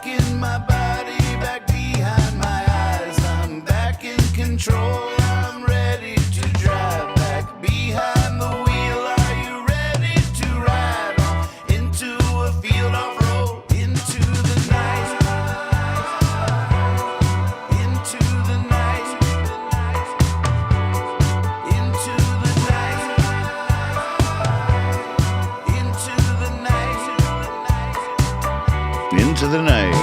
back in my body, back behind my eyes. I'm back in control. I'm ready to drive back behind the wheel. Are you ready to ride off into a field of road, into the night, into the night, into the night, into the night, Into the night.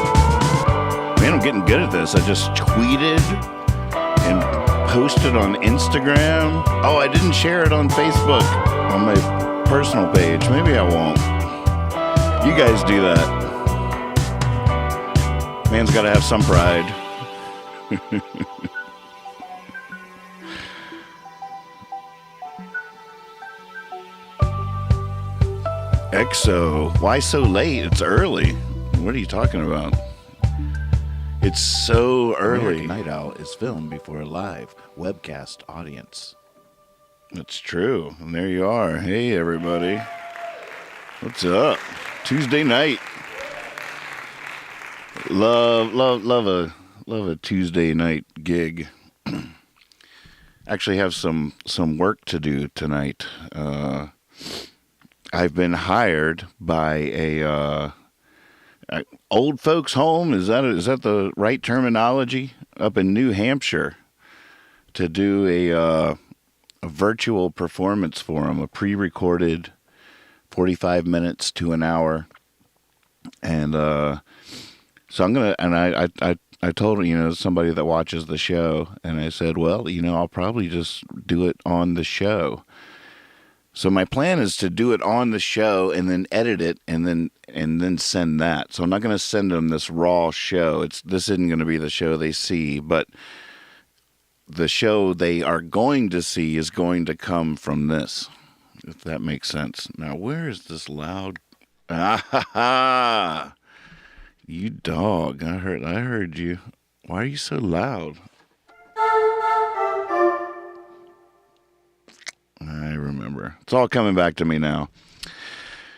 Man, I'm getting good at this. I just tweeted and posted on Instagram. Oh, I didn't share it on Facebook on my personal page. Maybe I won't. You guys do that. Man's got to have some pride. EXO, why so late? It's early. What are you talking about? It's so early. American Night Owl is filmed before a live webcast audience. That's true. And there you are. Hey, everybody. What's up? Tuesday night. Love a Tuesday night gig. Actually have some work to do tonight. I've been hired by a old folks home. Is that the right terminology? Up in New Hampshire to do a virtual performance for them, a pre-recorded 45 minutes to an hour. And so I'm gonna, and I told somebody that watches the show, and I said, well, I'll probably just do it on the show. So my plan is to do it on the show and then edit it and then send that. So I'm not going to send them this raw show. This isn't going to be the show they see, but the show they are going to see is going to come from this, if that makes sense. Now, where is this loud? Ah, ha, ha. You dog. I heard you. Why are you so loud? I remember. It's all coming back to me now.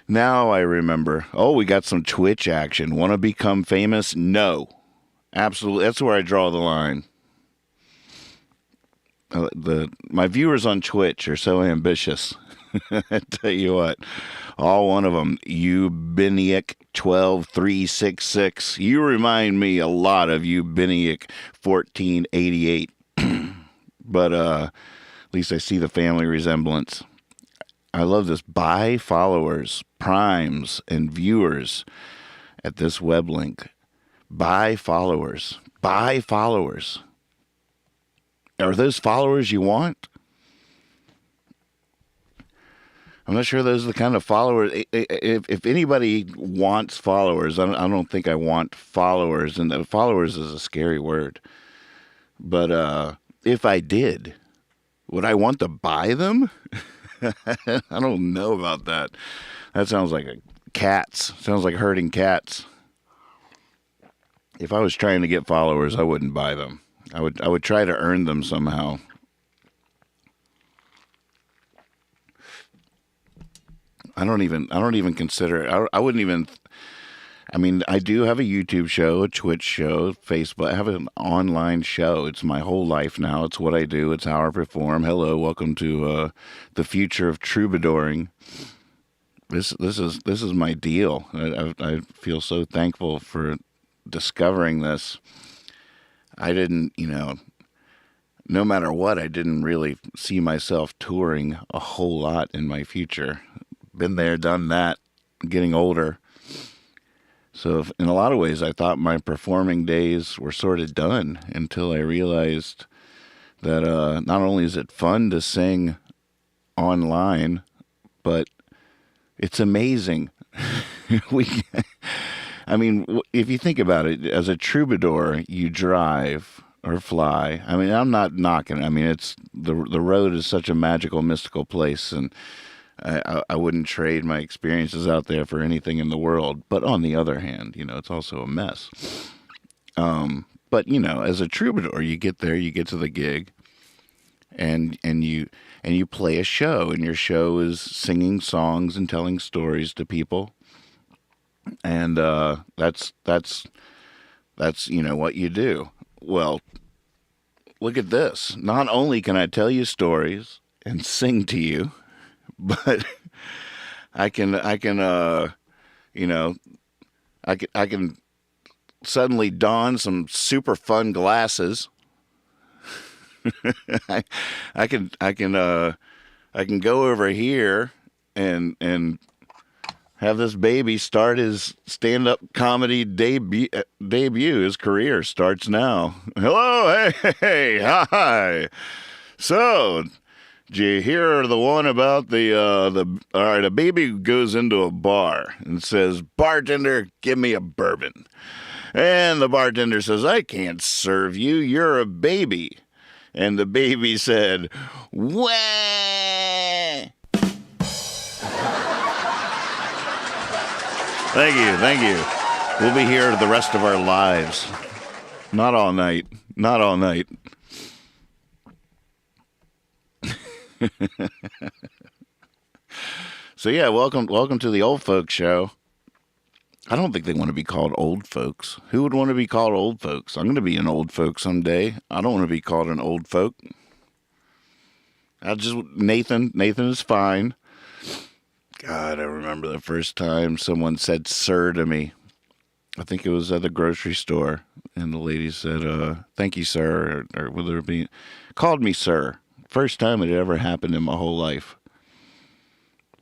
Now I remember. Oh, we got some Twitch action. Want to become famous? No. Absolutely. That's where I draw the line. My viewers on Twitch are so ambitious. I tell you what. All one of them. Ubiniac12366. You remind me a lot of Ubiniac1488. But, at least I see the family resemblance. I love this. Buy followers, primes, and viewers at this web link. Buy followers. Buy followers. Are those followers you want? I'm not sure those are the kind of followers. If anybody wants followers, I don't think I want followers. And followers is a scary word. But if I did, would I want to buy them? I don't know about that. That sounds like cats. Sounds like herding cats. If I was trying to get followers, I wouldn't buy them. I would try to earn them somehow. I don't even consider it. I wouldn't even. I mean, I do have a YouTube show, a Twitch show, Facebook. I have an online show. It's my whole life now. It's what I do. It's how I perform. Hello, welcome to the future of troubadouring. This is my deal. I feel so thankful for discovering this. I didn't, no matter what, I didn't really see myself touring a whole lot in my future. Been there, done that, getting older. So in a lot of ways, I thought my performing days were sort of done until I realized that not only is it fun to sing online, but it's amazing. I mean, if you think about it, as a troubadour, you drive or fly. I mean, I'm not knocking. I mean, it's the road is such a magical, mystical place, and I wouldn't trade my experiences out there for anything in the world. But on the other hand, it's also a mess. But as a troubadour, you get there, you get to the gig, and you play a show, and your show is singing songs and telling stories to people. And that's That's, what you do. Well, look at this. Not only can I tell you stories and sing to you, but I can, you know, I can suddenly don some super fun glasses. I can go over here and have this baby start his stand-up comedy debut. His career starts now. Hello, hey, hi. So, did you hear the one about all right, a baby goes into a bar and says, "Bartender, give me a bourbon." And the bartender says, "I can't serve you. You're a baby." And the baby said, "Wah." Thank you. We'll be here the rest of our lives. Not all night. So yeah, welcome to the Old Folks Show. I don't think they want to be called old folks. Who would want to be called old folks? I'm going to be an old folk someday. I don't want to be called an old folk. Nathan is fine. God, I remember the first time someone said "sir" to me. I think it was at the grocery store, and the lady said, "Thank you, sir," or whether it be called me sir. First time it ever happened in my whole life.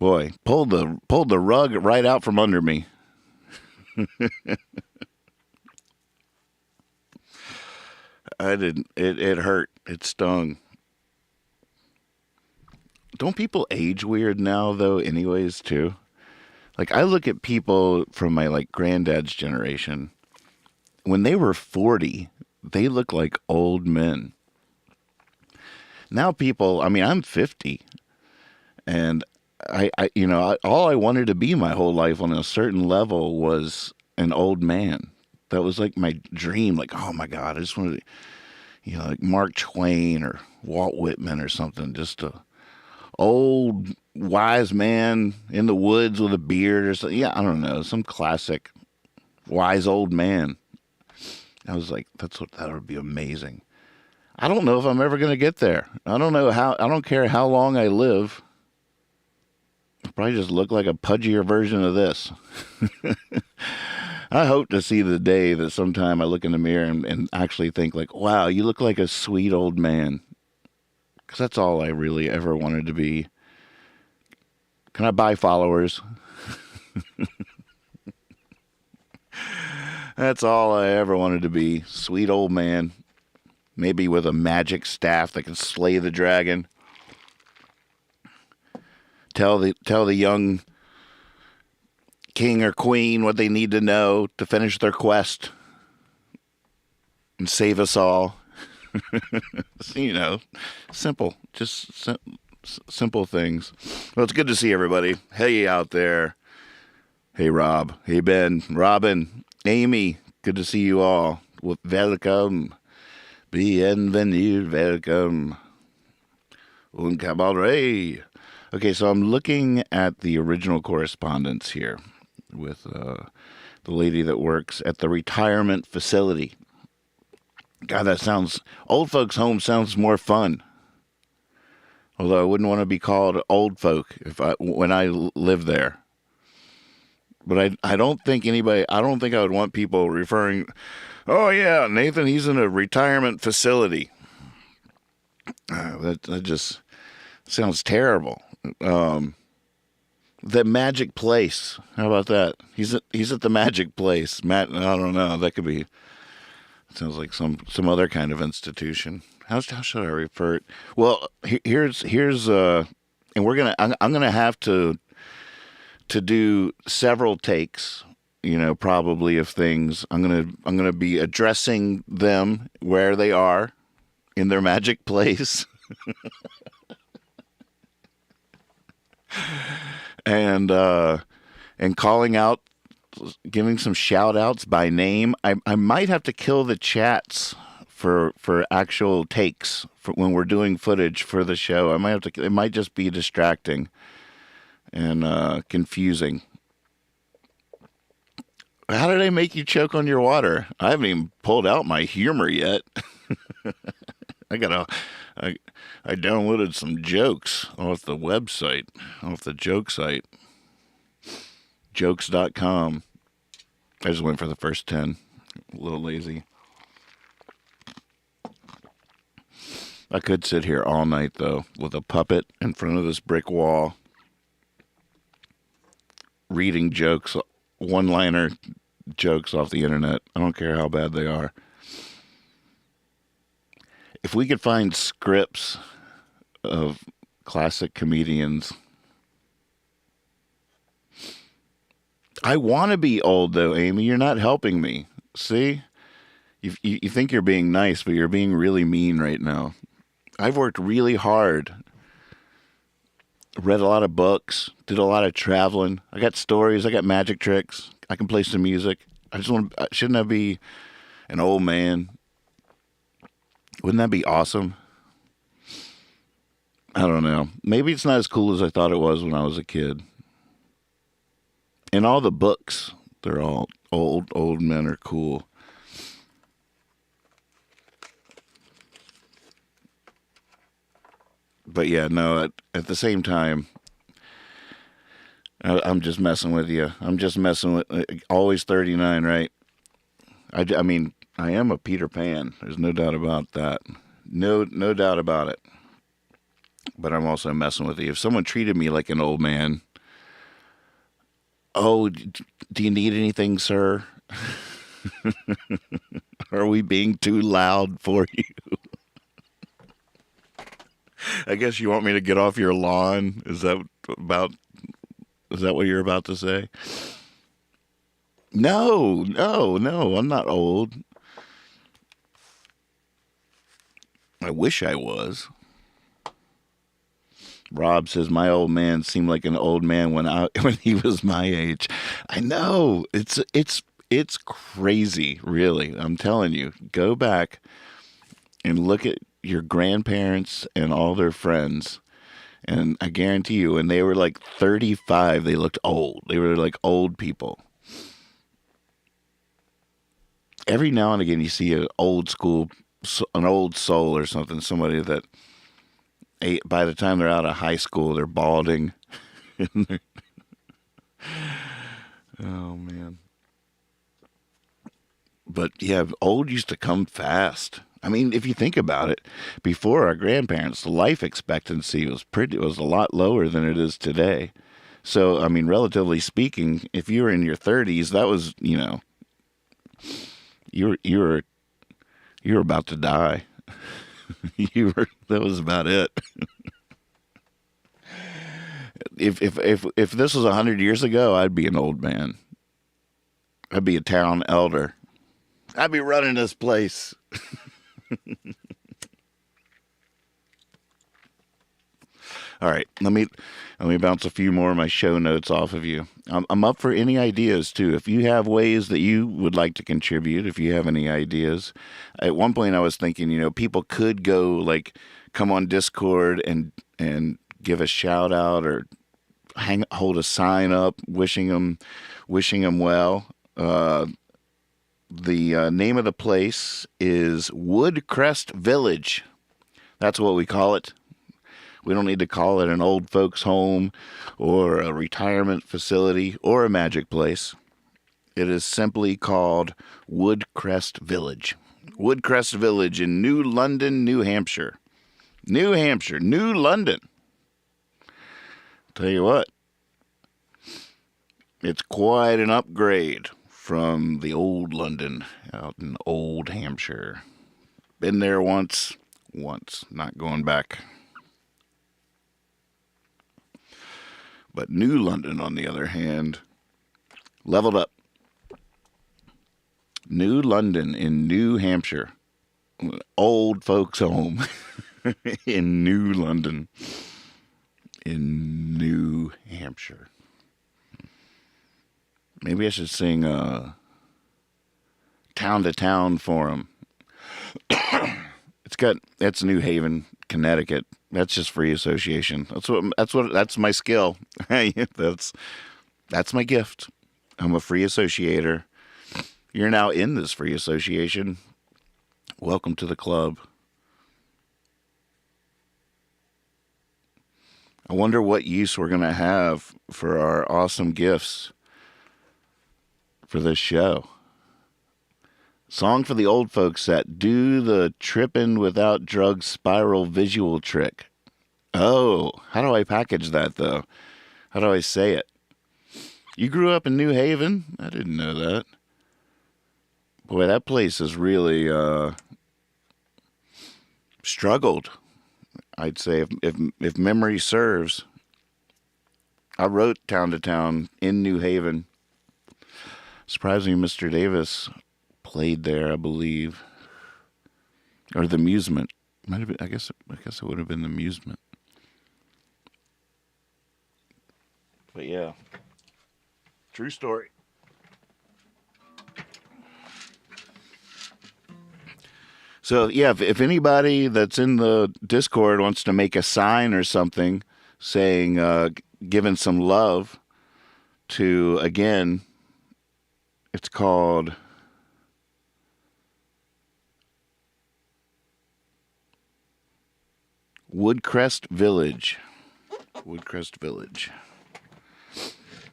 Boy, pulled the rug right out from under me. I didn't. It hurt. It stung. Don't people age weird now, though, anyways, too? Like, I look at people from my, granddad's generation. When they were 40, they look like old men. Now people, I'm 50. And I all I wanted to be my whole life on a certain level was an old man. That was like my dream. Like, oh my God, I just wanted to, like Mark Twain or Walt Whitman or something. Just a old wise man in the woods with a beard or something. Yeah, I don't know, some classic wise old man. I was like, that would be amazing. I don't know if I'm ever going to get there. I don't care how long I live. I'll probably just look like a pudgier version of this. I hope to see the day that sometime I look in the mirror and actually think like, wow, you look like a sweet old man. Because that's all I really ever wanted to be. Can I buy followers? That's all I ever wanted to be. Sweet old man. Maybe with a magic staff that can slay the dragon. Tell the young king or queen what they need to know to finish their quest and save us all. Simple, just simple things. Well, it's good to see everybody. Hey, out there. Hey, Rob. Hey, Ben. Robin. Amy. Good to see you all. Welcome. Bienvenue. Welcome. Un cabaret. Okay, so I'm looking at the original correspondence here with the lady that works at the retirement facility. God, old folks' home sounds more fun. Although I wouldn't want to be called old folk when I live there. But I don't think I would want people referring, "Oh yeah, Nathan, he's in a retirement facility." That just sounds terrible. The magic place. How about that? He's at the magic place. Matt, I don't know. That could be. Sounds like some other kind of institution. How should I refer it? Well, here's and I'm gonna have to do several takes. Probably of things. I'm gonna be addressing them where they are in their magic place. And calling out, giving some shout outs by name. I might have to kill the chats for actual takes for when we're doing footage for the show. It might just be distracting and confusing. How did I make you choke on your water? I haven't even pulled out my humor yet. I downloaded some jokes off the website, off the joke site, jokes.com. I just went for the first 10. A little lazy. I could sit here all night, though, with a puppet in front of this brick wall, reading jokes, one-liner jokes off the internet. I don't care how bad they are. If we could find scripts of classic comedians. I want to be old, though, Amy. You're not helping me. See? You think you're being nice, but you're being really mean right now. I've worked really hard. Read a lot of books. Did a lot of traveling. I got stories. I got magic tricks. I can play some music. Shouldn't I be an old man? Wouldn't that be awesome? I don't know. Maybe it's not as cool as I thought it was when I was a kid. In all the books, they're all old men are cool. But yeah, no, at the same time, I'm just messing with you. I'm just messing with, always 39, right? I mean, I am a Peter Pan. There's no doubt about that. No doubt about it. But I'm also messing with you. If someone treated me like an old man, oh, do you need anything, sir? Are we being too loud for you? I guess you want me to get off your lawn? Is that what you're about to say? No, I'm not old. I wish I was. Rob says my old man seemed like an old man when he was my age. I know. It's crazy, really. I'm telling you. Go back and look at your grandparents and all their friends. And I guarantee you, when they were like 35, they looked old. They were like old people. Every now and again, you see an old soul or something, somebody that by the time they're out of high school, they're balding. Oh, man. But yeah, old used to come fast. I mean, if you think about it, before our grandparents, the life expectancy was a lot lower than it is today. So, I mean, relatively speaking, if you were in your 30s, that was, you were about to die. That was about it. If this was 100 years ago, I'd be an old man. I'd be a town elder. I'd be running this place. All right, let me bounce a few more of my show notes off of you. I'm up for any ideas too. If you have ways that you would like to contribute, if you have any ideas. At one point I was thinking, people could come on Discord and give a shout out or hold a sign up wishing them well. The name of the place is Woodcrest Village. That's what we call it. We don't need to call it an old folks' home or a retirement facility or a magic place. It is simply called Woodcrest Village. Woodcrest Village in New London, New Hampshire. New Hampshire, New London. Tell you what, it's quite an upgrade from the old London out in Old Hampshire. Been there once, not going back. But New London, on the other hand, leveled up. New London in New Hampshire. Old folks' home in New London in New Hampshire. Maybe I should sing Town to Town for 'em. That's New Haven, Connecticut. That's just free association. That's my skill. That's my gift. I'm a free associator. You're now in this free association. Welcome to the club. I wonder what use we're going to have for our awesome gifts for this show. Song for the old folks set. Do the trippin' without drugs spiral visual trick. Oh, how do I package that, though? How do I say it? You grew up in New Haven? I didn't know that. Boy, that place has really struggled. I'd say if memory serves. I wrote Town to Town in New Haven. Surprisingly, Mr. Davis played there, I believe. Or the Amusement. Might have been, I guess it would have been the Amusement. But yeah. True story. So, yeah, if anybody that's in the Discord wants to make a sign or something saying, giving some love to, again, it's called Woodcrest Village. Woodcrest Village.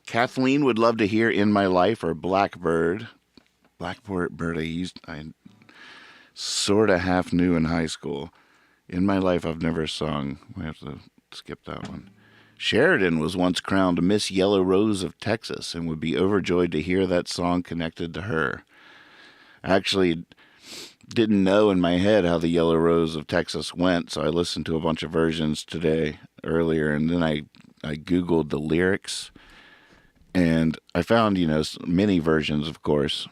Kathleen would love to hear In My Life or Blackbird. Blackbird I sort of half knew in high school. In My Life I've never sung. We have to skip that one. Sheridan was once crowned Miss Yellow Rose of Texas and would be overjoyed to hear that song connected to her. I actually didn't know in my head how the Yellow Rose of Texas went, so I listened to a bunch of versions earlier, and then I Googled the lyrics. And I found, many versions, of course.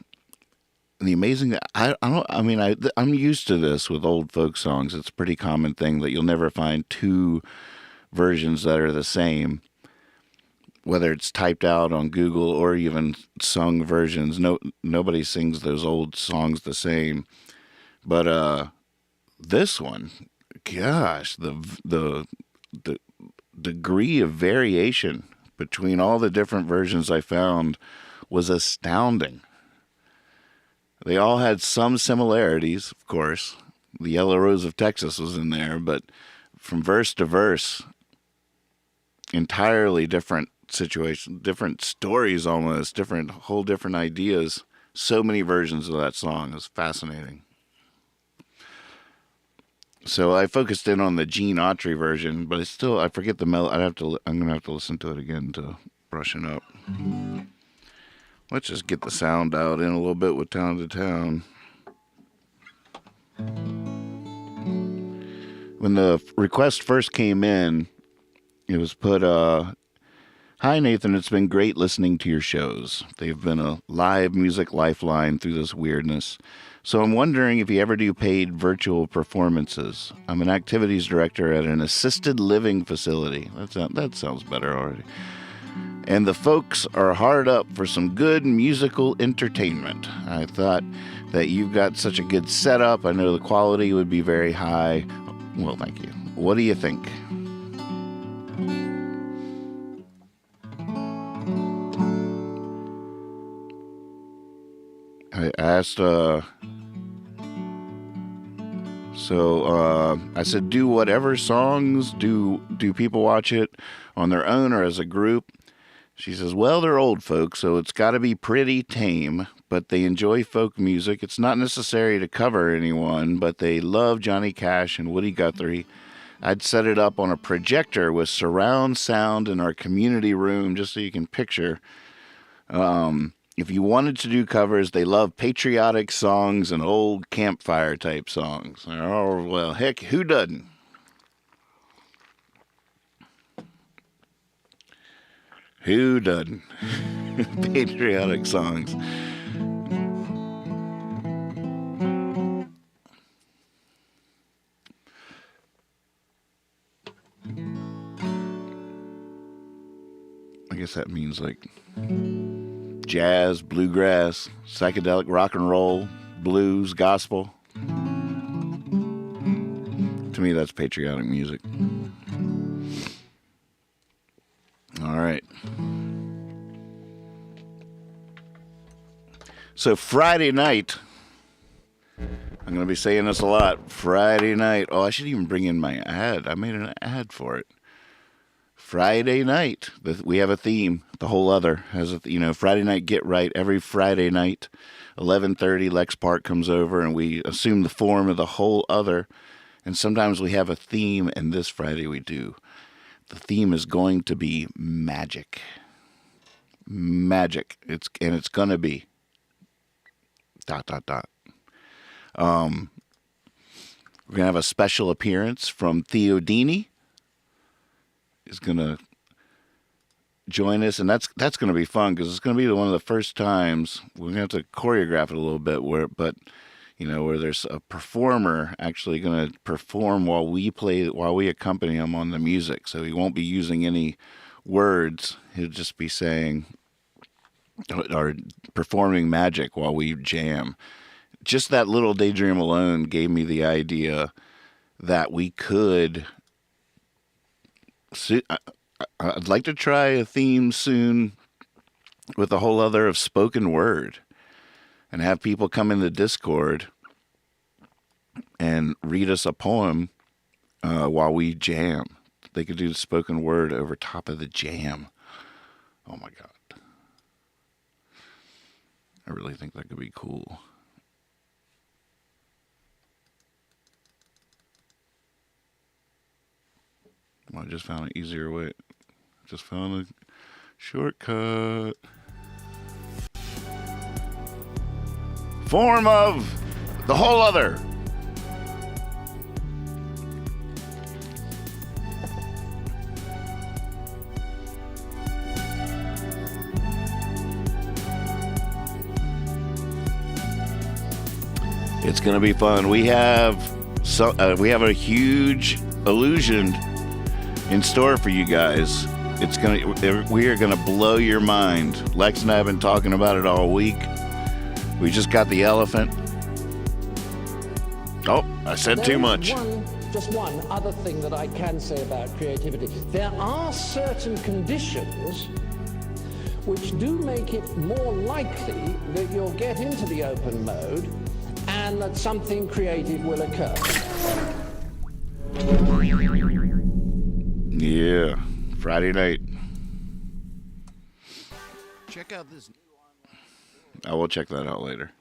And the amazing, I'm used to this with old folk songs. It's a pretty common thing that you'll never find two versions that are the same, whether it's typed out on Google or even sung versions. Nobody sings those old songs the same. But this one, gosh, the degree of variation between all the different versions I found was astounding. They all had some similarities, of course. The Yellow Rose of Texas was in there, but from verse to verse, entirely different situations, different stories almost, whole different ideas. So many versions of that song. It was fascinating. So I focused in on the Gene Autry version, but I forget the melody. I'm gonna have to listen to it again to brushing up. Let's just get the sound out in a little bit with Town to Town. When the request first came in, it was put, "Hi Nathan, it's been great listening to your shows. They've been a live music lifeline through this weirdness. So I'm wondering if you ever do paid virtual performances. I'm an activities director at an assisted living facility." That sounds better already. "And the folks are hard up for some good musical entertainment. I thought that you've got such a good setup. I know the quality would be very high." Well, thank you. What do you think? I asked, I said, do whatever songs, do people watch it on their own or as a group? She says, well, they're old folks, so it's got to be pretty tame, but they enjoy folk music. It's not necessary to cover anyone, but they love Johnny Cash and Woody Guthrie. I'd set it up on a projector with surround sound in our community room, just so you can picture. If you wanted to do covers, they love patriotic songs and old campfire type songs. Oh, well, heck, who doesn't? Who doesn't? Patriotic songs. I guess that means like jazz, bluegrass, psychedelic rock and roll, blues, gospel. To me, that's patriotic music. All right. So Friday night, I'm going to be saying this a lot. Friday night. Oh, I should even bring in my ad. I made an ad for it. Friday night. We have a theme. The Whole Other has a, Friday night get right. Every Friday night, 11:30, Lex Park comes over and we assume the form of the Whole Other. And sometimes we have a theme, and this Friday we do. The theme is going to be magic. Magic. It's going to be ... We're going to have a special appearance from Theodini. Is going to join us, and that's going to be fun because it's going to be one of the first times we're going to have to choreograph it a little bit where there's a performer actually going to perform while we accompany him on the music. So he won't be using any words. He'll just be saying or performing magic while we jam. Just that little daydream alone gave me the idea that we could... I'd like to try a theme soon with a Whole Other of spoken word and have people come in the Discord and read us a poem while we jam. They could do the spoken word over top of the jam. Oh my God. I really think that could be cool. Well, I just found an easier way. Just found a shortcut. Form of the Whole Other. It's going to be fun. We have a huge illusion in store for you guys. We are gonna blow your mind. Lex and I have been talking about it all week. We just got the elephant. Oh, I said too much. Just one other thing that I can say about creativity. There are certain conditions which do make it more likely that you'll get into the open mode and that something creative will occur. Yeah, Friday night. Check out this new I will check that out later.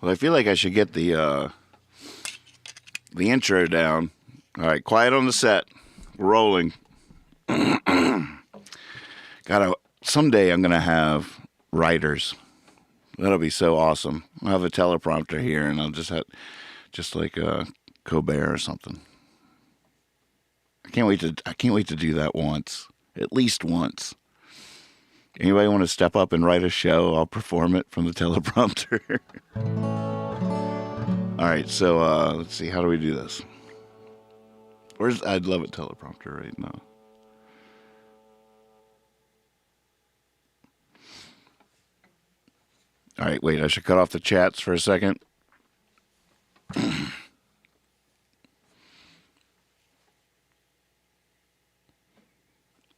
Well, I feel like I should get the intro down. All right, quiet on the set. We're rolling. Someday I'm gonna have writers. That'll be so awesome. I'll have a teleprompter here, and I'll just like Colbert or something. I can't wait to do that once, at least once. Anybody want to step up and write a show? I'll perform it from the teleprompter. All right, so let's see. How do we do this? I'd love a teleprompter right now. All right, wait. I should cut off the chats for a second.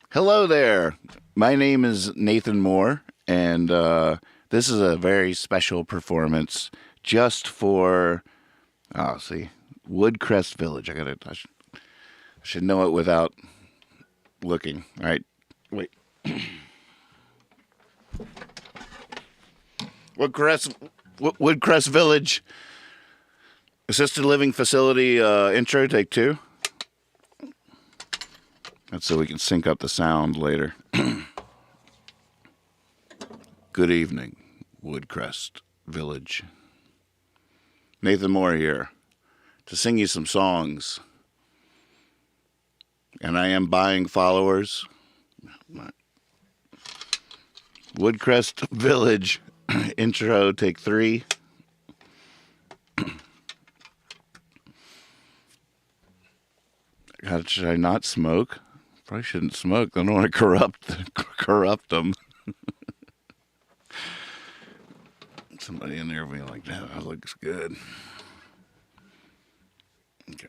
Hello there. My name is Nathan Moore, and this is a very special performance just for, Woodcrest Village. I should know it without looking. All right, wait. Woodcrest Village Assisted Living Facility intro, take 2. That's so we can sync up the sound later. Good evening, Woodcrest Village. Nathan Moore here to sing you some songs. And I am buying followers. Woodcrest Village intro, take 3. God, should I not smoke? Probably shouldn't smoke. I don't want to corrupt them. Somebody in there will be like, that looks good. Okay.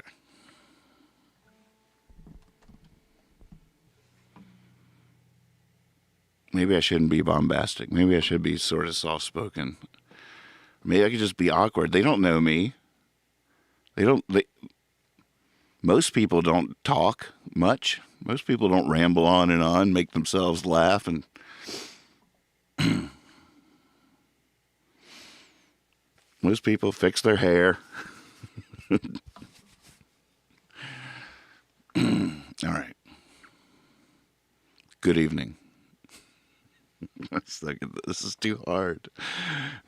Maybe I shouldn't be bombastic. Maybe I should be sort of soft-spoken. Maybe I could just be awkward. They don't know me. Most people don't talk much. Most people don't ramble on and on, make themselves laugh, and most people fix their hair. All right. Good evening. This is too hard.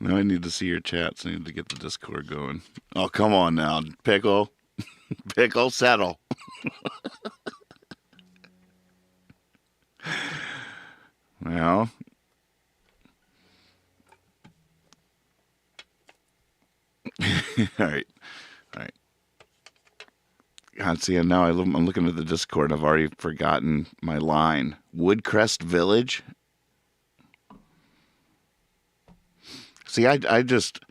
Now I need to see your chats. I need to get the Discord going. Oh, come on now. Pickle. Pickle, settle. Well. All right. God, see, and now I'm looking at the Discord. I've already forgotten my line. Woodcrest Village? See, I just...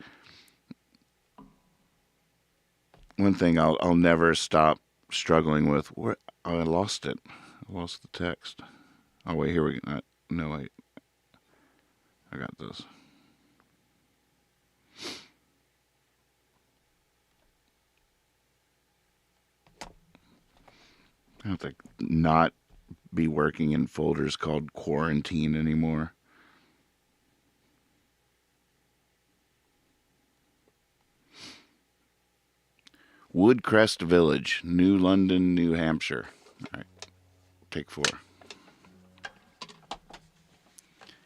One thing I'll never stop struggling with. I lost it. I lost the text. Oh, wait, here we go. No, wait. I got this. I have to not be working in folders called quarantine anymore. Woodcrest Village, New London, New Hampshire. All right, take 4.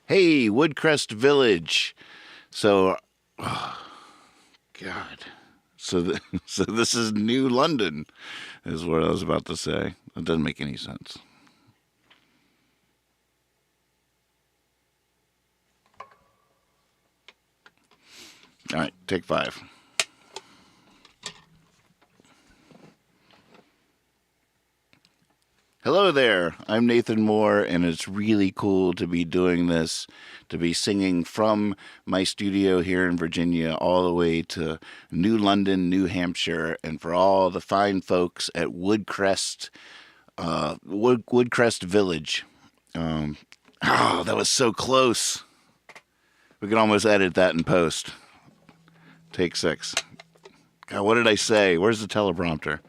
Hey, Woodcrest Village. So, oh, God. So this is New London, is what I was about to say. It doesn't make any sense. All right, take 5. Hello there, I'm Nathan Moore, and it's really cool to be doing this, to be singing from my studio here in Virginia all the way to New London, New Hampshire, and for all the fine folks at Woodcrest Village. That was so close. We can almost edit that in post. Take 6. God, what did I say? Where's the teleprompter?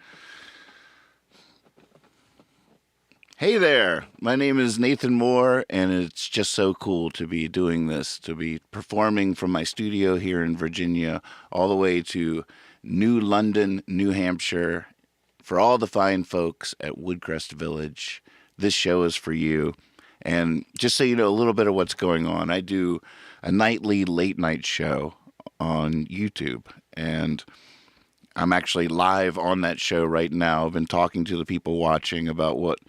Hey there, my name is Nathan Moore, and it's just so cool to be doing this, to be performing from my studio here in Virginia all the way to New London, New Hampshire. For all the fine folks at Woodcrest Village, this show is for you. And just so you know a little bit of what's going on, I do a nightly late night show on YouTube, and I'm actually live on that show right now. I've been talking to the people watching about what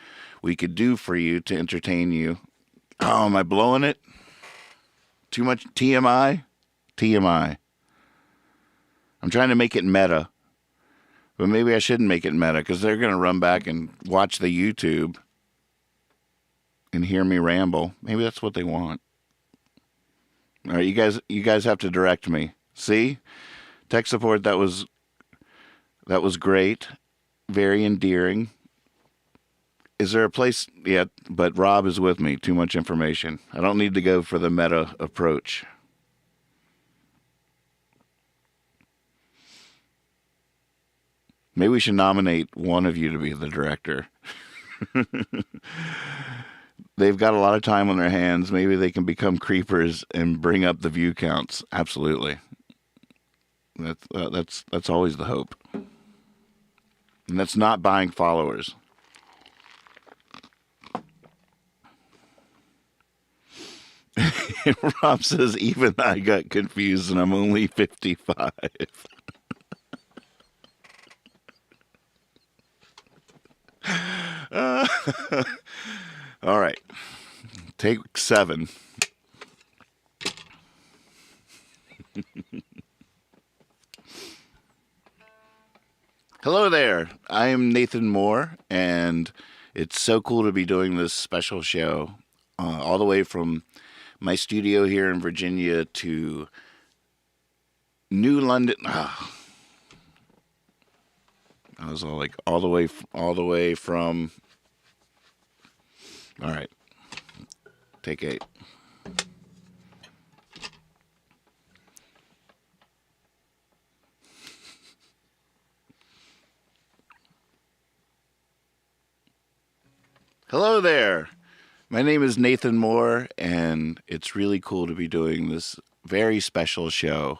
we could do for you to entertain you. Oh, am I blowing it? Too much TMI? TMI. I'm trying to make it meta. But maybe I shouldn't make it meta, because they're going to run back and watch the YouTube and hear me ramble. Maybe that's what they want. All right, you guys have to direct me. See? Tech support, that was great. Very endearing. Is there a place? Yeah, but Rob is with me. Too much information. I don't need to go for the meta approach. Maybe we should nominate one of you to be the director. They've got a lot of time on their hands. Maybe they can become creepers and bring up the view counts. Absolutely. That's always the hope. And that's not buying followers. Rob says, even I got confused and I'm only 55. All right. Take 7. Hello there. I am Nathan Moore, and it's so cool to be doing this special show all the way from my studio here in Virginia to New London. Oh, I was all like all the way from. All right, take 8. Hello there. My name is Nathan Moore, and it's really cool to be doing this very special show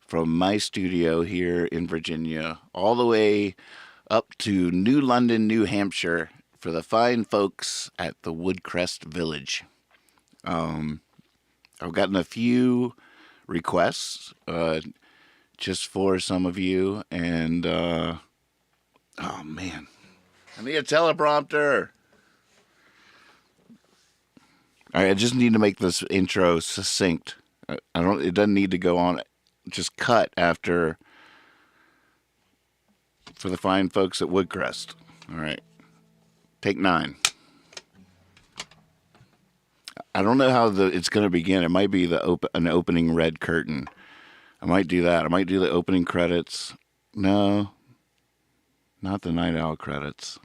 from my studio here in Virginia, all the way up to New London, New Hampshire, for the fine folks at the Woodcrest Village. I've gotten a few requests just for some of you, and oh man, I need a teleprompter. All right, I just need to make this intro succinct. It doesn't need to go on. Just cut after for the fine folks at Woodcrest. All right, take 9. I don't know how it's going to begin. It might be an opening red curtain. I might do that. I might do the opening credits. No, not the Night Owl credits.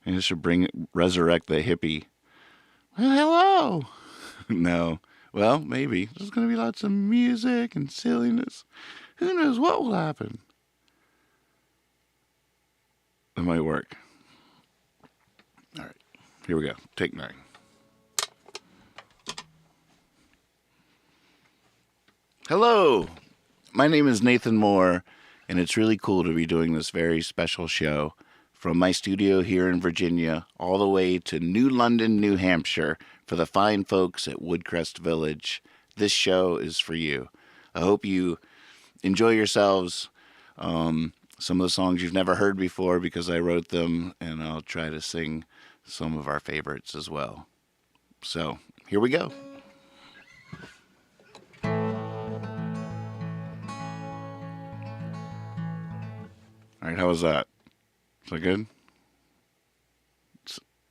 I should resurrect the hippie. Well, hello. No. Well, maybe. There's going to be lots of music and silliness. Who knows what will happen? That might work. All right. Here we go. Take 9. Hello. My name is Nathan Moore, and it's really cool to be doing this very special show from my studio here in Virginia, all the way to New London, New Hampshire, for the fine folks at Woodcrest Village. This show is for you. I hope you enjoy yourselves. Some of the songs you've never heard before because I wrote them, and I'll try to sing some of our favorites as well. So, here we go. All right, how was that? Is that good?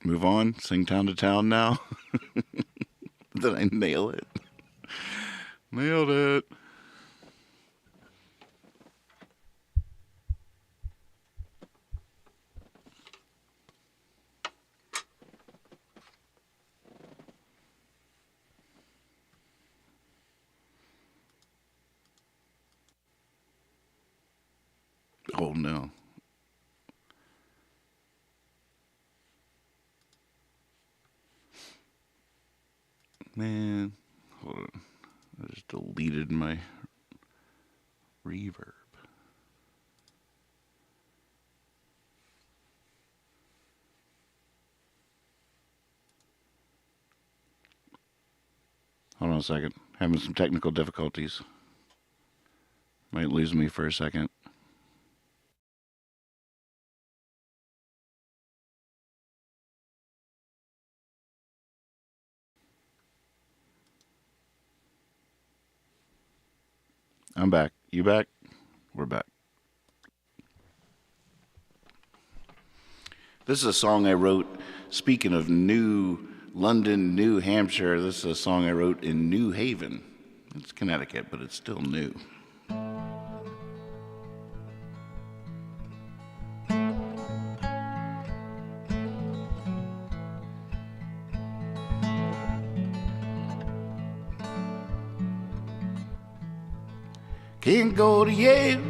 Move on. Sing Town to Town now. Did I nail it? Nailed it. Oh no. Man, hold on. I just deleted my reverb. Hold on a second. Having some technical difficulties. Might lose me for a second. I'm back. You back? We're back. This is a song I wrote, speaking of New London, New Hampshire, this is a song I wrote in New Haven. It's Connecticut, but it's still new. Can't go to Yale,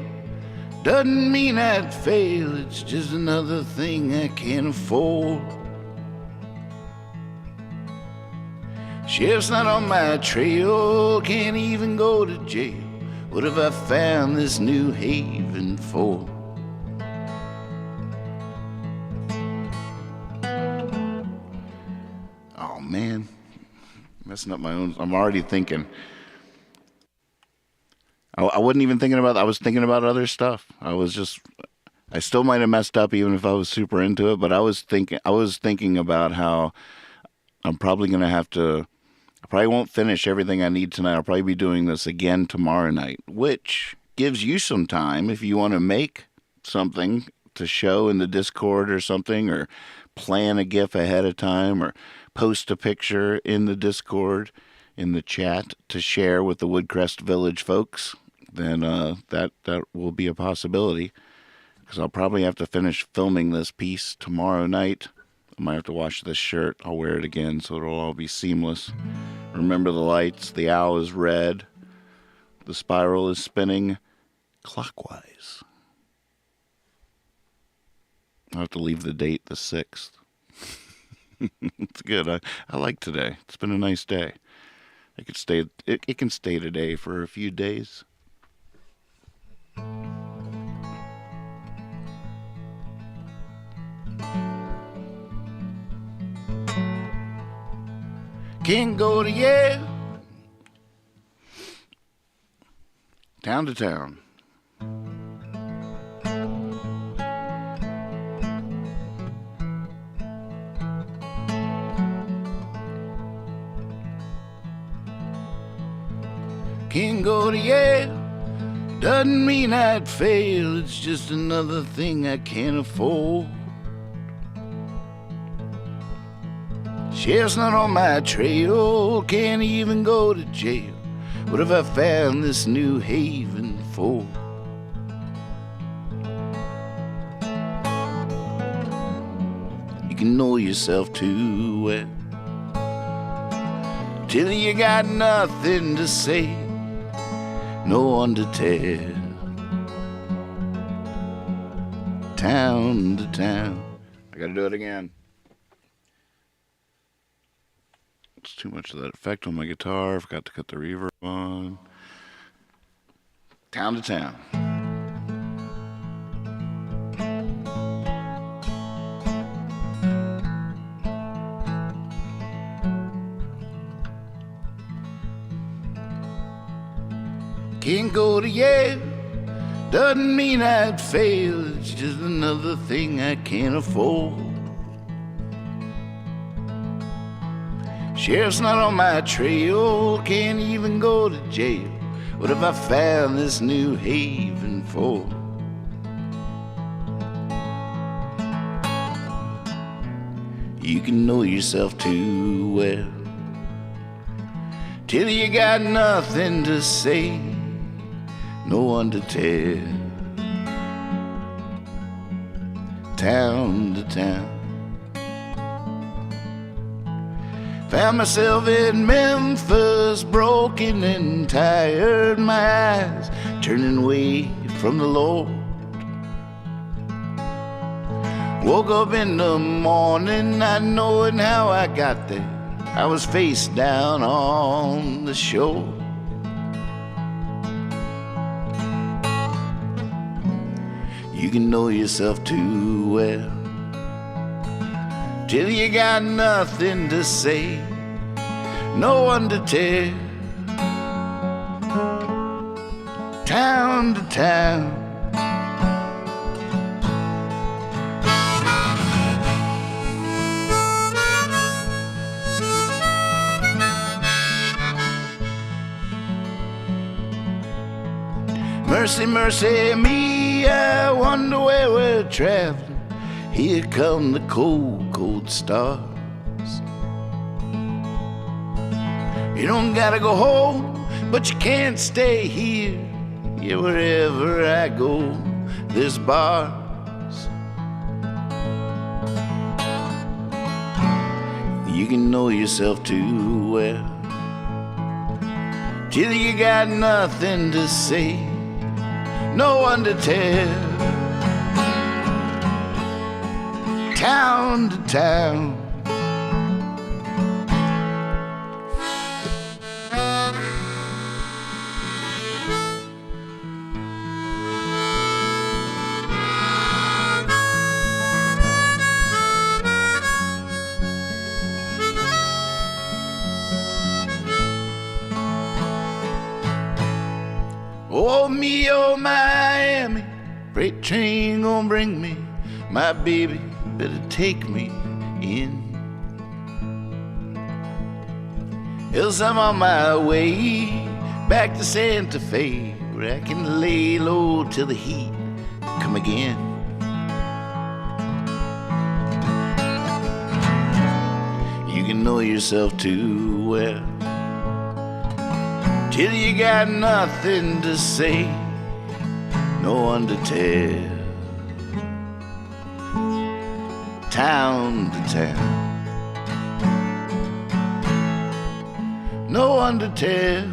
doesn't mean I'd fail. It's just another thing I can't afford. Sheriff's not on my trail, can't even go to jail. What have I found this New Haven for? Oh man, messing up my own. I'm already thinking. I wasn't even thinking about. I was thinking about other stuff. I still might have messed up even if I was super into it. But I was thinking about how I'm probably gonna have to. I probably won't finish everything I need tonight. I'll probably be doing this again tomorrow night, which gives you some time if you want to make something to show in the Discord or something, or plan a GIF ahead of time, or post a picture in the Discord, in the chat, to share with the Woodcrest Village folks, then that will be a possibility. Because I'll probably have to finish filming this piece tomorrow night. I might have to wash this shirt. I'll wear it again so it'll all be seamless. Remember the lights. The owl is red. The spiral is spinning clockwise. I'll have to leave the date the 6th. It's good. I like today. It's been a nice day. It can stay today for a few days. Can't go to Yale. Town to town. Can't go to Yale. Doesn't mean I'd fail. It's just another thing I can't afford. Sheriff's not on my trail, can't even go to jail. What have I found this new haven for? You can know yourself too well till you got nothing to say, no one to tell. Town to town. I gotta do it again. It's too much of that effect on my guitar. I forgot to cut the reverb on. Town to town. Can't go to Yale. Doesn't mean I'd fail. It's just another thing I can't afford. Sheriff's not on my trail, can't even go to jail. What have I found this new haven for? You can know yourself too well till you got nothing to say, no one to tell. Town to town. Found myself in Memphis, broken and tired, my eyes turning away from the Lord. Woke up in the morning, not knowing how I got there. I was face down on the shore. You can know yourself too well till you got nothing to say, no one to tell. Town to town. Mercy, mercy me, I wonder where we're traveling. Here come the cold, cold stars. You don't gotta go home, but you can't stay here. Yeah, wherever I go, there's bars. You can know yourself too well till you got nothing to say, no one to tell. Town to town. Oh, me, oh, Miami, freight train gonna bring me. My baby better take me in. Else I'm on my way back to Santa Fe, where I can lay low till the heat come again. You can know yourself too well till you got nothing to say, no one to tell. Town to town, no one to tell.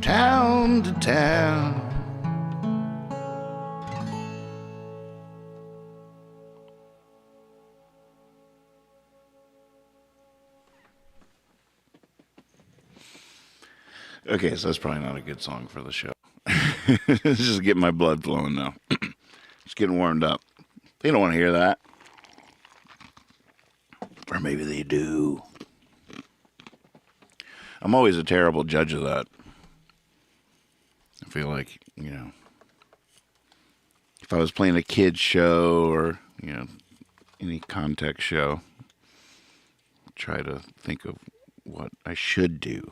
Town to town. Okay, so that's probably not a good song for the show. It's just getting my blood flowing now. Just getting warmed up. They don't want to hear that. Or maybe they do. I'm always a terrible judge of that. I feel like, you know, if I was playing a kid's show or, you know, any context show, I'd try to think of what I should do.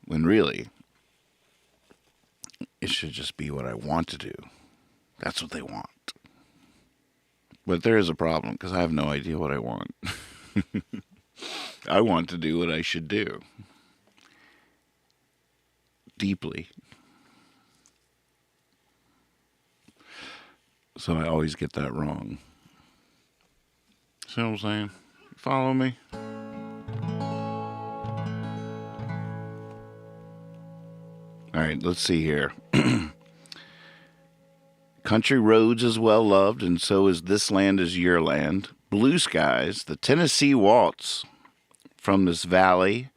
When really, it should just be what I want to do. That's what they want. But there is a problem, because I have no idea what I want. I want to do what I should do. Deeply. So I always get that wrong. See what I'm saying? Follow me? All right, let's see here. Country roads is well loved, and so is This Land Is Your Land. Blue skies, the Tennessee Waltz. From this valley,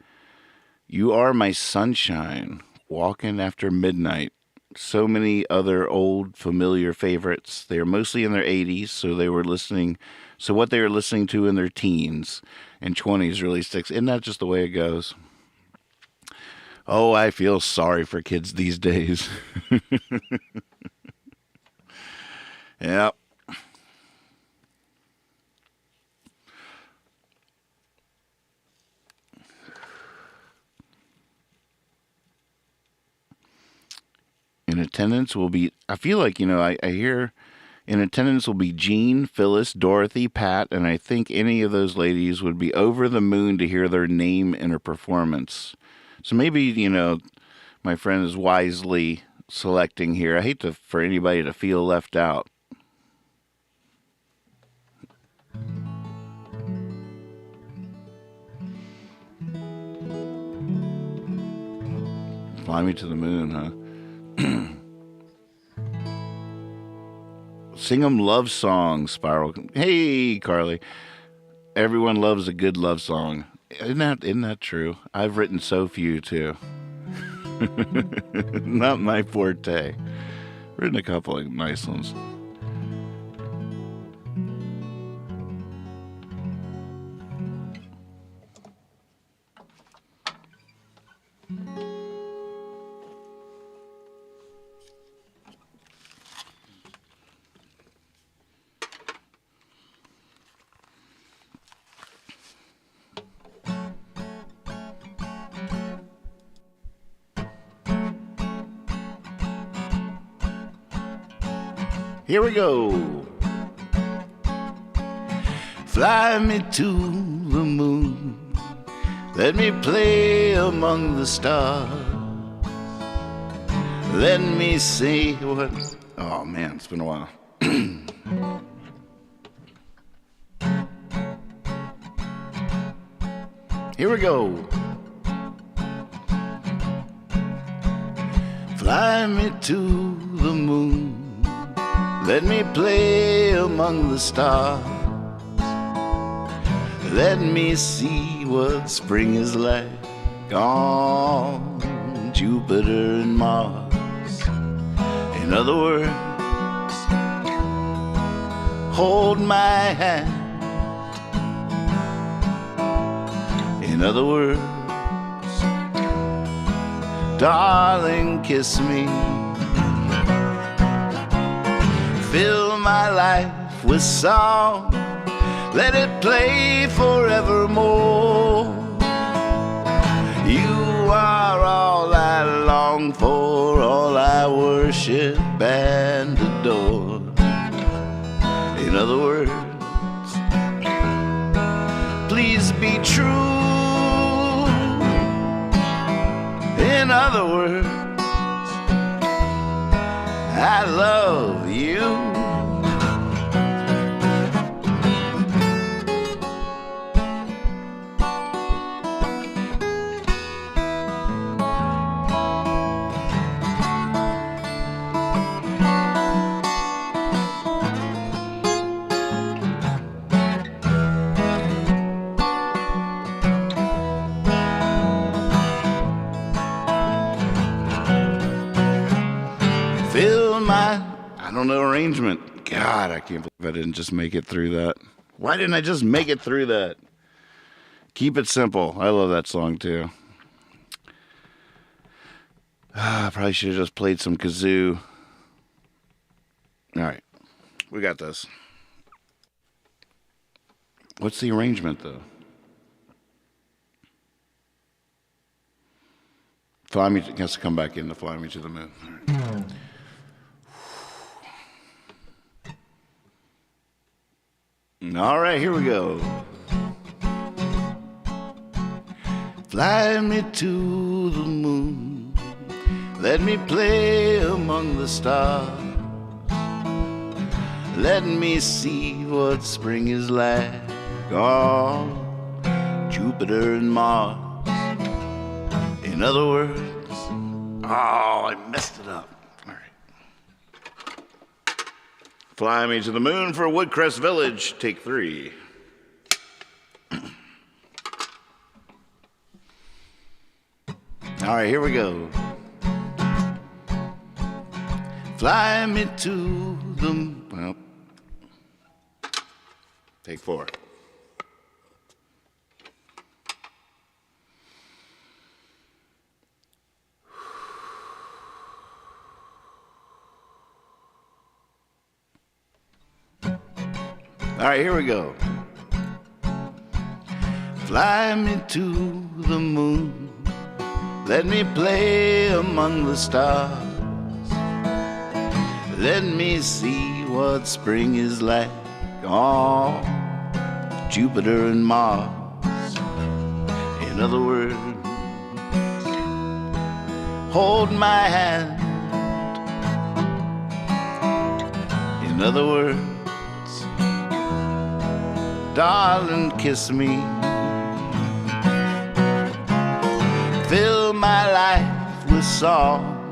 you are my sunshine, walking after midnight. So many other old familiar favorites. They are mostly in their 80s, so what they were listening to in their teens and 20s really sticks. Isn't that just the way it goes? Oh, I feel sorry for kids these days. Yep. In attendance will be, I feel like, you know, I hear in attendance will be Jean, Phyllis, Dorothy, Pat, and I think any of those ladies would be over the moon to hear their name in a performance. So maybe, you know, my friend is wisely selecting here. I hate for anybody to feel left out. Fly me to the moon, huh? Sing 'em love songs, Spiral. Hey, Carly. Everyone loves a good love song. Isn't that true? I've written so few, too. Not my forte. Written a couple of nice ones. Here we go. Fly me to the moon. Let me play among the stars. Let me see what... Oh, man, it's been a while. Here we go. Fly me to the moon. Let me play among the stars. Let me see what spring is like on Jupiter and Mars. In other words, hold my hand. In other words, darling, kiss me. Fill my life with song, let it play forevermore. You worship and adore. In other words, please be true. In other words, I love you. I don't know arrangement. God, I can't believe I didn't just make it through that. Why didn't I just make it through that? Keep it simple. I love that song too. I probably should have just played some kazoo. All right, we got this. What's the arrangement though? Fly me, has to come back in to Fly Me to the Moon. All right. All right, here we go. Fly me to the moon, let me play among the stars. Let me see what spring is like on Jupiter and Mars. In other words, I messed it up. Fly Me to the Moon for Woodcrest Village, take 3. All right, here we go. Fly me to the, well, take 4. All right, here we go. Fly me to the moon, let me play among the stars. Let me see what spring is like on Jupiter and Mars. In other words, hold my hand. In other words, darling, kiss me. Fill my life with song,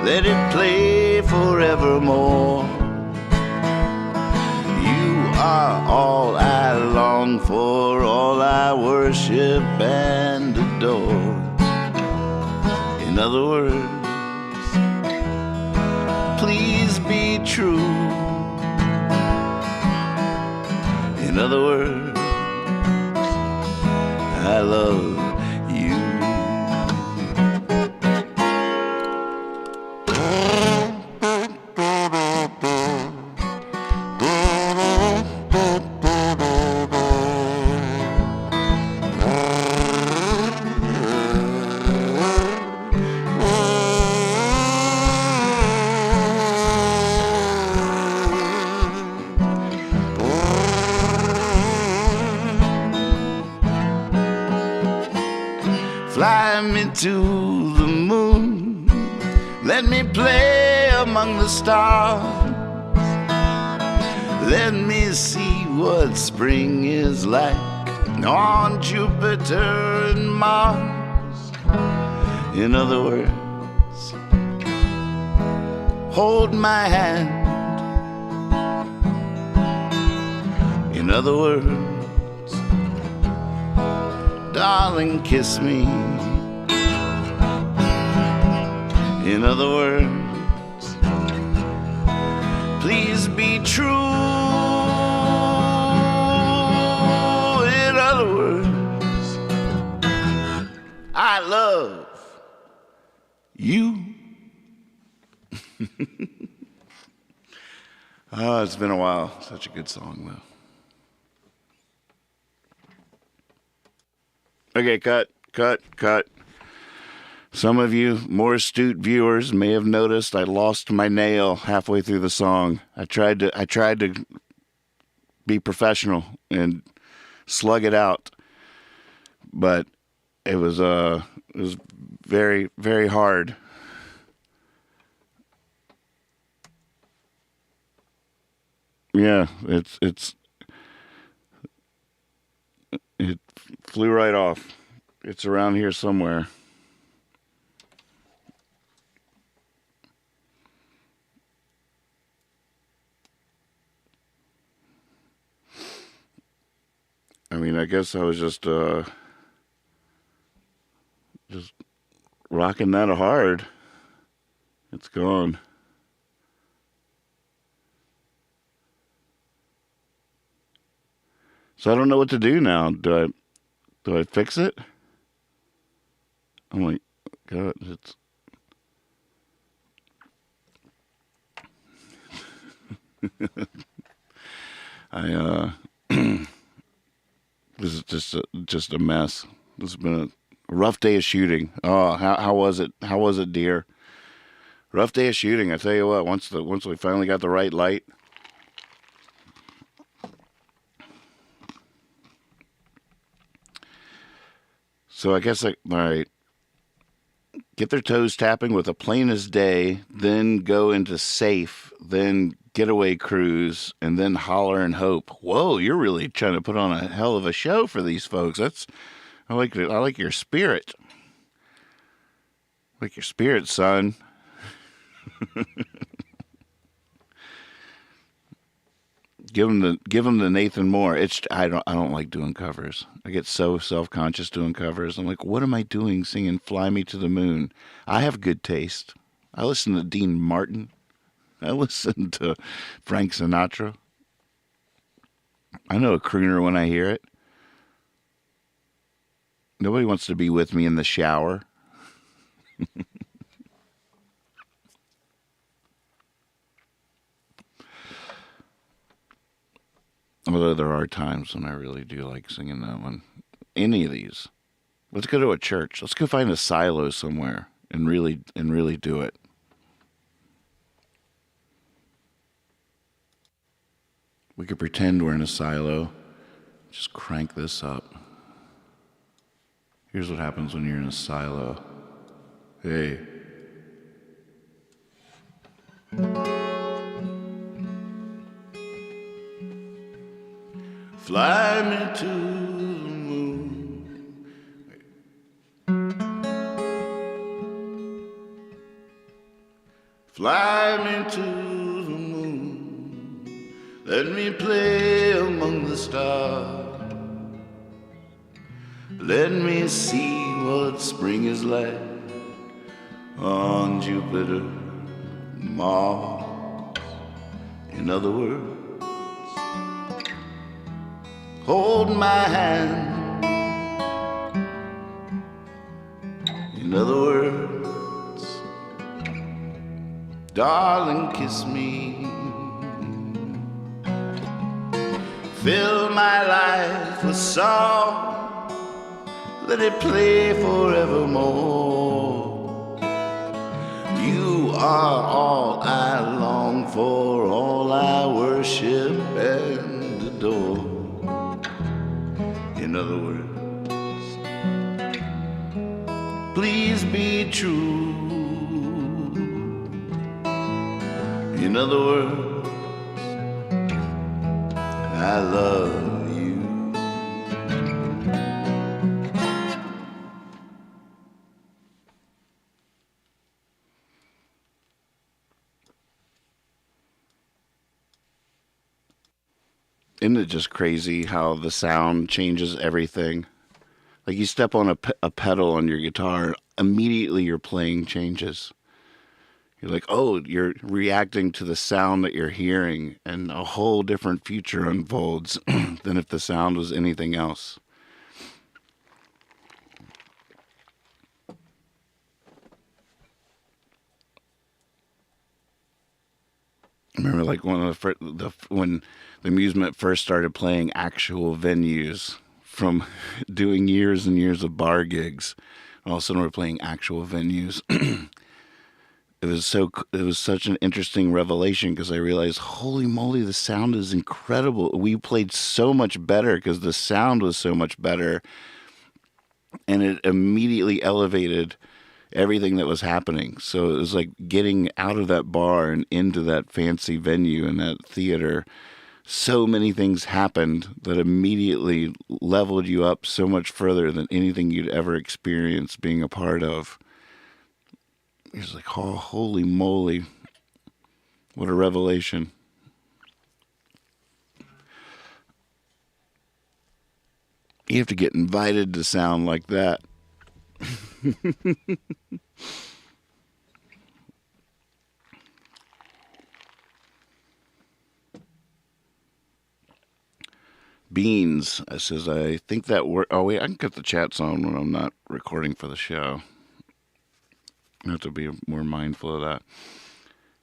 let it play forevermore. You are all I long for, all I worship and adore. In other words, please be true. In other words, I love you. Fly me to the moon, let me play among the stars. Let me see what spring is like on Jupiter and Mars. In other words, hold my hand. In other words, darling, kiss me. In other words, please be true. In other words, I love you. Oh, it's been a while. Such a good song, though. Okay, cut. Some of you more astute viewers may have noticed I lost my nail halfway through the song. I tried to be professional and slug it out, but it was very, very hard. Yeah, it flew right off. It's around here somewhere. I mean, I guess I was just rocking that hard. It's gone. So I don't know what to do now. Do I fix it? Oh my God, it's this is just a mess. This has been a rough day of shooting. Oh, how was it? How was it, dear? Rough day of shooting. I tell you what. Once we finally got the right light. So I guess all right. Get their toes tapping with a plain as day, then go into safe, then getaway cruise, and then holler and hope. Whoa, you're really trying to put on a hell of a show for these folks. I like your spirit. I like your spirit, son. Give them the Nathan Moore. I don't like doing covers. I get so self-conscious doing covers. I'm like, what am I doing singing "Fly Me to the Moon"? I have good taste. I listen to Dean Martin. I listen to Frank Sinatra. I know a crooner when I hear it. Nobody wants to be with me in the shower. Although there are times when I really do like singing that one. Any of these. Let's go to a church. Let's go find a silo somewhere and really do it. We could pretend we're in a silo. Just crank this up. Here's what happens when you're in a silo. Hey. Fly me to the moon. Fly me to the moon. Let me play among the stars. Let me see what spring is like on Jupiter, Mars. In other words, hold my hand. In other words, darling, kiss me. Fill my life with song, let it play forevermore. You are all I long for, all I worship and adore. In other words, please be true. In other words, I love you. Isn't it just crazy how the sound changes everything? Like you step on a pedal on your guitar, immediately your playing changes. You're like, oh, you're reacting to the sound that you're hearing, and a whole different future unfolds than if the sound was anything else. I remember like one of when the amusement first started playing actual venues from doing years and years of bar gigs. All of a sudden we're playing actual venues. It was such an interesting revelation because I realized, holy moly, the sound is incredible. We played so much better because the sound was so much better, and it immediately elevated everything that was happening. So it was like getting out of that bar and into that fancy venue and that theater. So many things happened that immediately leveled you up so much further than anything you'd ever experienced being a part of. It's like, oh, holy moly. What a revelation. You have to get invited to sound like that. Beans says, I think that word. Oh, wait, I can cut the chats on when I'm not recording for the show. I have to be more mindful of that.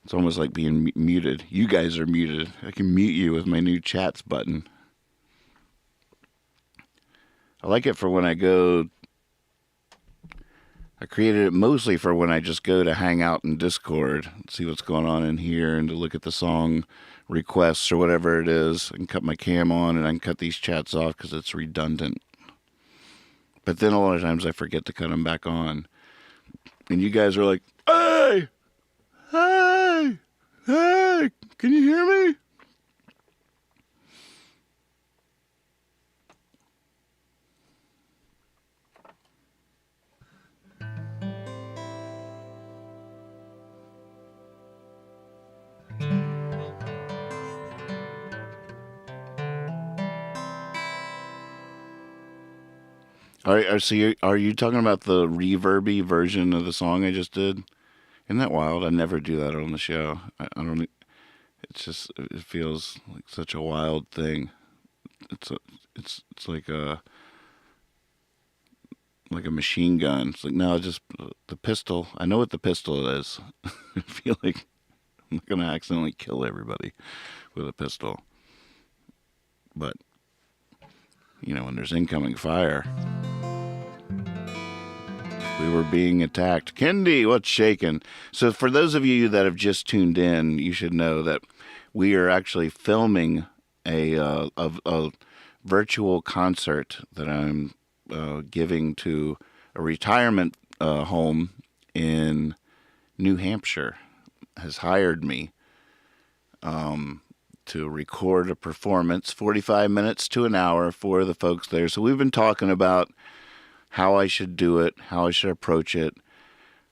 It's almost like being muted. You guys are muted. I can mute you with my new chats button. I like it for when I go. I created it mostly for when I just go to hang out in Discord, see what's going on in here, and to look at the song requests or whatever it is. I can cut my cam on and I can cut these chats off because it's redundant. But then a lot of times I forget to cut them back on. And you guys are like, hey, hey, hey, can you hear me? Are you talking about the reverby version of the song I just did? Isn't that wild? I never do that on the show. I don't. It's just, it feels like such a wild thing. It's like a machine gun. It's like, no, just the pistol. I know what the pistol is. I feel like I'm not gonna accidentally kill everybody with a pistol. But when there's incoming fire. We were being attacked. Kendi, what's shaking? So for those of you that have just tuned in, you should know that we are actually filming a virtual concert that I'm giving to a retirement home in New Hampshire. Has hired me to record a performance, 45 minutes to an hour for the folks there. So we've been talking about how I should do it, how I should approach it.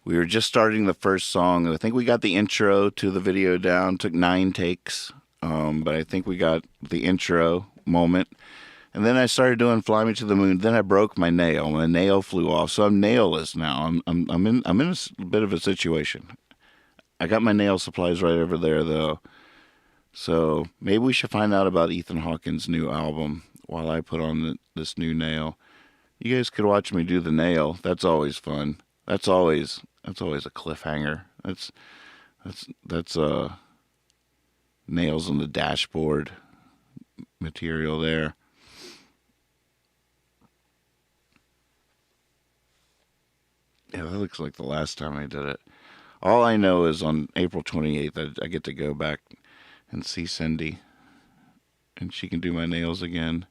We were just starting the first song. I think we got the intro to the video down. Took 9 takes, but I think we got the intro moment. And then I started doing "Fly Me to the Moon." Then I broke my nail. My nail flew off, so I'm nailless now. I'm in a bit of a situation. I got my nail supplies right over there, though. So maybe we should find out about Ethan Hawke's new album while I put on this new nail. You guys could watch me do the nail. That's always fun. That's always a cliffhanger. That's nails on the dashboard material there. Yeah, that looks like the last time I did it. All I know is on April 28th, I get to go back and see Cindy, and she can do my nails again,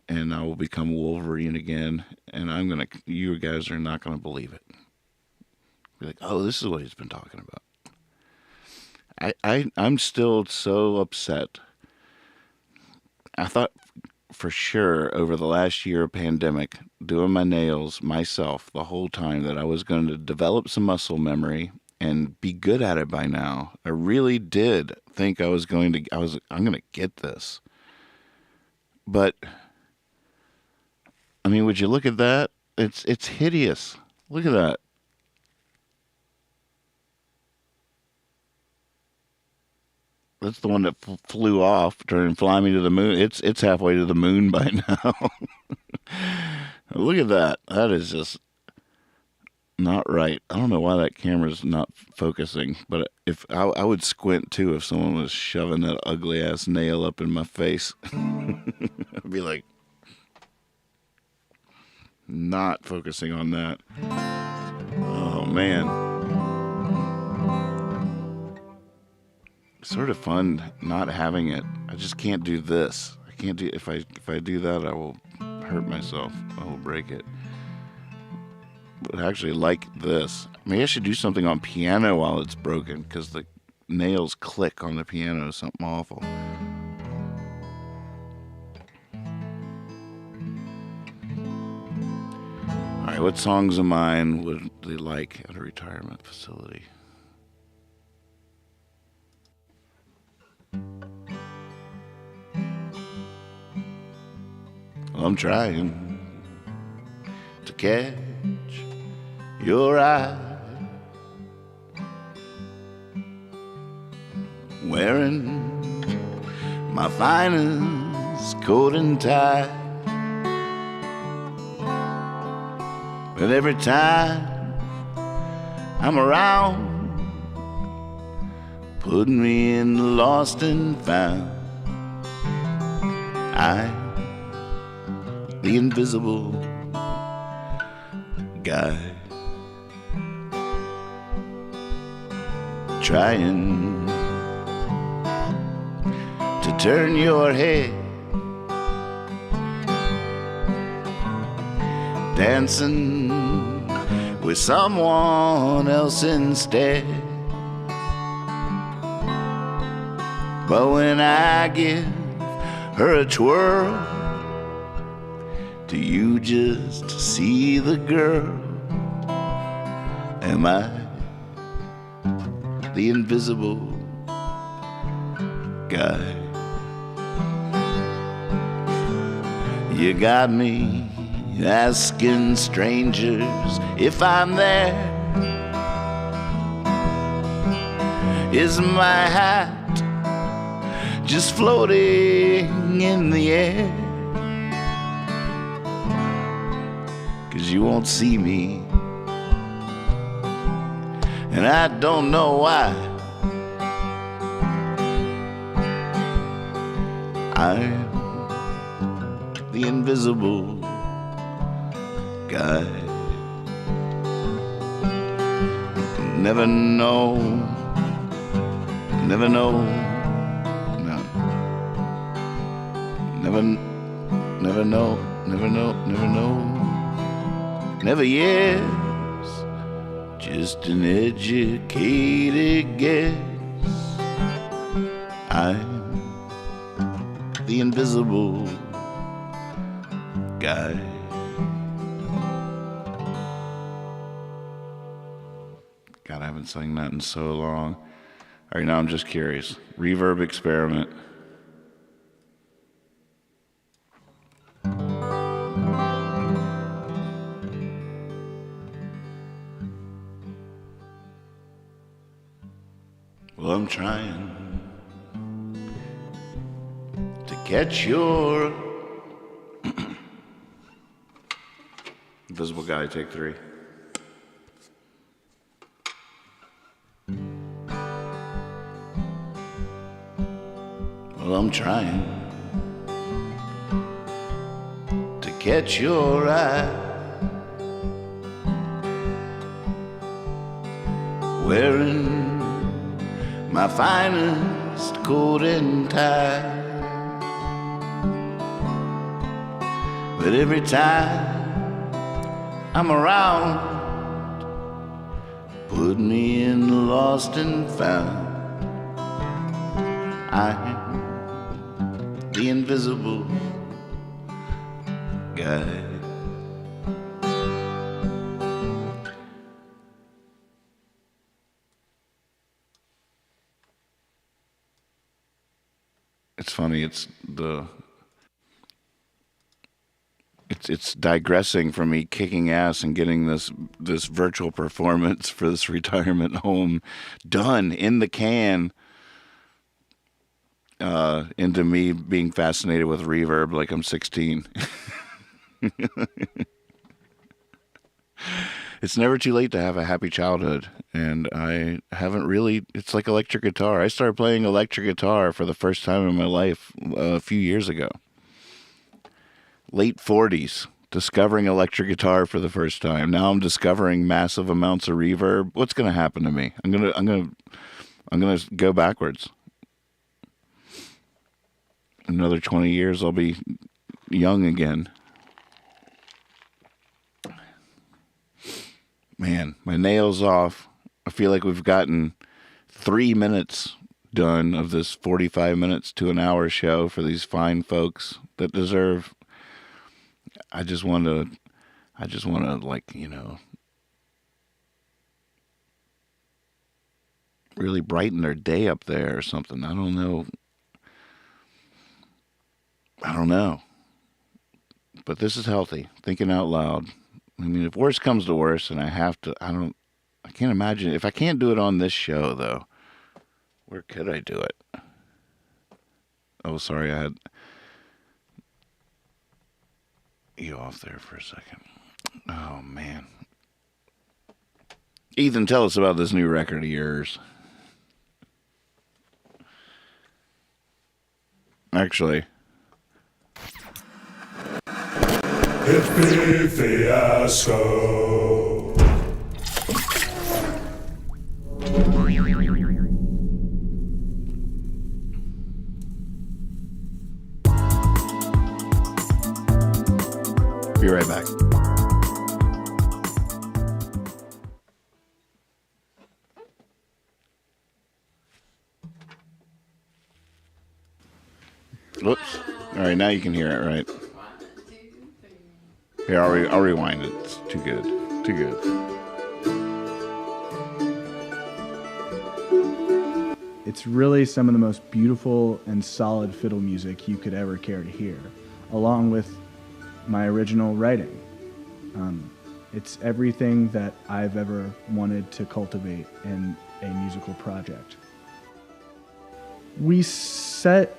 and I will become Wolverine again, and you guys are not gonna believe it. Be like, oh, this is what he's been talking about. I'm still so upset. I thought for sure over the last year of pandemic, doing my nails myself the whole time, that I was going to develop some muscle memory and be good at it by now. I really did think I'm going to get this. But I mean, would you look at that? It's hideous. Look at that. That's the one that flew off during "Fly Me to the Moon." It's halfway to the moon by now. Look at that. That is just not right. I don't know why that camera's not focusing, but if I would squint too if someone was shoving that ugly ass nail up in my face. I'd be like, Not focusing on that. Oh, man. Sort of fun not having it. I just can't do this. I can't do if I do that, I will hurt myself. I will break it. But I actually like this. Maybe I should do something on piano while it's broken, because the nails click on the piano. Something awful. All right, what songs of mine would they like at a retirement facility? Well, I'm trying to catch your eye, wearing my finest coat and tie. But every time I'm around, putting me in lost and found, I'm the invisible guy, trying to turn your head, dancing with someone else instead. But when I give her a twirl, do you just see the girl? Am I the invisible guy? You got me asking strangers if I'm there. Is my hat just floating in the air? 'Cause you won't see me, and I don't know why. I'm the invisible guy. Never know, never know, no. Never know, never know, never know. Never yes, just an educated guess. I'm the invisible guy. God, I haven't sung that in so long. All right, now I'm just curious. Reverb experiment. Well, I'm trying to catch your invisible guy, take 3. Well, I'm trying to catch your eye, wearing my finest coat and tie. But every time I'm around, put me in lost and found. I'm the invisible guy. It's funny, it's digressing from me kicking ass and getting this virtual performance for this retirement home done in the can, into me being fascinated with reverb like I'm 16. It's never too late to have a happy childhood, and I haven't really. It's like electric guitar. I started playing electric guitar for the first time in my life a few years ago. Late 40s, discovering electric guitar for the first time. Now I'm discovering massive amounts of reverb. What's going to happen to me? I'm going to go backwards. Another 20 years, I'll be young again. Man, my nail's off. I feel like we've gotten 3 minutes done of this 45 minutes to an hour show for these fine folks that deserve. I just want to like, you know, really brighten their day up there or something. I don't know. But this is healthy. Thinking out loud. I mean, if worse comes to worse and I can't imagine. If I can't do it on this show, though, where could I do it? Oh, sorry, I had you off there for a second. Oh, man. Ethan, tell us about this new record of yours. Actually... Hippie fiasco. Be right back. Whoops. All right, now you can hear it, right? Here, I'll rewind it. It's too good. Too good. It's really some of the most beautiful and solid fiddle music you could ever care to hear, along with my original writing. It's everything that I've ever wanted to cultivate in a musical project. We set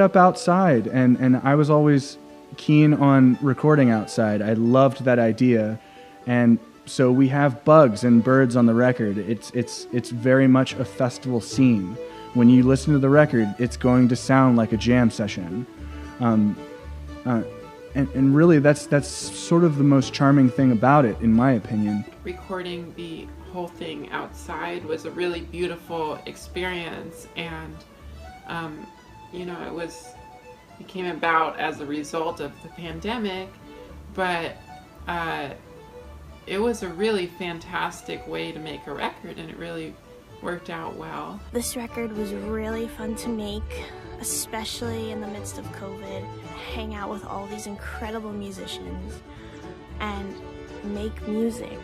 up outside, and I was always keen on recording outside. I loved that idea, and so we have bugs and birds on the record. It's very much a festival scene. When you listen to the record, it's going to sound like a jam session, and really that's sort of the most charming thing about it, in my opinion. Recording the whole thing outside was a really beautiful experience, and you know, it came about as a result of the pandemic, but it was a really fantastic way to make a record, and it really worked out well. This record was really fun to make, especially in the midst of COVID. Hang out with all these incredible musicians and make music.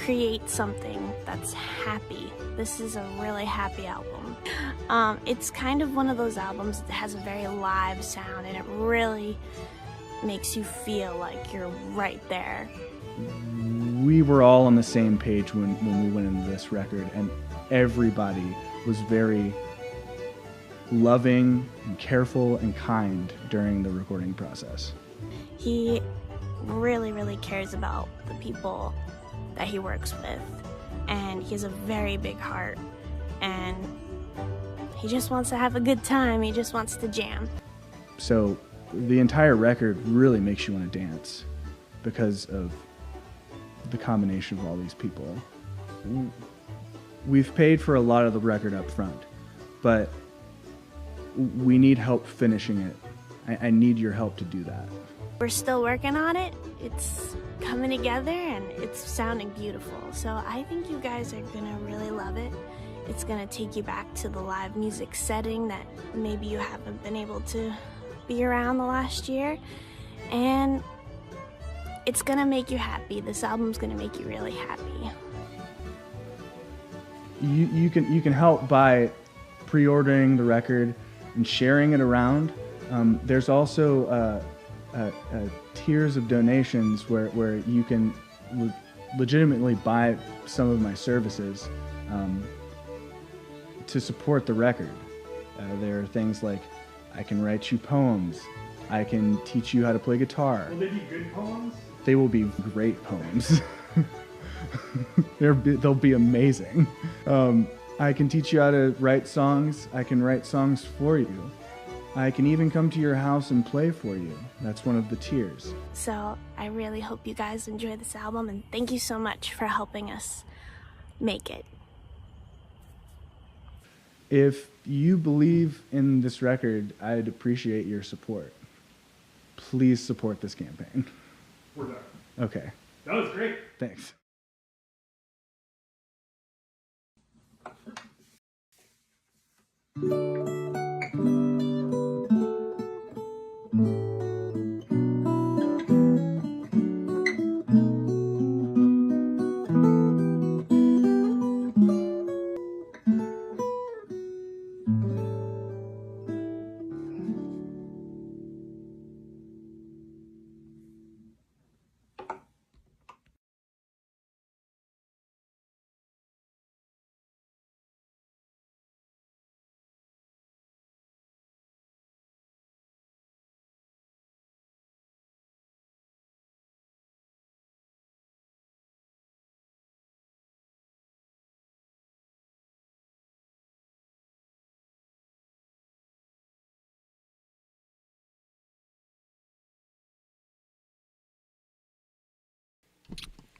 Create something that's happy. This is a really happy album. It's kind of one of those albums that has a very live sound, and it really makes you feel like you're right there. We were all on the same page when we went into this record, and everybody was very loving and careful and kind during the recording process. He really, really cares about the people that he works with, and he has a very big heart, and he just wants to have a good time. He just wants to jam. So the entire record really makes you want to dance because of the combination of all these people. We've paid for a lot of the record up front, but we need help finishing it. I need your help to do that. We're still working on it. It's coming together and it's sounding beautiful. So I think you guys are gonna really love it. It's gonna take you back to the live music setting that maybe you haven't been able to be around the last year. And it's gonna make you happy. This album's gonna make you really happy. You can help by pre-ordering the record and sharing it around. There's also tiers of donations where you can legitimately buy some of my services to support the record. There are things like I can write you poems. I can teach you how to play guitar. Will they be good poems? They will be great poems. They'll be amazing. I can teach you how to write songs. I can write songs for you. I can even come to your house and play for you. That's one of the tiers. So I really hope you guys enjoy this album, and thank you so much for helping us make it. If you believe in this record, I'd appreciate your support. Please support this campaign. We're done. Okay, That was great. thanks.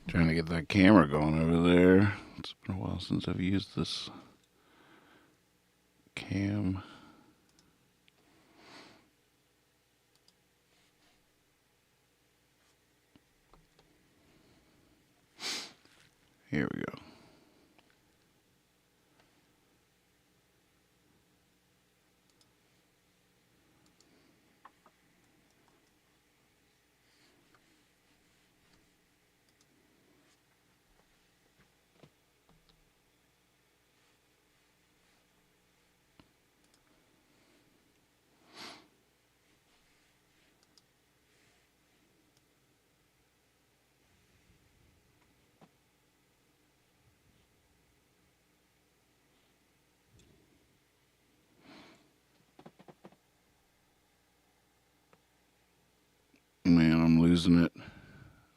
Trying to get that camera going over there. It's been a while since I've used this cam. Here we go. Man, I'm losing it.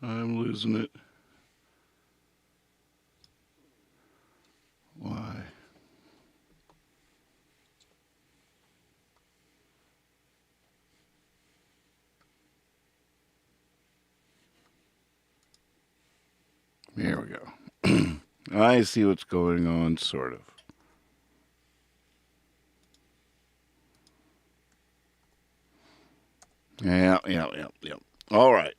I'm losing it. Why? There we go. I see what's going on, sort of. Yeah. All right.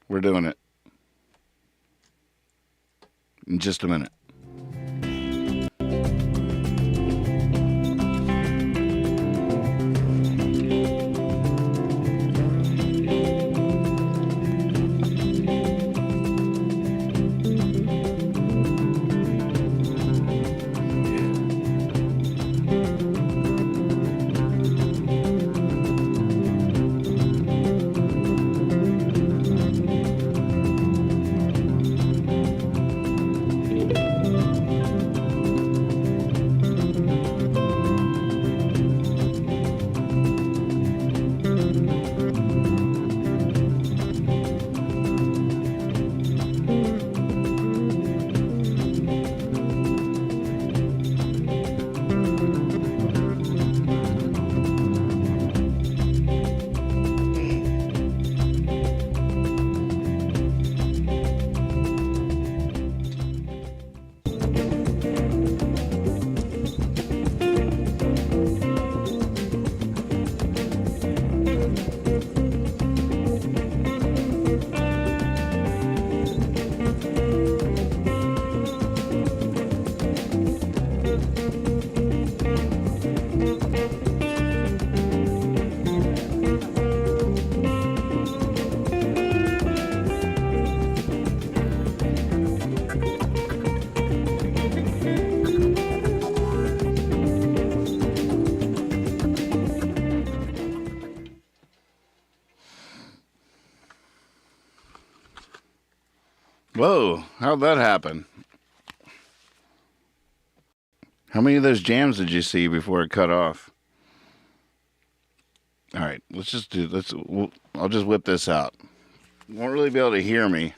We're doing it. In just a minute. Whoa, how'd that happen? How many of those jams did you see before it cut off? All right, I'll just whip this out. You won't really be able to hear me.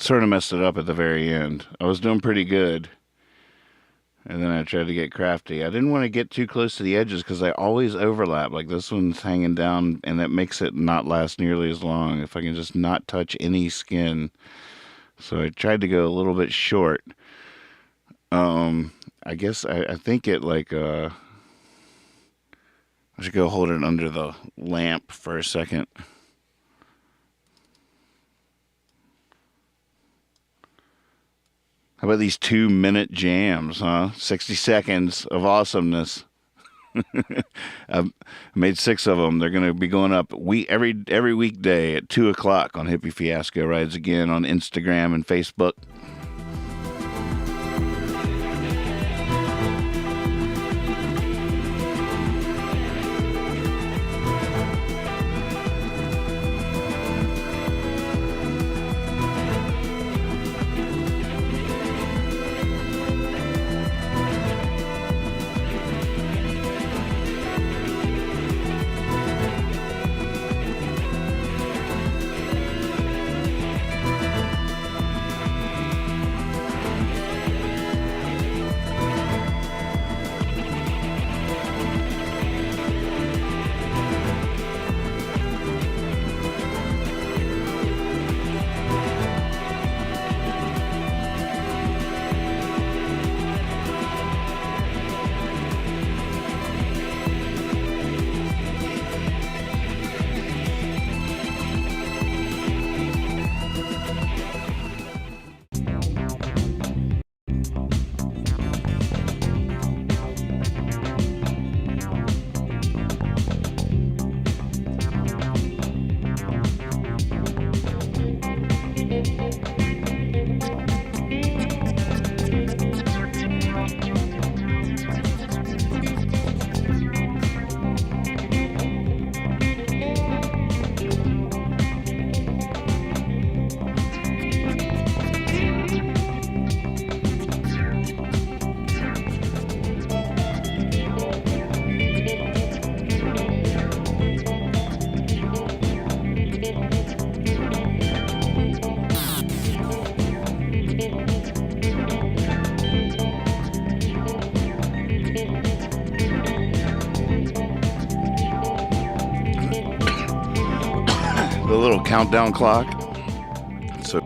sort of messed it up at the very end. I was doing pretty good. And then I tried to get crafty. I didn't want to get too close to the edges because I always overlap. Like this one's hanging down, and that makes it not last nearly as long if I can just not touch any skin. So I tried to go a little bit short. I guess I think it like I should go hold it under the lamp for a second. How about these 2-minute jams, huh? 60 seconds of awesomeness. I've made 6 of them. They're going to be going up every weekday at 2 o'clock on Hippie Fiasco Rides Again on Instagram and Facebook. The little countdown clock. So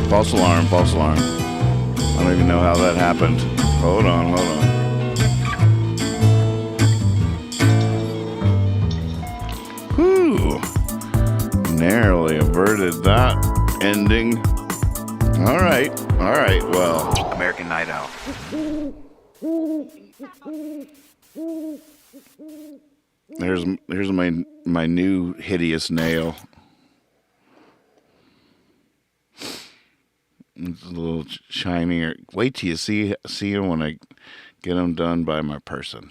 false alarm, false alarm. I don't even know how that happened. Hold on, hold on. Whew. Narrowly averted that ending. All right, well, American Night Out. Here's my new hideous nail. It's a little shinier. Wait till you see them when I get them done by my person.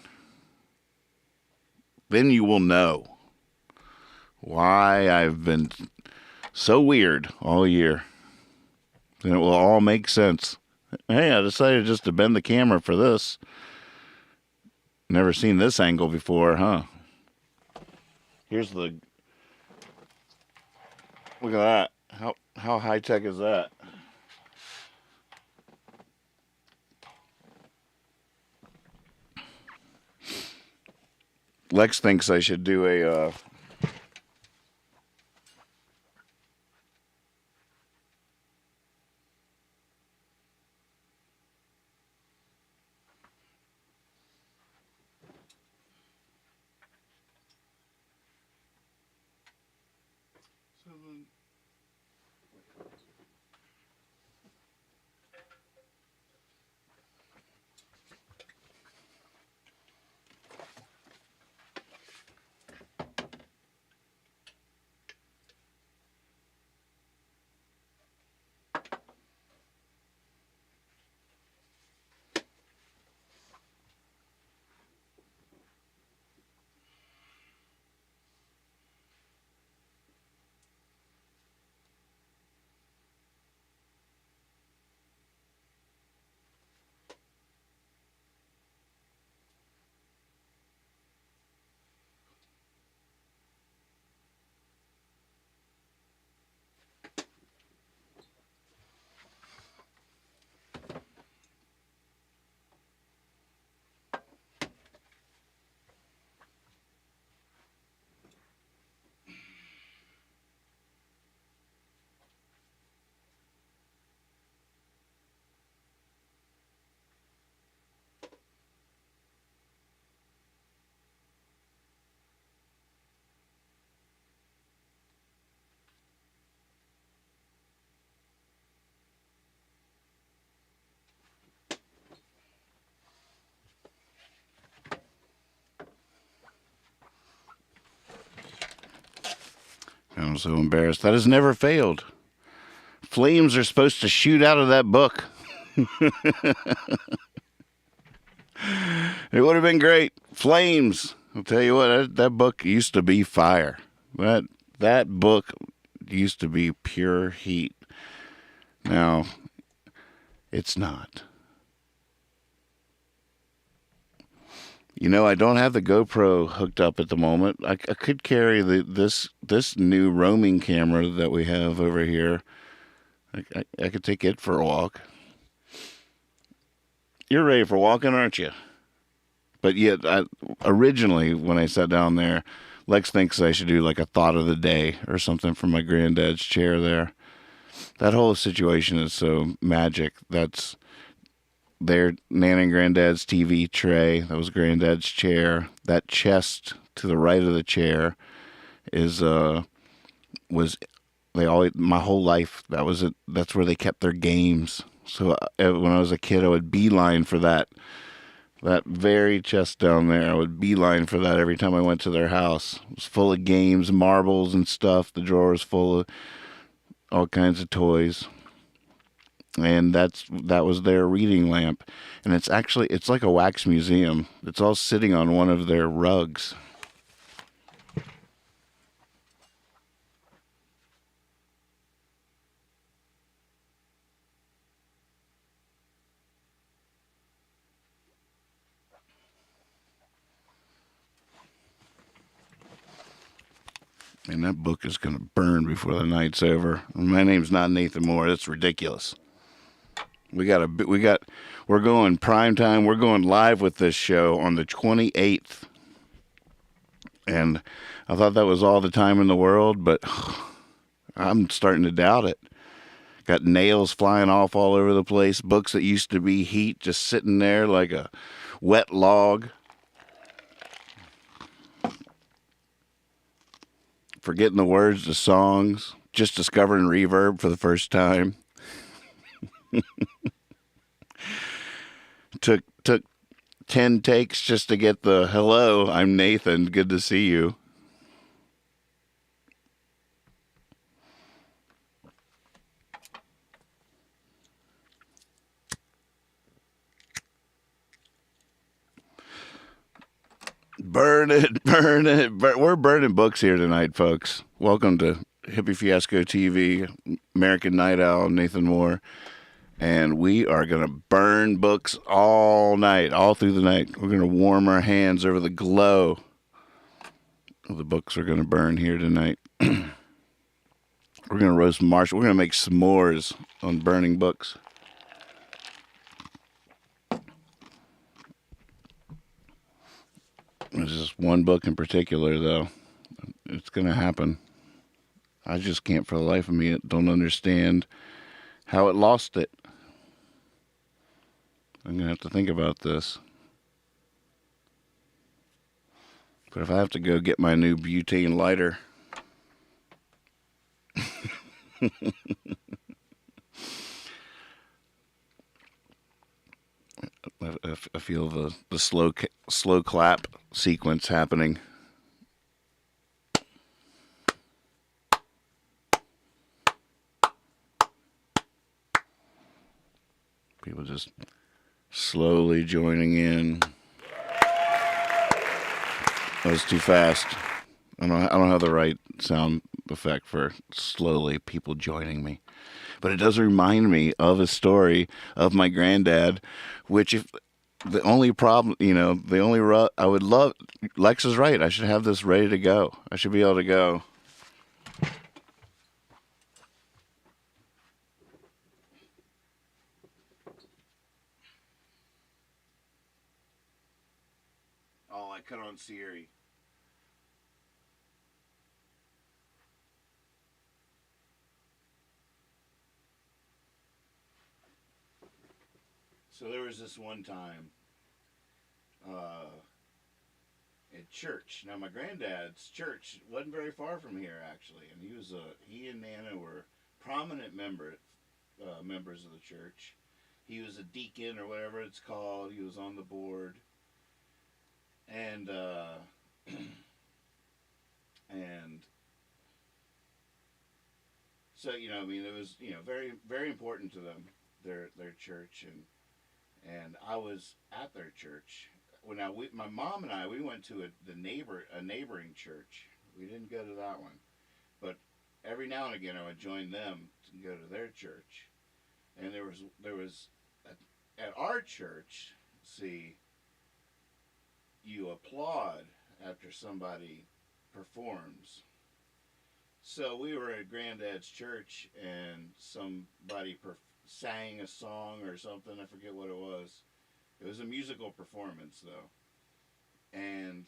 Then you will know why I've been so weird all year. And it will all make sense. Hey, I decided just to bend the camera for this. Never seen this angle before, huh? Here's the... Look at that. How high-tech is that? Lex thinks I should do a... I'm so embarrassed. That has never failed. Flames are supposed to shoot out of that book. It would have been great. Flames. I'll tell you what, that book used to be fire. That book used to be pure heat. Now, it's not. You know, I don't have the GoPro hooked up at the moment. I could carry this new roaming camera that we have over here. I could take it for a walk. You're ready for walking, aren't you? But yet, originally, when I sat down there, Lex thinks I should do like a thought of the day or something from my granddad's chair there. That whole situation is so magic. That's their Nan and Granddad's TV tray. That was Granddad's chair. That chest to the right of the chair was they always, my whole life, that was it. That's where they kept their games. So when I was a kid, I would beeline for that very chest down there. I would beeline for that every time I went to their house. It was full of games, marbles and stuff. The drawer was full of all kinds of toys. And that was their reading lamp. And it's like a wax museum. It's all sitting on one of their rugs. And that book is going to burn before the night's over. My name's not Nathan Moore. That's ridiculous. We're going prime time. We're going live with this show on the 28th. And I thought that was all the time in the world, but I'm starting to doubt it. Got nails flying off all over the place. Books that used to be heat just sitting there like a wet log. Forgetting the words to songs. Just discovering reverb for the first time. Took 10 takes just to get the hello, I'm Nathan, good to see you. Burn it. We're burning books here tonight, folks. Welcome to Hippie Fiasco TV, American Night Owl, Nathan Moore. And we are going to burn books all night, all through the night. We're going to warm our hands over the glow of the books we're going to burn here tonight. We're going to roast marshmallows. We're going to make s'mores on burning books. There's just one book in particular, though. It's going to happen. I just can't for the life of me. Don't understand how it lost it. I'm going to have to think about this. But if I have to go get my new butane lighter, I feel the slow clap sequence happening. People just slowly joining in. That was too fast. I don't have the right sound effect for slowly people joining me. But it does remind me of a story of my granddad, which if the only problem, I would love, Lex is right. I should have this ready to go. I should be able to go. Oh, I cut on Siri. So there was this one time at church. Now my granddad's church wasn't very far from here actually, and he and Nana were prominent members of the church. He was a deacon or whatever it's called. He was on the board, and So, I mean, it was, very, very important to them, their church, and I was at their church. When my mom and I, we went to a neighboring church. We didn't go to that one, but every now and again I would join them to go to their church. And there was at our church, see, you applaud after somebody performs. So we were at Granddad's church, and somebody sang a song or something. I forget what it was. It was a musical performance, though. And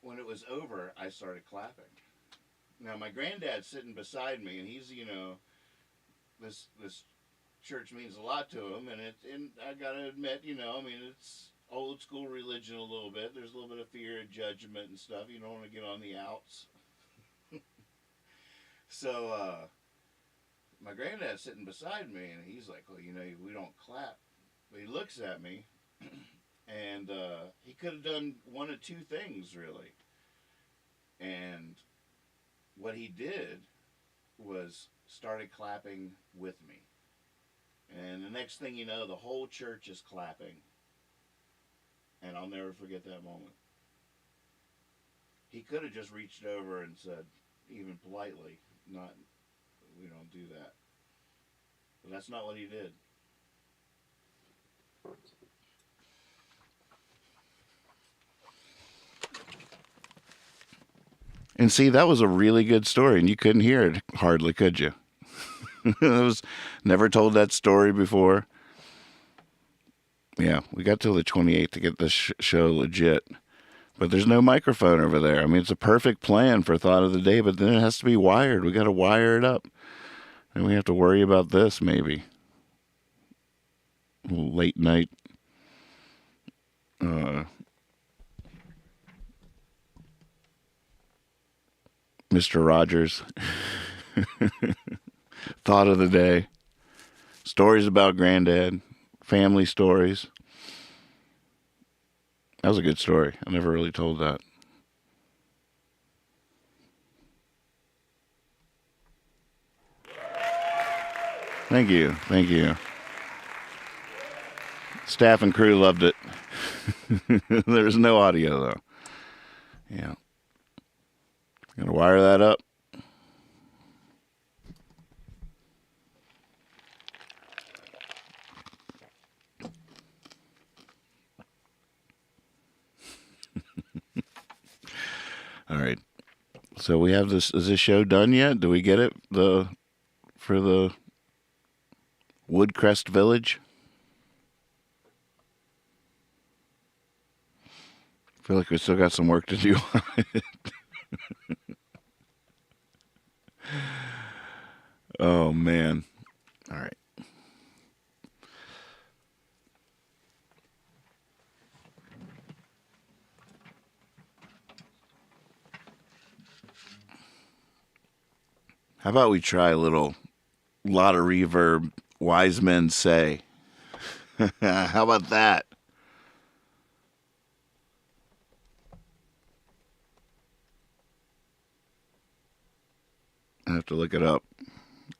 when it was over, I started clapping. Now, my granddad's sitting beside me, and he's, this church means a lot to him, and I gotta admit, I mean, it's old school religion a little bit. There's a little bit of fear of judgment and stuff. You don't want to get on the outs. So, my granddad's sitting beside me, and he's like, well, we don't clap. But he looks at me, and he could have done one of two things, really. And what he did was started clapping with me. And the next thing you know, the whole church is clapping. And I'll never forget that moment. He could have just reached over and said, even politely, we don't do that. But that's not what he did. And see, that was a really good story, and you couldn't hear it hardly, could you? I was never told that story before. Yeah, we got till the 28th to get this show legit. But there's no microphone over there. I mean, it's a perfect plan for Thought of the Day, but then it has to be wired. We got to wire it up. And we have to worry about this, maybe. A little late night. Mr. Rogers. Thought of the Day. Stories about Granddad. Family stories. That was a good story. I never really told that. Thank you. Thank you. Staff and crew loved it. There was no audio, though. Yeah. Gonna wire that up. All right. So we have this. Is this show done yet? Do we get it? For the Woodcrest Village? I feel like we still got some work to do on it. Oh, man. All right. How about we try a lot of reverb, wise men say. How about that? I have to look it up.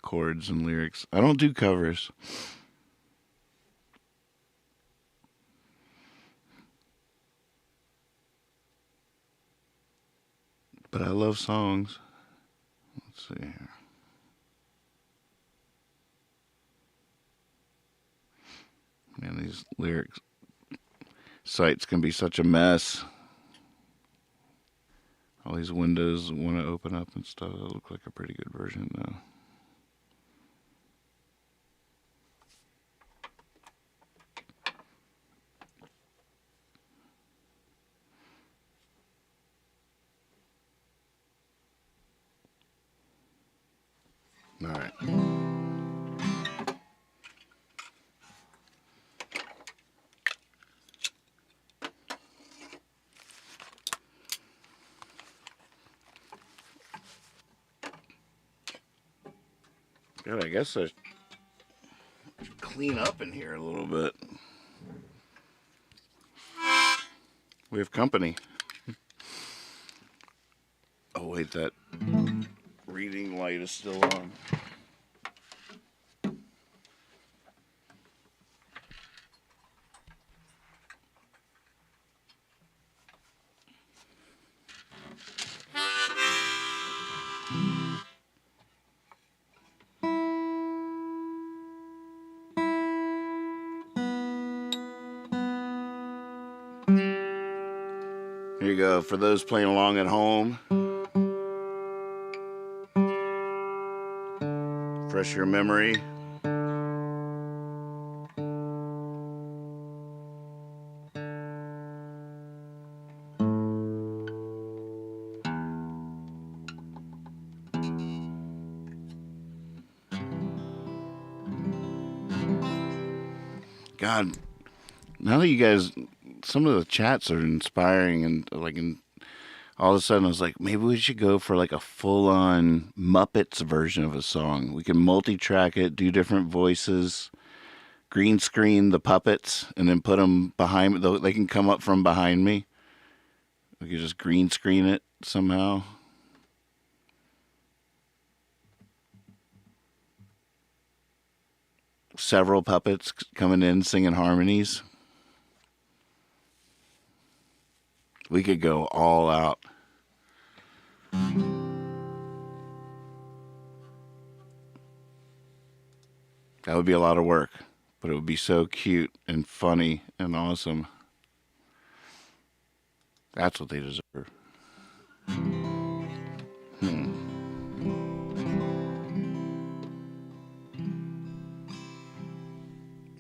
Chords and lyrics. I don't do covers. But I love songs. Let's see here. Man, these lyrics sites can be such a mess. All these windows want to open up and stuff. That look like a pretty good version, though. All right. Good, I guess I should clean up in here a little bit. We have company. Oh, wait, that Reading light is still on. Here you go. For those playing along at home, refresh your memory. God, now that you guys, some of the chats are inspiring, and all of a sudden I was like, maybe we should go for like a full-on Muppets version of a song. We can multi-track it, do different voices, green screen the puppets, and then put them behind. They can come up from behind me. We could just green screen it somehow. Several puppets coming in singing harmonies. We could go all out. That would be a lot of work, but it would be so cute and funny and awesome. That's what they deserve.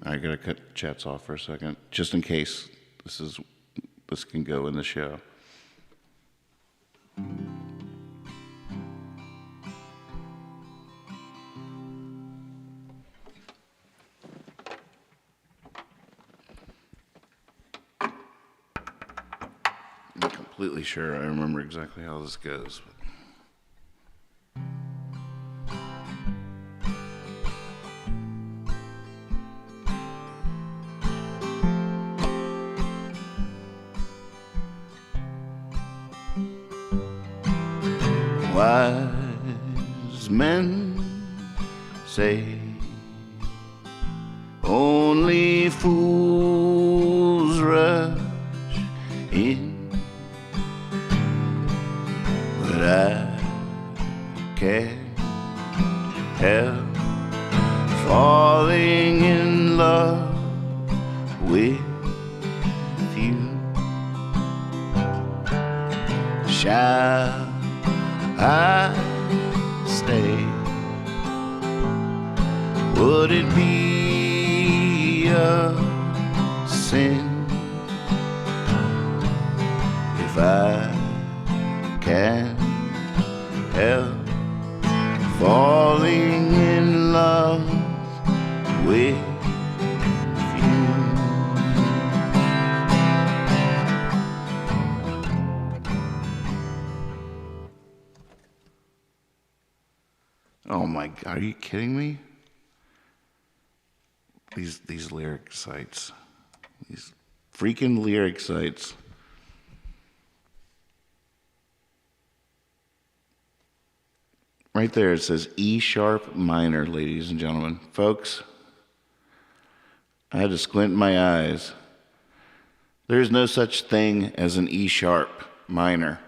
I gotta cut chats off for a second, just in case this can go in the show. I'm completely sure I remember exactly how this goes. Wise men say only fools rush in, but I can't help falling in love with you. Shall I stay? Would it be a sin if I can't help falling in love with you? Oh my God, are you kidding me? These lyric sites. These freaking lyric sites. Right there it says E sharp minor, ladies and gentlemen. Folks, I had to squint my eyes. There's no such thing as an E sharp minor.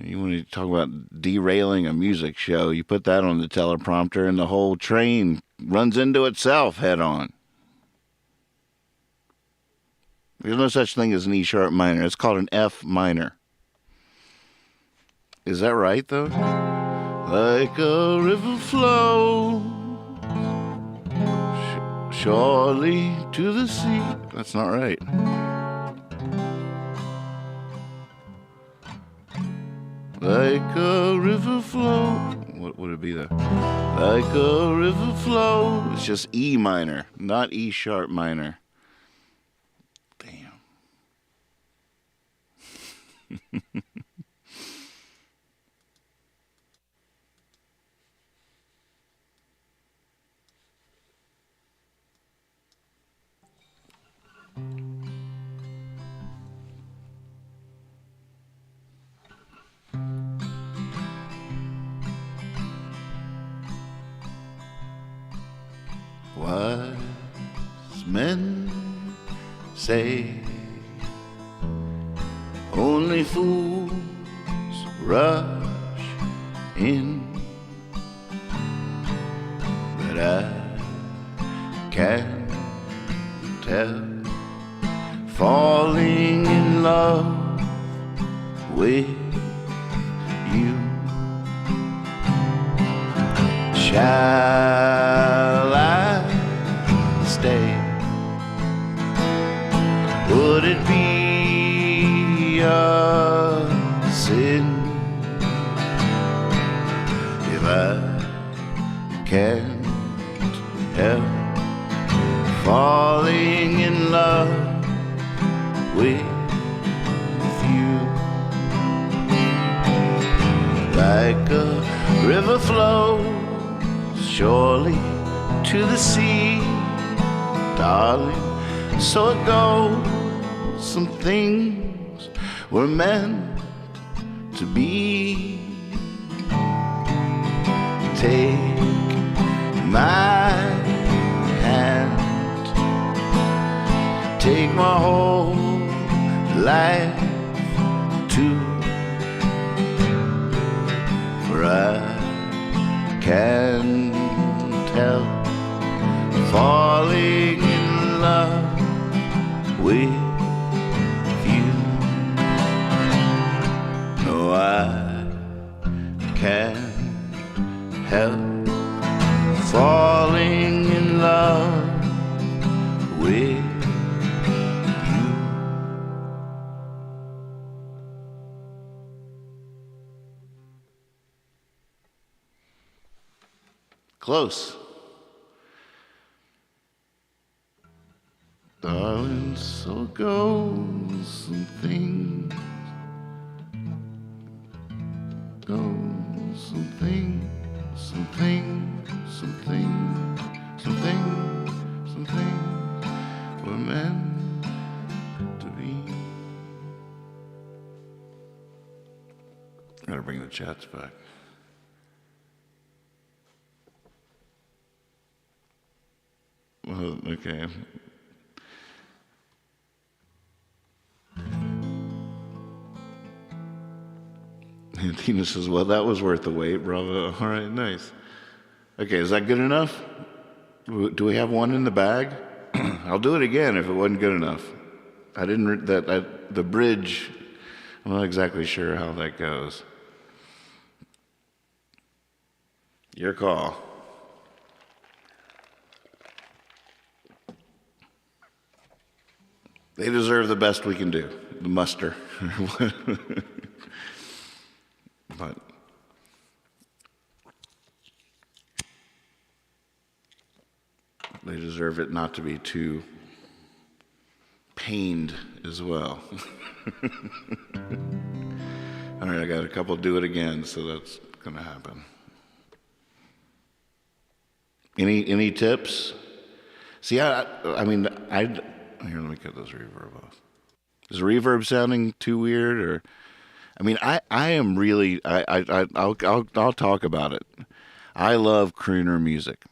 You want to talk about derailing a music show, you put that on the teleprompter and the whole train runs into itself head on. There's no such thing as an E sharp minor. It's called an F minor. Is that right, though? Like a river flow surely to the sea. That's not right. Like a river flow. What would it be there? Like a river flow. It's just E minor, not E sharp minor. Damn. wise men say only fools rush in, but I can't help falling in love with you. Shall I stay? Would it be a sin if I can't help falling in love with you? Like a river flows surely to the sea, darling, so it goes. Some things were meant to be. Take my hand, take my whole life too, for I can't help falling in love with you. No, I can't help falling in love with you. Close. Darling, so goes some things. Goes some things, some things, some things, some things, some things were meant to be. Gotta bring the chats back. Well, okay. And Tina says, well, that was worth the wait. Bravo. All right, nice. Okay, is that good enough? Do we have one in the bag? I'll do it again if it wasn't good enough. I didn't, the bridge, I'm not exactly sure how that goes. Your call. They deserve the best we can do, the muster. But they deserve it not to be too pained as well. All right, I got a couple do it again, so that's going to happen. Any tips? See, I mean, here, let me cut this reverb off. Is the reverb sounding too weird, or? I mean, I am really, I'll talk about it. I love crooner music.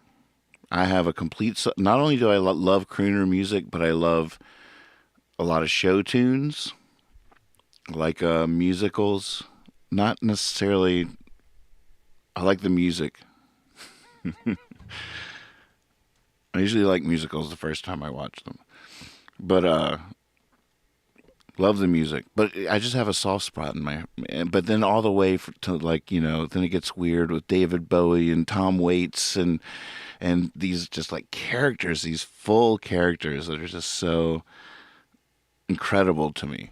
I have a complete, not only do I love crooner music, but I love a lot of show tunes, like musicals. Not necessarily, I like the music. I usually like musicals the first time I watch them. But, love the music, but I just have a soft spot in my. But then all the way to like, you know, then it gets weird with David Bowie and Tom Waits and these just like characters, these full characters that are just so incredible to me.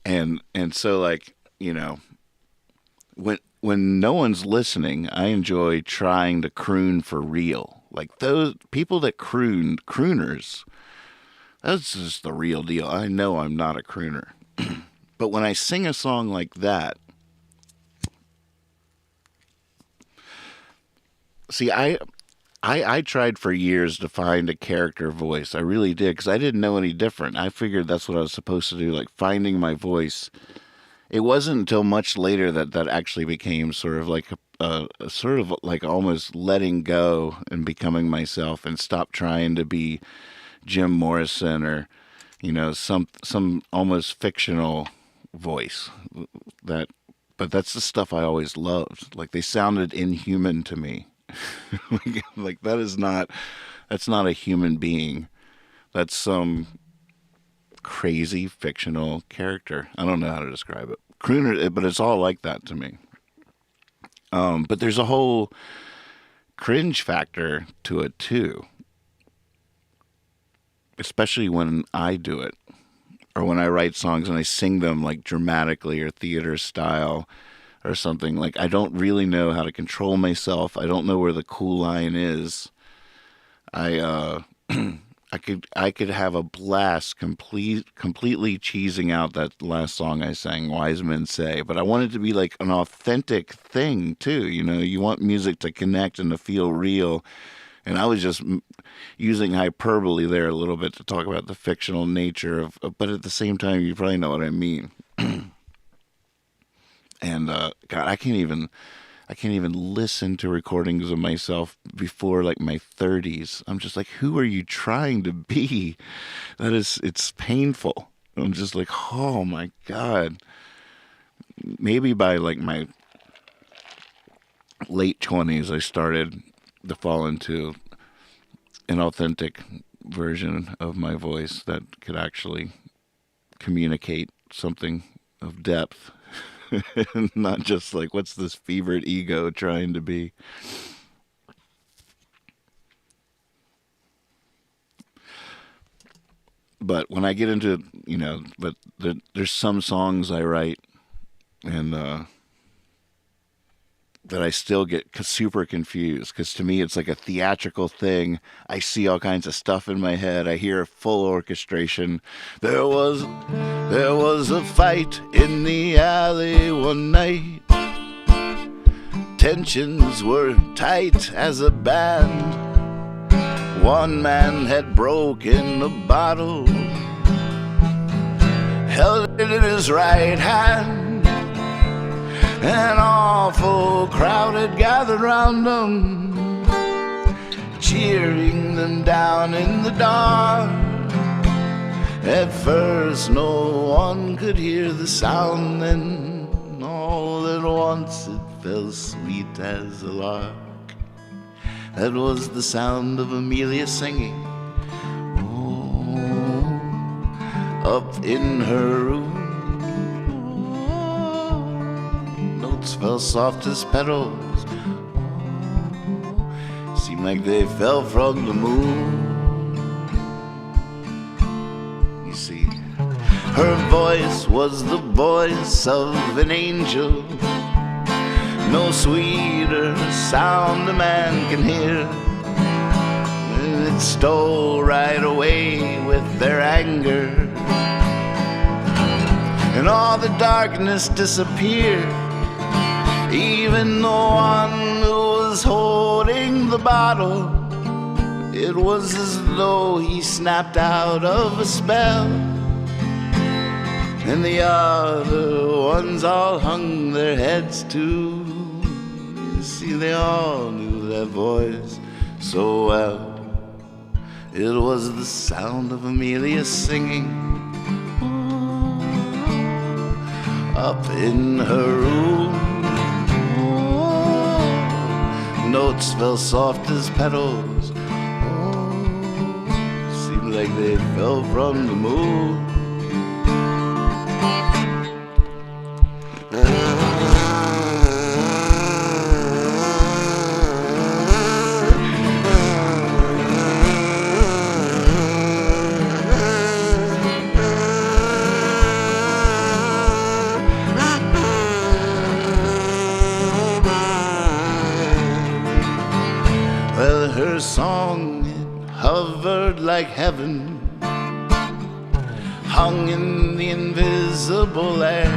And so like, you know, when no one's listening, I enjoy trying to croon for real. Like those people that crooners. That's just the real deal. I know I'm not a crooner. But when I sing a song like that, see, I tried for years to find a character voice. I really did, because I didn't know any different. I figured that's what I was supposed to do, like finding my voice. It wasn't until much later that actually became sort of like sort of like almost letting go and becoming myself and stop trying to be Jim Morrison or, some almost fictional voice but that's the stuff I always loved. Like they sounded inhuman to me. like that's not a human being. That's some crazy fictional character. I don't know how to describe it. Crooner, but it's all like that to me. But there's a whole cringe factor to it too. Especially when I do it. Or when I write songs and I sing them like dramatically or theater style or something. Like I don't really know how to control myself. I don't know where the cool line is. I could have a blast completely cheesing out that last song I sang, Wise Men Say, but I want it to be like an authentic thing too. You want music to connect and to feel real. And I was just using hyperbole there a little bit to talk about the fictional nature of, but at the same time, you probably know what I mean. And God, I can't even listen to recordings of myself before like my 30s. I'm just like, who are you trying to be? It's painful. I'm just like, oh my God. Maybe by like my late 20s, I started to fall into an authentic version of my voice that could actually communicate something of depth. Not just like, what's this fevered ego trying to be? But when I get into, there's some songs I write and that I still get super confused, because to me it's like a theatrical thing. I see all kinds of stuff in my head. I hear full orchestration. There was a fight in the alley one night. Tensions were tight as a band. One man had broken a bottle, held it in his right hand. An awful crowd had gathered round them, cheering them down in the dark. At first no one could hear the sound, then all at once it fell sweet as a lark. That was the sound of Amelia singing, oh, up in her room. Notes fell soft as petals, oh, seemed like they fell from the moon. You see, her voice was the voice of an angel. No sweeter sound a man can hear. It stole right away with their anger, and all the darkness disappeared. Even the one who was holding the bottle, it was as though he snapped out of a spell. And the other ones all hung their heads too. See, they all knew that voice so well. It was the sound of Amelia singing, oh, up in her room. Oh, notes fell soft as petals, oh, seemed like they fell from the moon. Her song, it hovered like heaven, hung in the invisible air.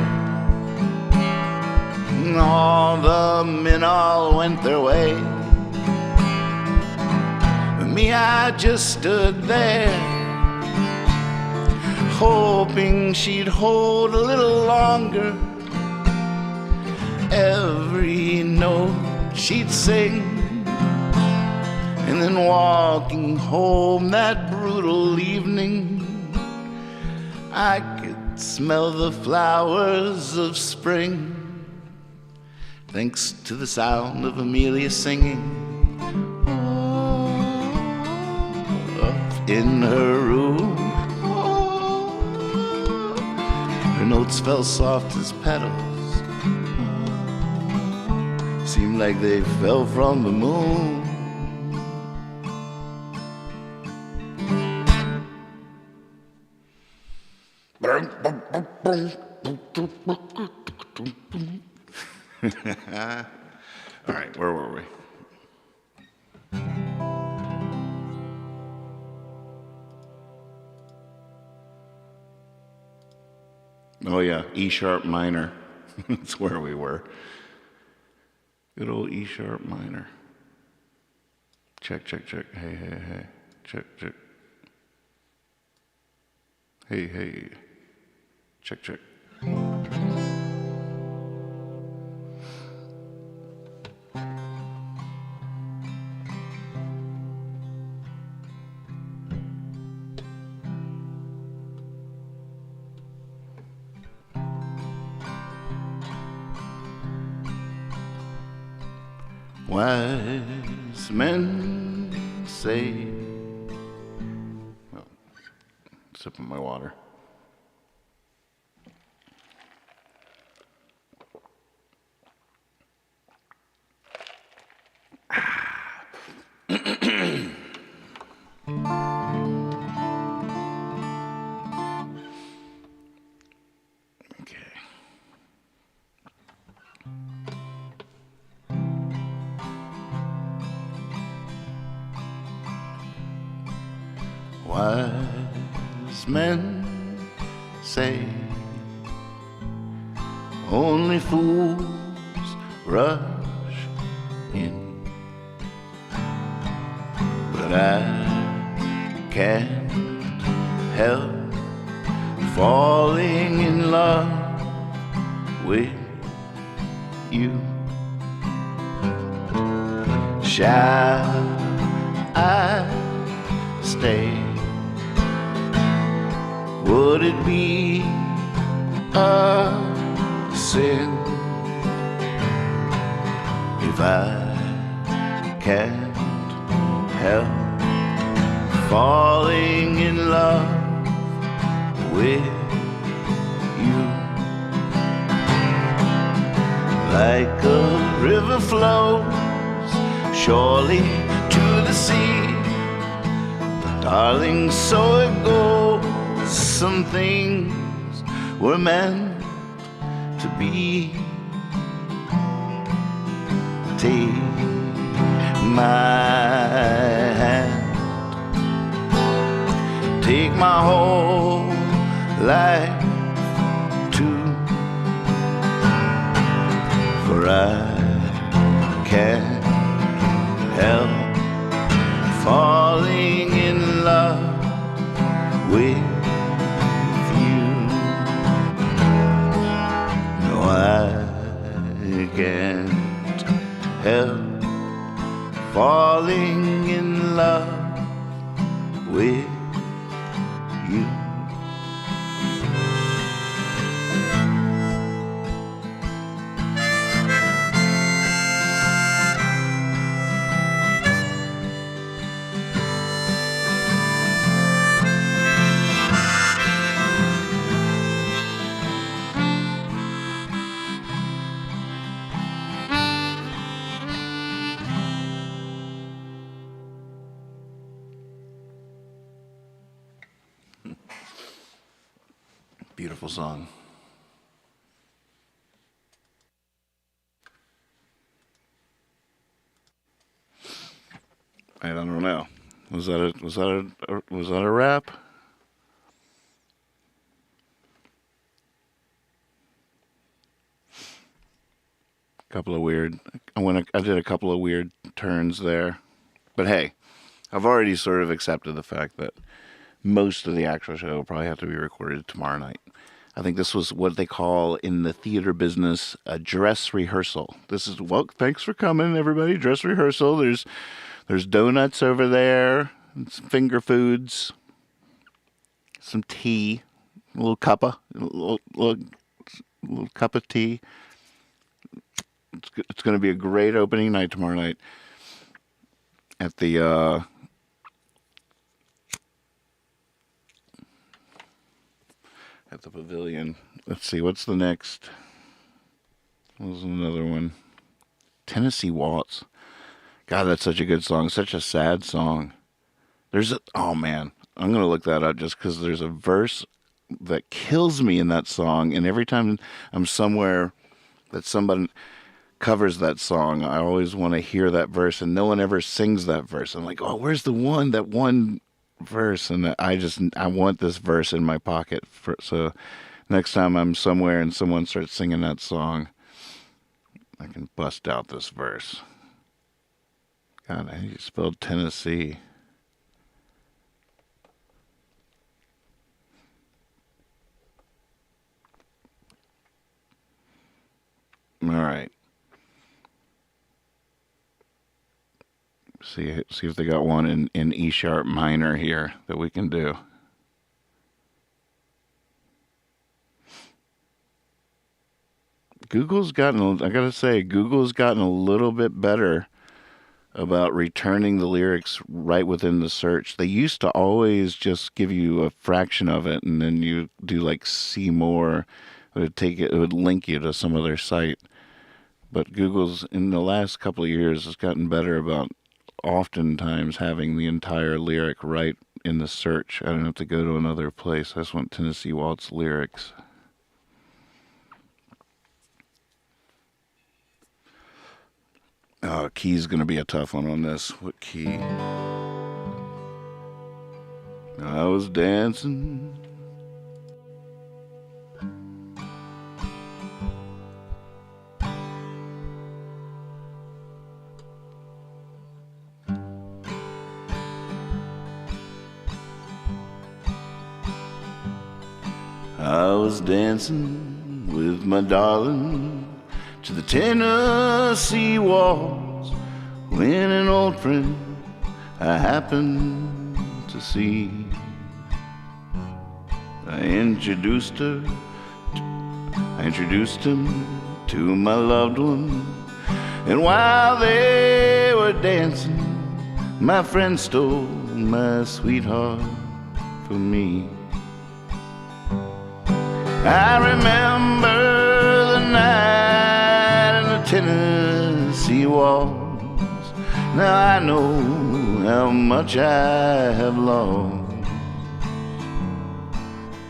And all the men all went their way. But me, I just stood there, hoping she'd hold a little longer. Every note she'd sing. And then walking home that brutal evening, I could smell the flowers of spring, thanks to the sound of Amelia singing. Up in her room, her notes fell soft as petals, seemed like they fell from the moon. All right, where were we? Oh yeah, E sharp minor. That's where we were. Good old E sharp minor. Check, check, check. Hey, hey, hey. Check, check. Hey, hey. Check, check. Wise men say, oh, sipping my water. Wise men say only fools rush in, but I can't help falling in love with you. Shall I stay? Would it be a sin if I can't help falling in love with you? Like a river flows surely to the sea, but darling, so it goes. Some things were meant to be. Take my hand, take my whole life too, for I can't help falling in love with I can't help falling in love with you. Beautiful song. I don't know. Was that a rap? Couple of weird. I did a couple of weird turns there, but hey, I've already sort of accepted the fact that most of the actual show will probably have to be recorded tomorrow night. I think this was what they call in the theater business a dress rehearsal. This is, well, thanks for coming, everybody. Dress rehearsal. There's donuts over there, and some finger foods, some tea, a little cup of tea. It's going to be a great opening night tomorrow night at the Pavilion. Let's see, what's the next? What was another one? Tennessee Waltz. God, that's such a good song. Such a sad song. Oh man, I'm going to look that up just because there's a verse that kills me in that song. And every time I'm somewhere that somebody covers that song, I always want to hear that verse, and no one ever sings that verse. I'm like, oh, where's that one verse? And I want this verse in my pocket. So next time I'm somewhere and someone starts singing that song, I can bust out this verse. God, how do you spell Tennessee? All right. See if they got one in E sharp minor here that we can do. Google's gotten a little bit better about returning the lyrics right within the search. They used to always just give you a fraction of it, and then you do like see more. It would link you to some other site. But Google's in the last couple of years has gotten better about oftentimes having the entire lyric right in the search. I don't have to go to another place. I just want Tennessee Waltz lyrics. Key's going to be a tough one on this. What key? I was dancing. I was dancing with my darling to the Tennessee Waltz when an old friend I happened to see. I introduced him to my loved one, and while they were dancing, my friend stole my sweetheart from me. I remember the night in the Tennessee Waltz. Now I know how much I have lost.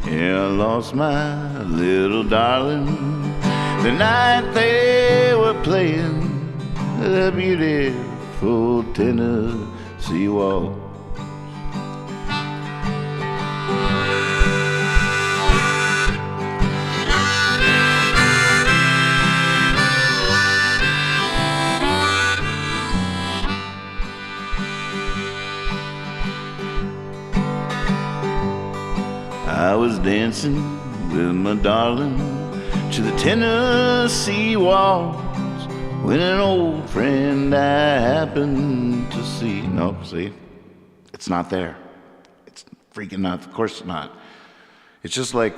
Yeah, I lost my little darling the night they were playing the beautiful Tennessee Waltz. I was dancing with my darling to the Tennessee Waltz when an old friend I happened to see. Nope, see? It's not there. It's freaking not. Of course it's not. It's just like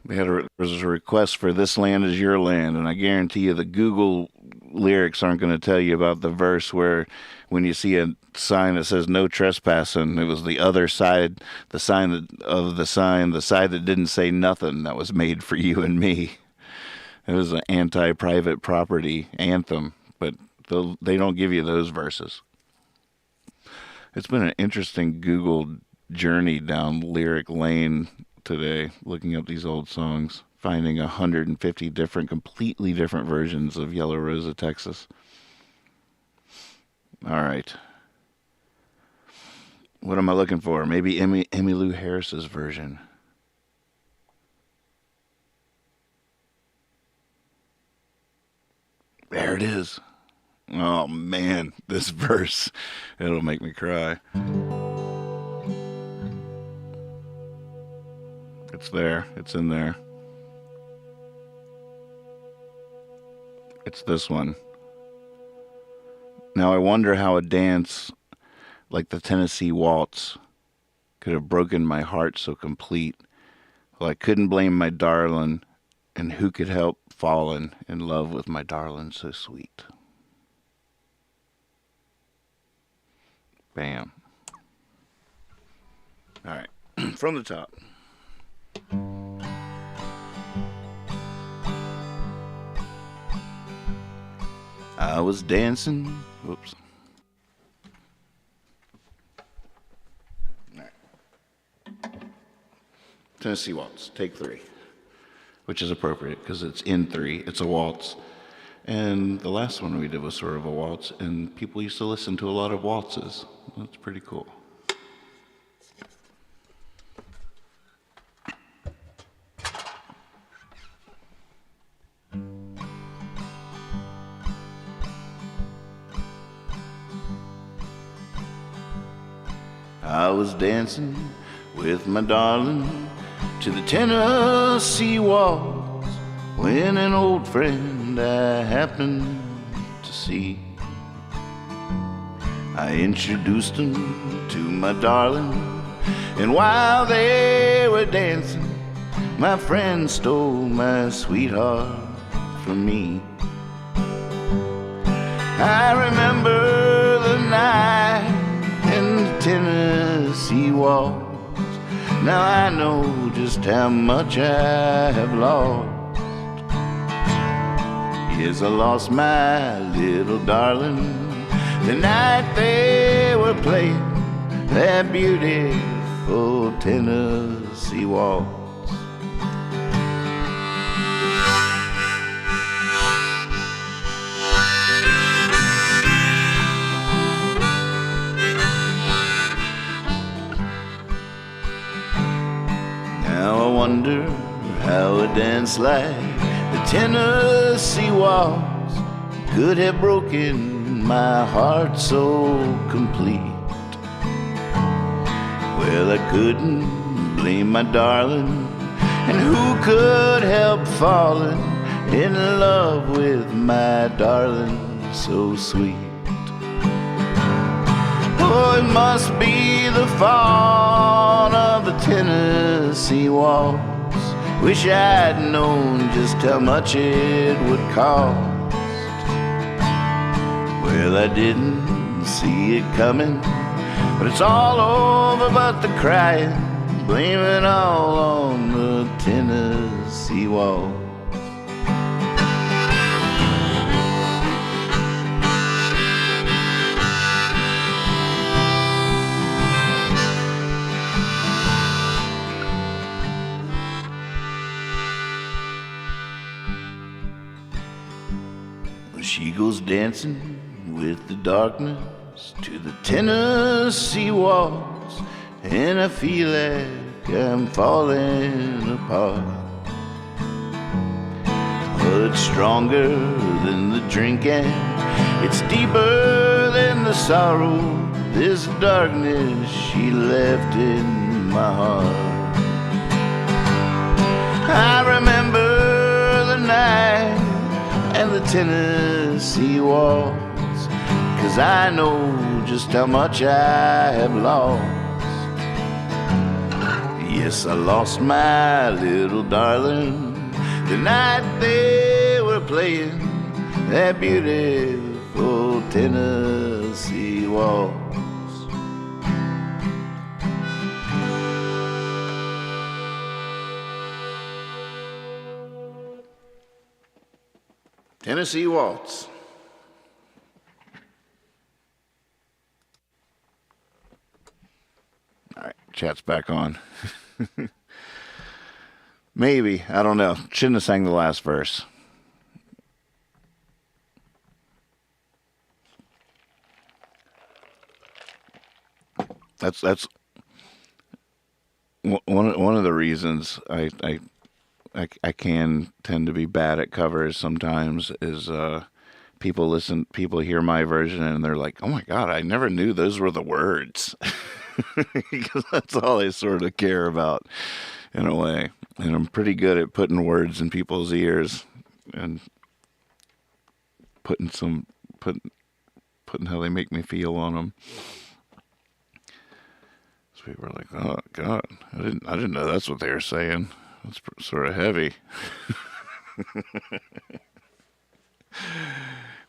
there was a request for This Land Is Your Land, and I guarantee you the Google lyrics aren't going to tell you about the verse where when you see a sign that says no trespassing, it was the other side, the side that didn't say nothing, that was made for you and me. It was an anti-private property anthem, but they don't give you those verses. It's been an interesting Google journey down lyric lane today, looking up these old songs, finding 150 completely different versions of Yellow Rose of Texas. All right. What am I looking for? Maybe Emmylou Harris's version. There it is. Oh, man, this verse, it'll make me cry. It's there. It's in there. It's this one. Now I wonder how a dance like the Tennessee Waltz could have broken my heart so complete. Well, I couldn't blame my darling, and who could help falling in love with my darling so sweet. Bam. All right, from the top. I was dancing. Whoops. All right. Tennessee Waltz, take 3, which is appropriate because it's in 3. It's a waltz. And the last one we did was sort of a waltz, and people used to listen to a lot of waltzes. That's pretty cool. I was dancing with my darling to the Tennessee Waltz when an old friend I happened to see. I introduced him to my darling, and while they were dancing, my friend stole my sweetheart from me. I remember the night in the Tennessee Waltz. Now I know just how much I have lost. Yes, I lost my little darling the night they were playing that beautiful Tennessee Waltz. Now I wonder how a dance like the Tennessee Waltz could have broken my heart so complete. Well, I couldn't blame my darling, and who could help falling in love with my darling so sweet? Oh, it must be the fault of the Tennessee Waltz. Wish I'd known just how much it would cost. Well, I didn't see it coming, but it's all over but the crying. Blame it all on the Tennessee Waltz. She goes dancing with the darkness to the Tennessee Waltz, and I feel like I'm falling apart. But it's stronger than the drinking, it's deeper than the sorrow, this darkness she left in my heart. I remember the night and the Tennessee Waltz, 'cause I know just how much I have lost. Yes, I lost my little darling the night they were playing that beautiful Tennessee Waltz. Tennessee Waltz. All right, chat's back on. Maybe, I don't know. Shouldn't have sang the last verse. That's one of the reasons I can tend to be bad at covers sometimes is people hear my version and they're like, oh my God, I never knew those were the words. because that's all I sort of care about in a way. And I'm pretty good at putting words in people's ears and putting how they make me feel on them. So people are like, "Oh God, I didn't know that's what they were saying. That's sort of heavy."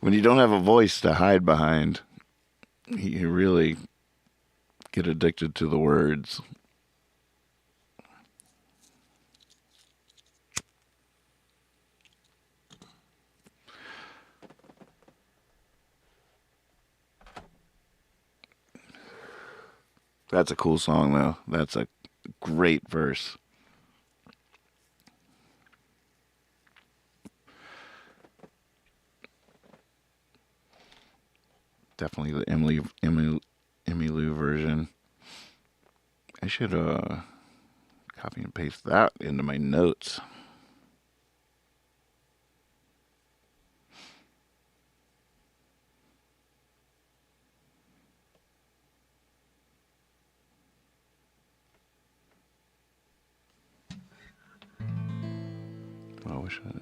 When you don't have a voice to hide behind, you really get addicted to the words. That's a cool song, though. That's a great verse. Definitely the Emmylou version. I should copy and paste that into my notes. I wish I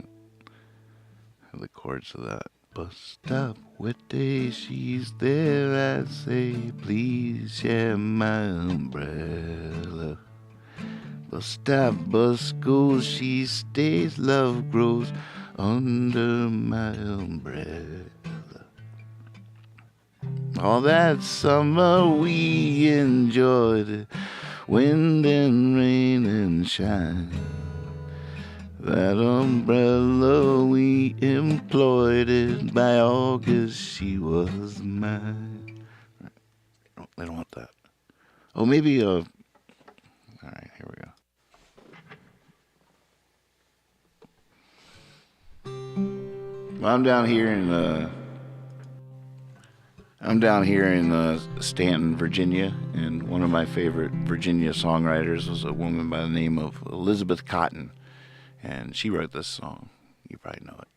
had the chords to that. Bus stop, wet day, she's there. I say, please share my umbrella. Bus stop, bus goes, she stays. Love grows under my umbrella. All that summer we enjoyed it, wind and rain and shine. That umbrella we employed it. By August she was mine. They don't want that. Oh, maybe all right, here we go. Well, I'm down here in Stanton, Virginia, and one of my favorite Virginia songwriters was a woman by the name of Elizabeth Cotton. And she wrote this song. You probably know it.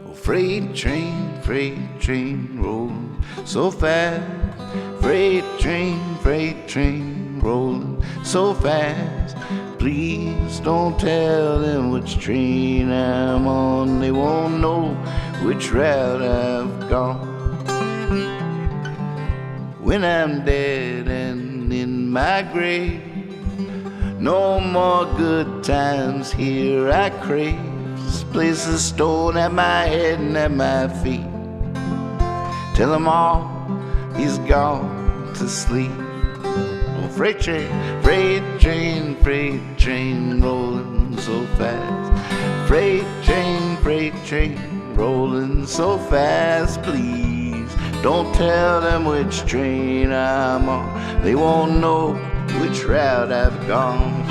Oh, freight train, roll so fast. Freight train, rolling so fast. Please don't tell them which train I'm on. They won't know which route I've gone. When I'm dead and in my grave, no more good times here I crave. This place is stone at my head and at my feet. Tell them all he's gone to sleep. Freight train, rolling so fast. Freight train, rolling so fast. Please don't tell them which train I'm on. They won't know which route I've gone.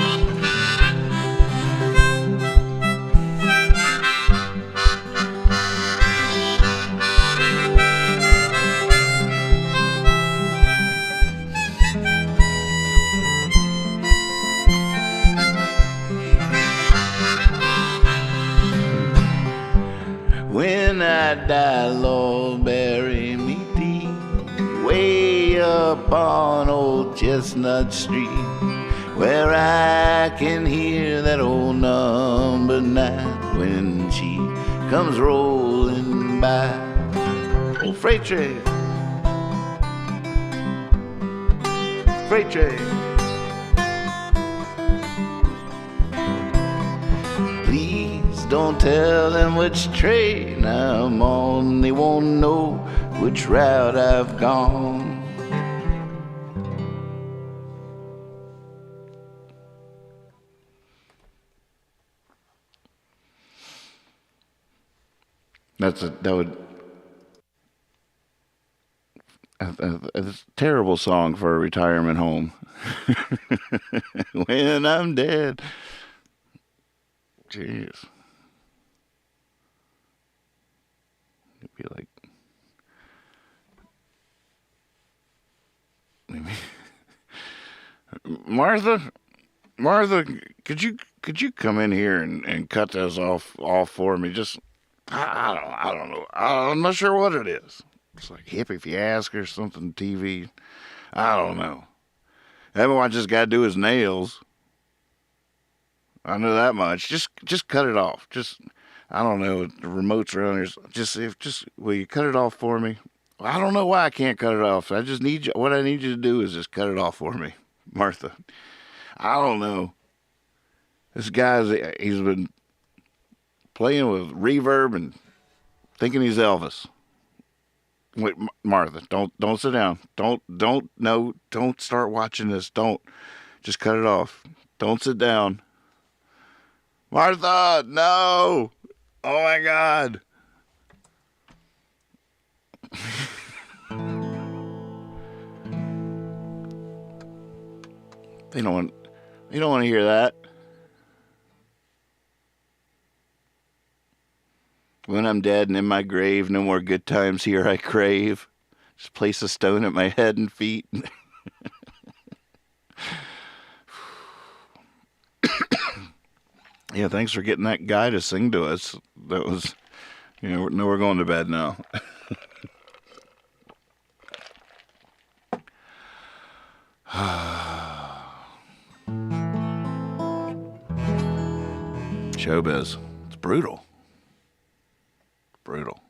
When I die, Lord, bury me deep, way up on old Chestnut Street, where I can hear that old number 9 when she comes rolling by. Oh, freight train, freight train. Don't tell them which train I'm on. They won't know which route I've gone. That's a terrible song for a retirement home. When I'm dead. Jeez. It'd be like Martha, could you come in here and cut this off for me? Just I don't know. I'm not sure what it is. It's like Hip If You Ask or something. TV. I don't know. Everyone just got to do his nails. I know that much. Just cut it off. Just I don't know. The remote's around here. Just will you cut it off for me? I don't know why I can't cut it off. I just need you. What I need you to do is just cut it off for me, Martha. I don't know. This he's been playing with reverb and thinking he's Elvis. Wait, Martha, don't sit down. Don't start watching this. Don't. Just cut it off. Don't sit down. Martha, no. Oh my God. They don't want to hear that. When I'm dead and in my grave, no more good times here I crave. Just place a stone at my head and feet. Yeah, thanks for getting that guy to sing to us. That was, no, we're going to bed now. Showbiz. It's brutal. Brutal.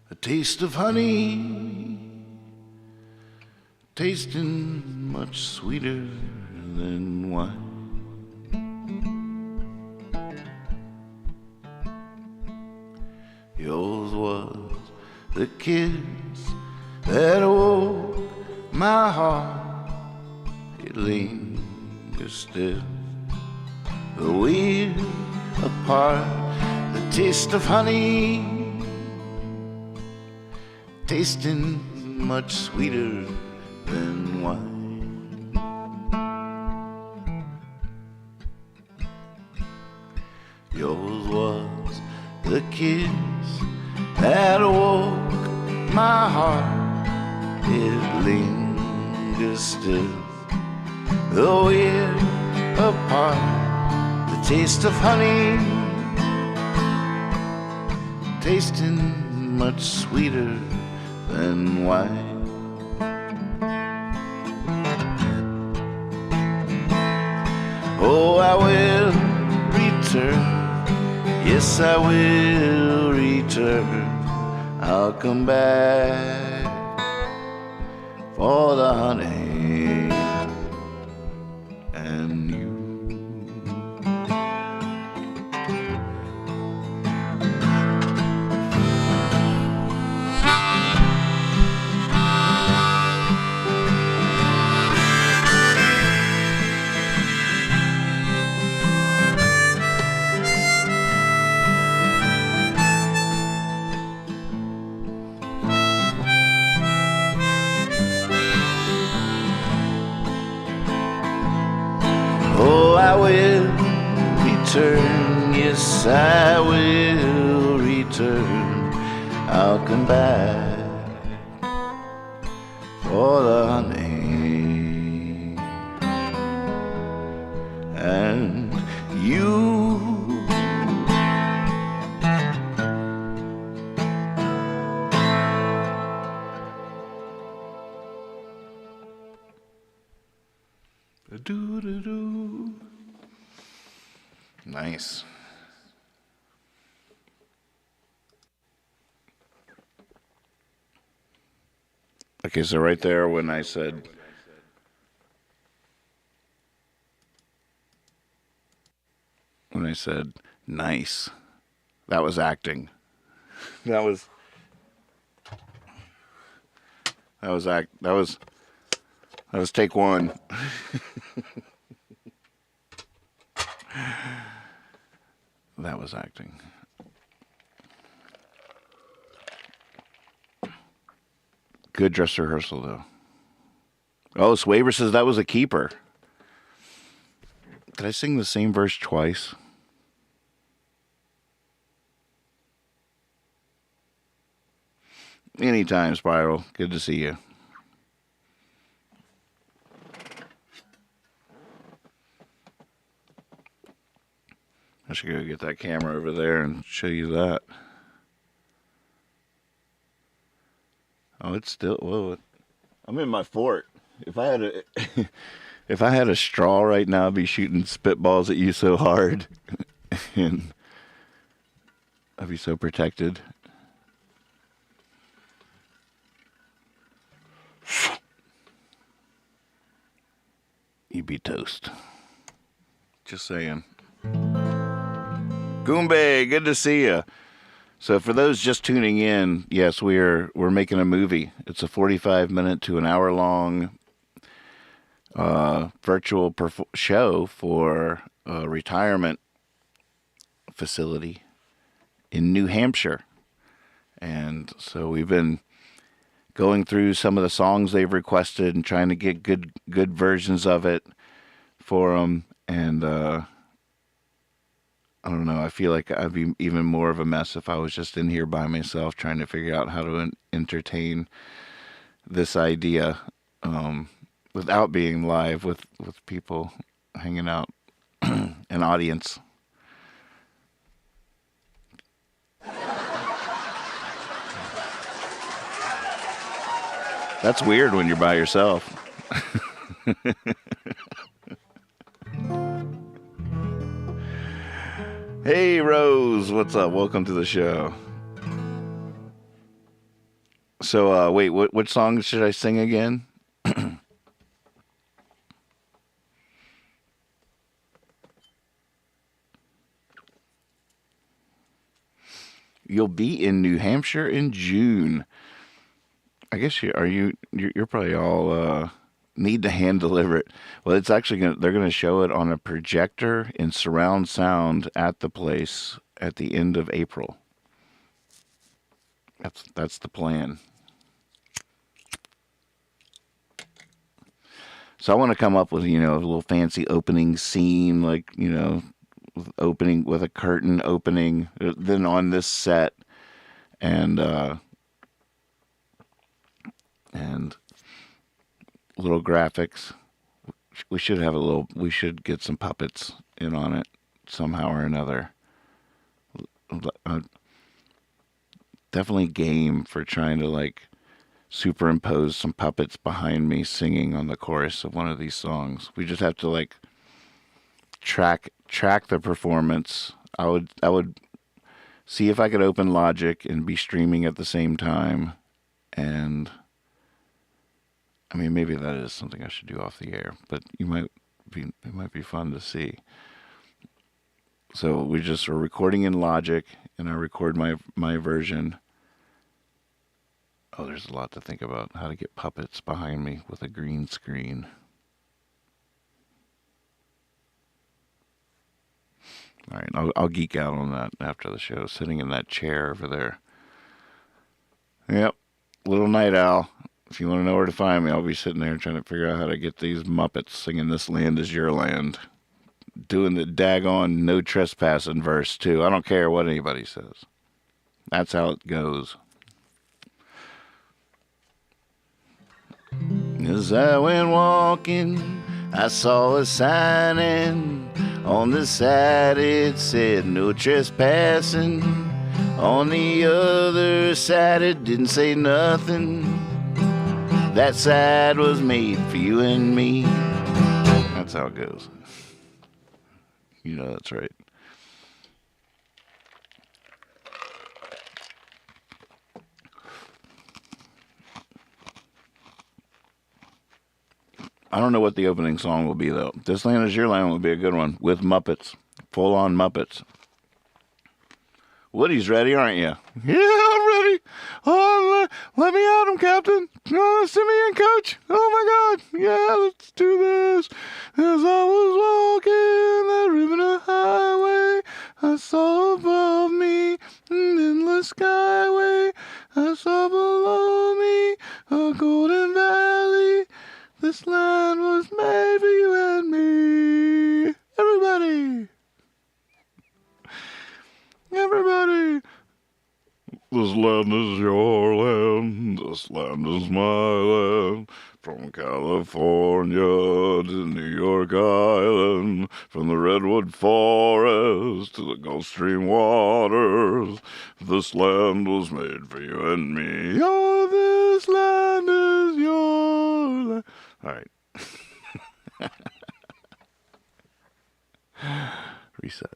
A taste of honey, tasting much sweeter than wine. Yours was the kiss that awoke my heart. It lingers still, though we're apart. The taste of honey, tasting much sweeter than wine. Yours was the kiss that awoke my heart. It lingers still, though we're apart. The taste of honey, tasting much sweeter than wine. Oh, I will return. Yes, I will return. I'll come back for the honey and you. I will return, yes, I will return. I'll come back for the honey and you. Do-do-do. Nice. Okay, so right there when I said nice, that was acting. That was take one. That was acting. Good dress rehearsal, though. Oh, Swaber says that was a keeper. Did I sing the same verse twice? Anytime, Spiral. Good to see you. I should go get that camera over there and show you that. Oh, it's still, whoa. I'm in my fort. If I had a if I had a straw right now, I'd be shooting spitballs at you so hard. And I'd be so protected. You'd be toast. Just saying. Goombay, good to see you. So for those just tuning in, yes, we're making a movie. It's a 45-minute to an hour-long virtual show for a retirement facility in New Hampshire. And so we've been going through some of the songs they've requested and trying to get good versions of it for them. And I don't know. I feel like I'd be even more of a mess if I was just in here by myself trying to figure out how to entertain this idea without being live with people hanging out, an audience. That's weird when you're by yourself. Hey, Rose, what's up? Welcome to the show. So, wait, what song should I sing again? You'll be in New Hampshire in June. I guess you're probably all need to hand deliver it. Well, it's actually they're gonna show it on a projector in surround sound at the place at the end of April. That's the plan. So I want to come up with, a little fancy opening scene, like, opening with a curtain opening, then on this set, and little graphics. We should get some puppets in on it somehow or another. Definitely game for trying to superimpose some puppets behind me singing on the chorus of one of these songs. We just have to track the performance. I would see if I could open Logic and be streaming at the same time, and I mean, maybe that is something I should do off the air, but it might be fun to see. So we just are recording in Logic, and I record my version. Oh, there's a lot to think about. How to get puppets behind me with a green screen. All right, I'll geek out on that after the show, sitting in that chair over there. Yep, little night owl. If you want to know where to find me, I'll be sitting there trying to figure out how to get these Muppets singing "This Land Is Your Land." Doing the daggone no trespassing verse, too. I don't care what anybody says. That's how it goes. As I went walking, I saw a sign, and on the side it said no trespassing. On the other side it didn't say nothing. That side was made for you and me. That's how it goes. You know that's right. I don't know what the opening song will be, though. This Land Is Your Land will be a good one, with Muppets. Full-on Muppets. Woody's ready, aren't you? Yeah, I'm ready. Oh, let me at him, Captain. Oh, send me in, Coach. Oh, my God. Yeah, let's do this. As I was walking that ribbon of highway, I saw above me an endless skyway. I saw below me a golden valley. This land was made for you and me. Everybody. This land is your land, this land is my land. From California to New York Island, from the Redwood Forest to the Gulf Stream waters, this land was made for you and me. Oh, this land is your land. All right. Reset.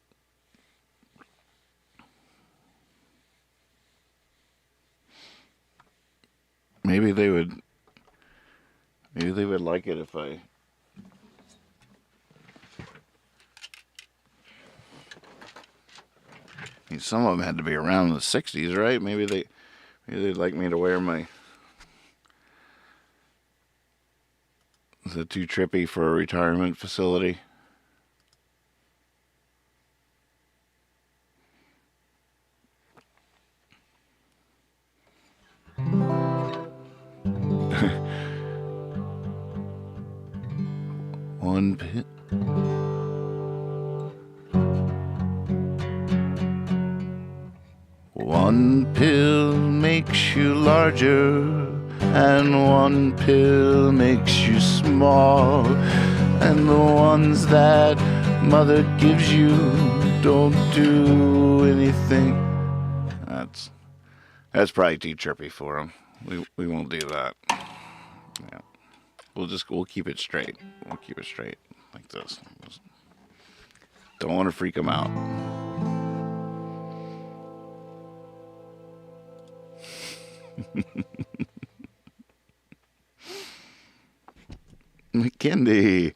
Maybe they would like it if I mean, some of them had to be around in the 60s, right? Maybe they'd like me to wear my. Is it too trippy for a retirement facility? One pill makes you larger, and one pill makes you small, and the ones that mother gives you don't do anything. That's probably too trippy for them. We won't do that. Yeah. We'll keep it straight. We'll keep it straight like this. Don't want to freak them out. McKindy.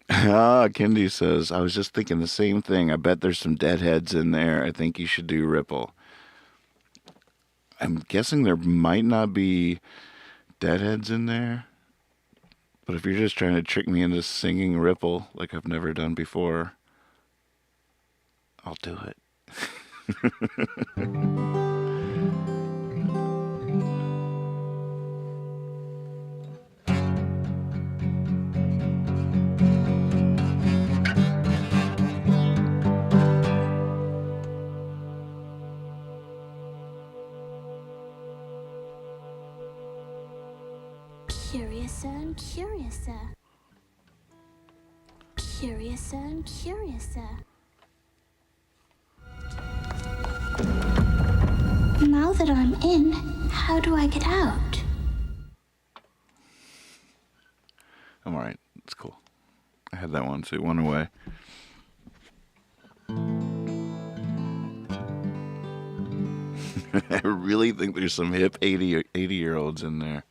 Kendi says, I was just thinking the same thing. I bet there's some deadheads in there. I think you should do Ripple. I'm guessing there might not be deadheads in there. But if you're just trying to trick me into singing Ripple like I've never done before, I'll do it. Curiouser and curiouser. Curiouser and curiouser. Now that I'm in, how do I get out? I'm alright. It's cool. I had that one, so it went away. I really think there's some hip 80-year-olds in there.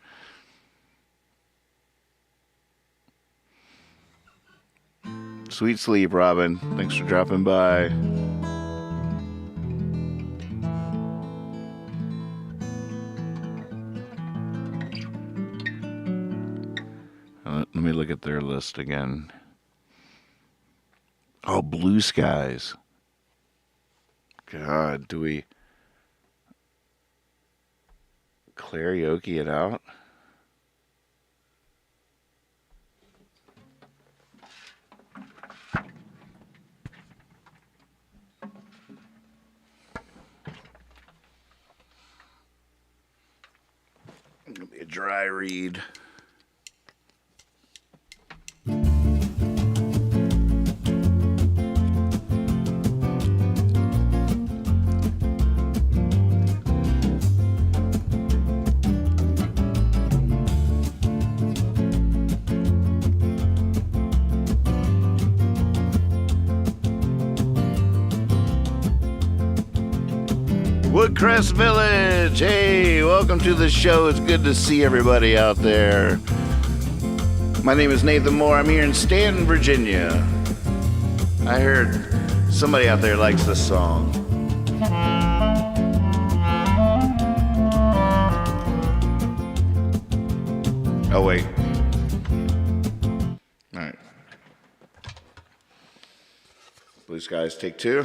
Sweet sleep, Robin. Thanks for dropping by. Let me look at their list again. Oh, Blue Skies. God, do we karaoke it out? It'll be a dry read. Woodcrest Village, hey, welcome to the show. It's good to see everybody out there. My name is Nathan Moore. I'm here in Stanton, Virginia. I heard somebody out there likes this song. Oh, wait. All right. Blue Skies, take two.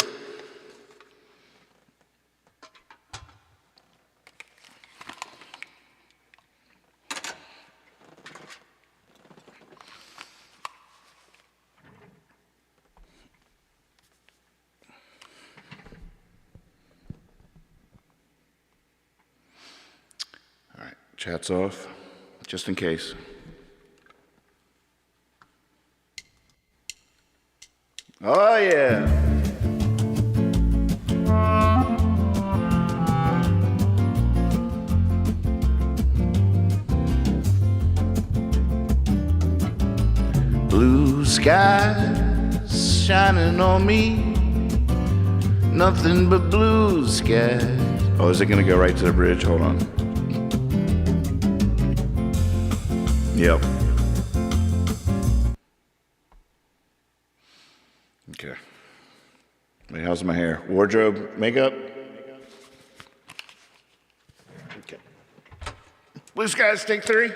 Chat's off, just in case. Oh, yeah. Blue skies shining on me, nothing but blue skies. Oh, is it gonna go right to the bridge? Hold on. Yep. Okay. Wait, how's my hair? Wardrobe, makeup? Okay. Blue skies, take 3.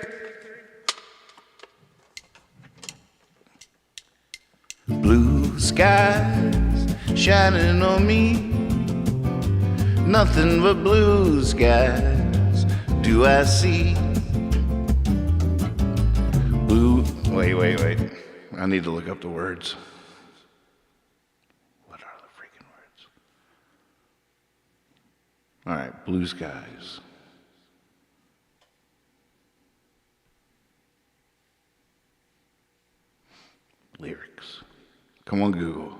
Blue skies shining on me, nothing but blue skies do I see. Blue, wait. I need to look up the words. What are the freaking words? All right, blue skies. Lyrics. Come on, Google.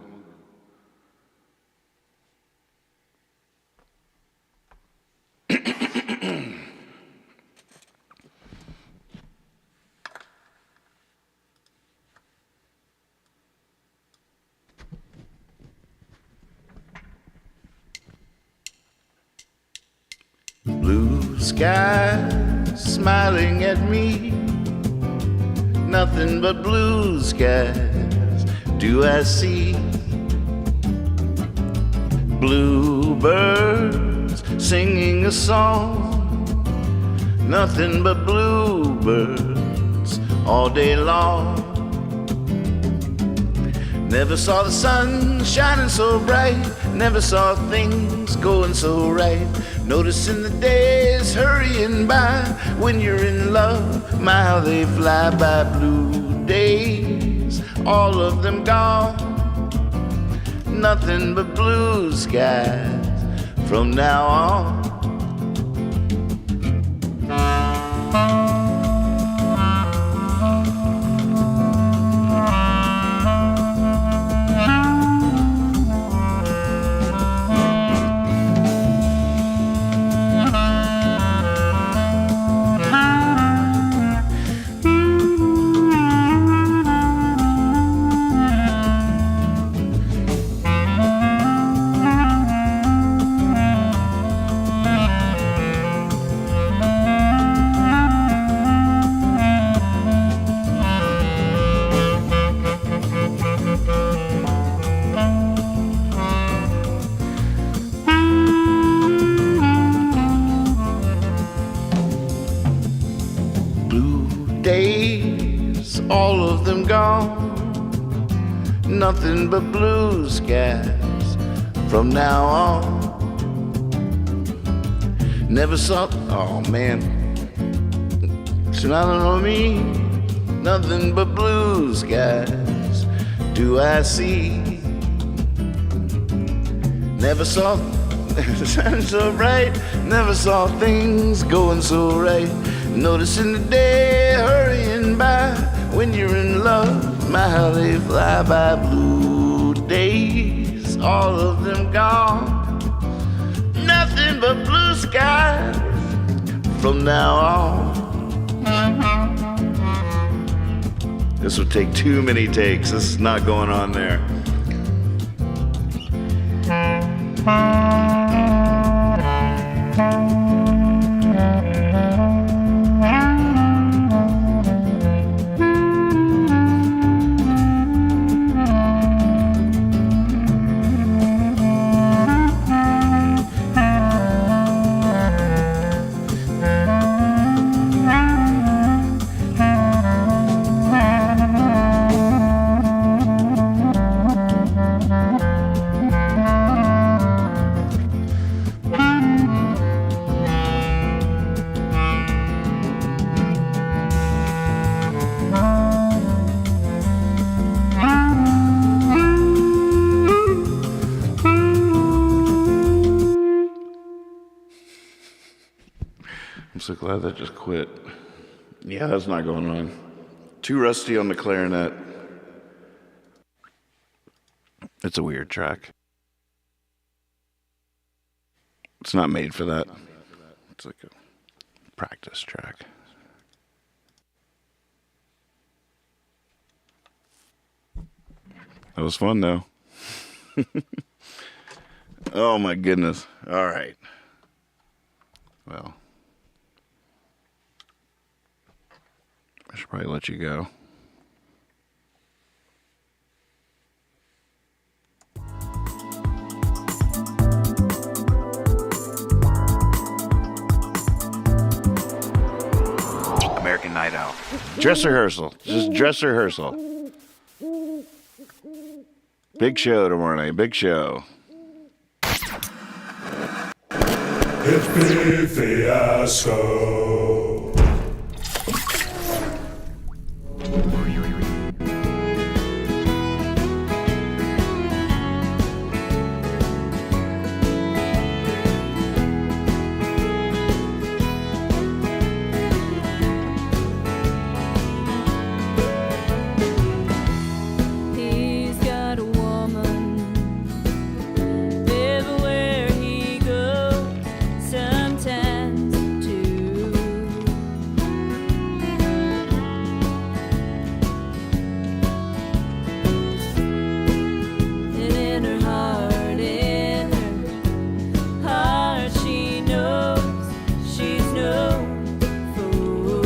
Blue skies smiling at me, nothing but blue skies do I see. Bluebirds singing a song, nothing but bluebirds all day long. Never saw the sun shining so bright, never saw things going so right. Noticing the days hurrying by, when you're in love, my how they fly by. Blue days, all of them gone, nothing but blue skies from now on. Days, all of them gone, nothing but blue skies from now on. Never saw, oh man, smiling on me, nothing but blue skies do I see. Never saw the sun so bright, never saw things going so right. Noticing the day hurrying by, when you're in love, my how they fly by. Blue days, all of them gone, nothing but blue skies from now on. This would take too many takes. This is not going on there. I'm so glad that just quit. Yeah, that's not going on. Too rusty on the clarinet. It's a weird track. It's not made for that. It's like a practice track. That was fun, though. Oh, my goodness. All right. Well, I should probably let you go. American Night Out. Dress rehearsal. Just dress rehearsal. Big show tomorrow night. Big show. Hippie fiasco. He's got a woman everywhere he goes, sometimes two. And in her heart, she knows she's no fool.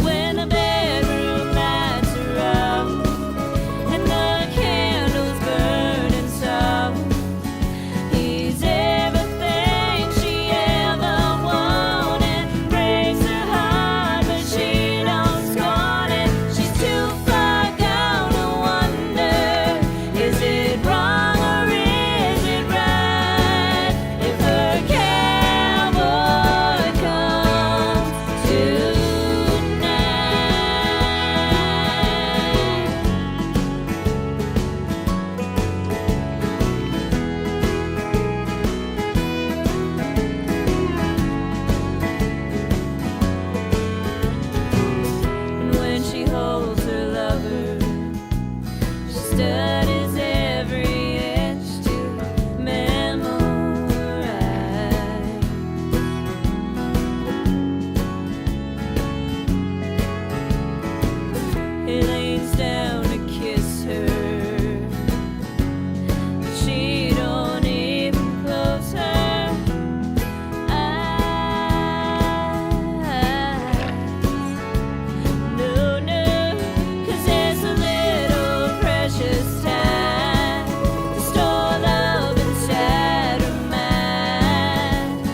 When the bedroom lights are out and the candles burning soft, he's everything she ever wanted. Breaks her heart, but she don't scorn it. She's too far gone to wonder, is it wrong or is it right if her cowboy comes tonight? And when she holds her lover, she studies every inch to memorize. He leans down to kiss her, but she don't even close her eyes. No, no, 'cause there's a little precious time to store love inside her mind.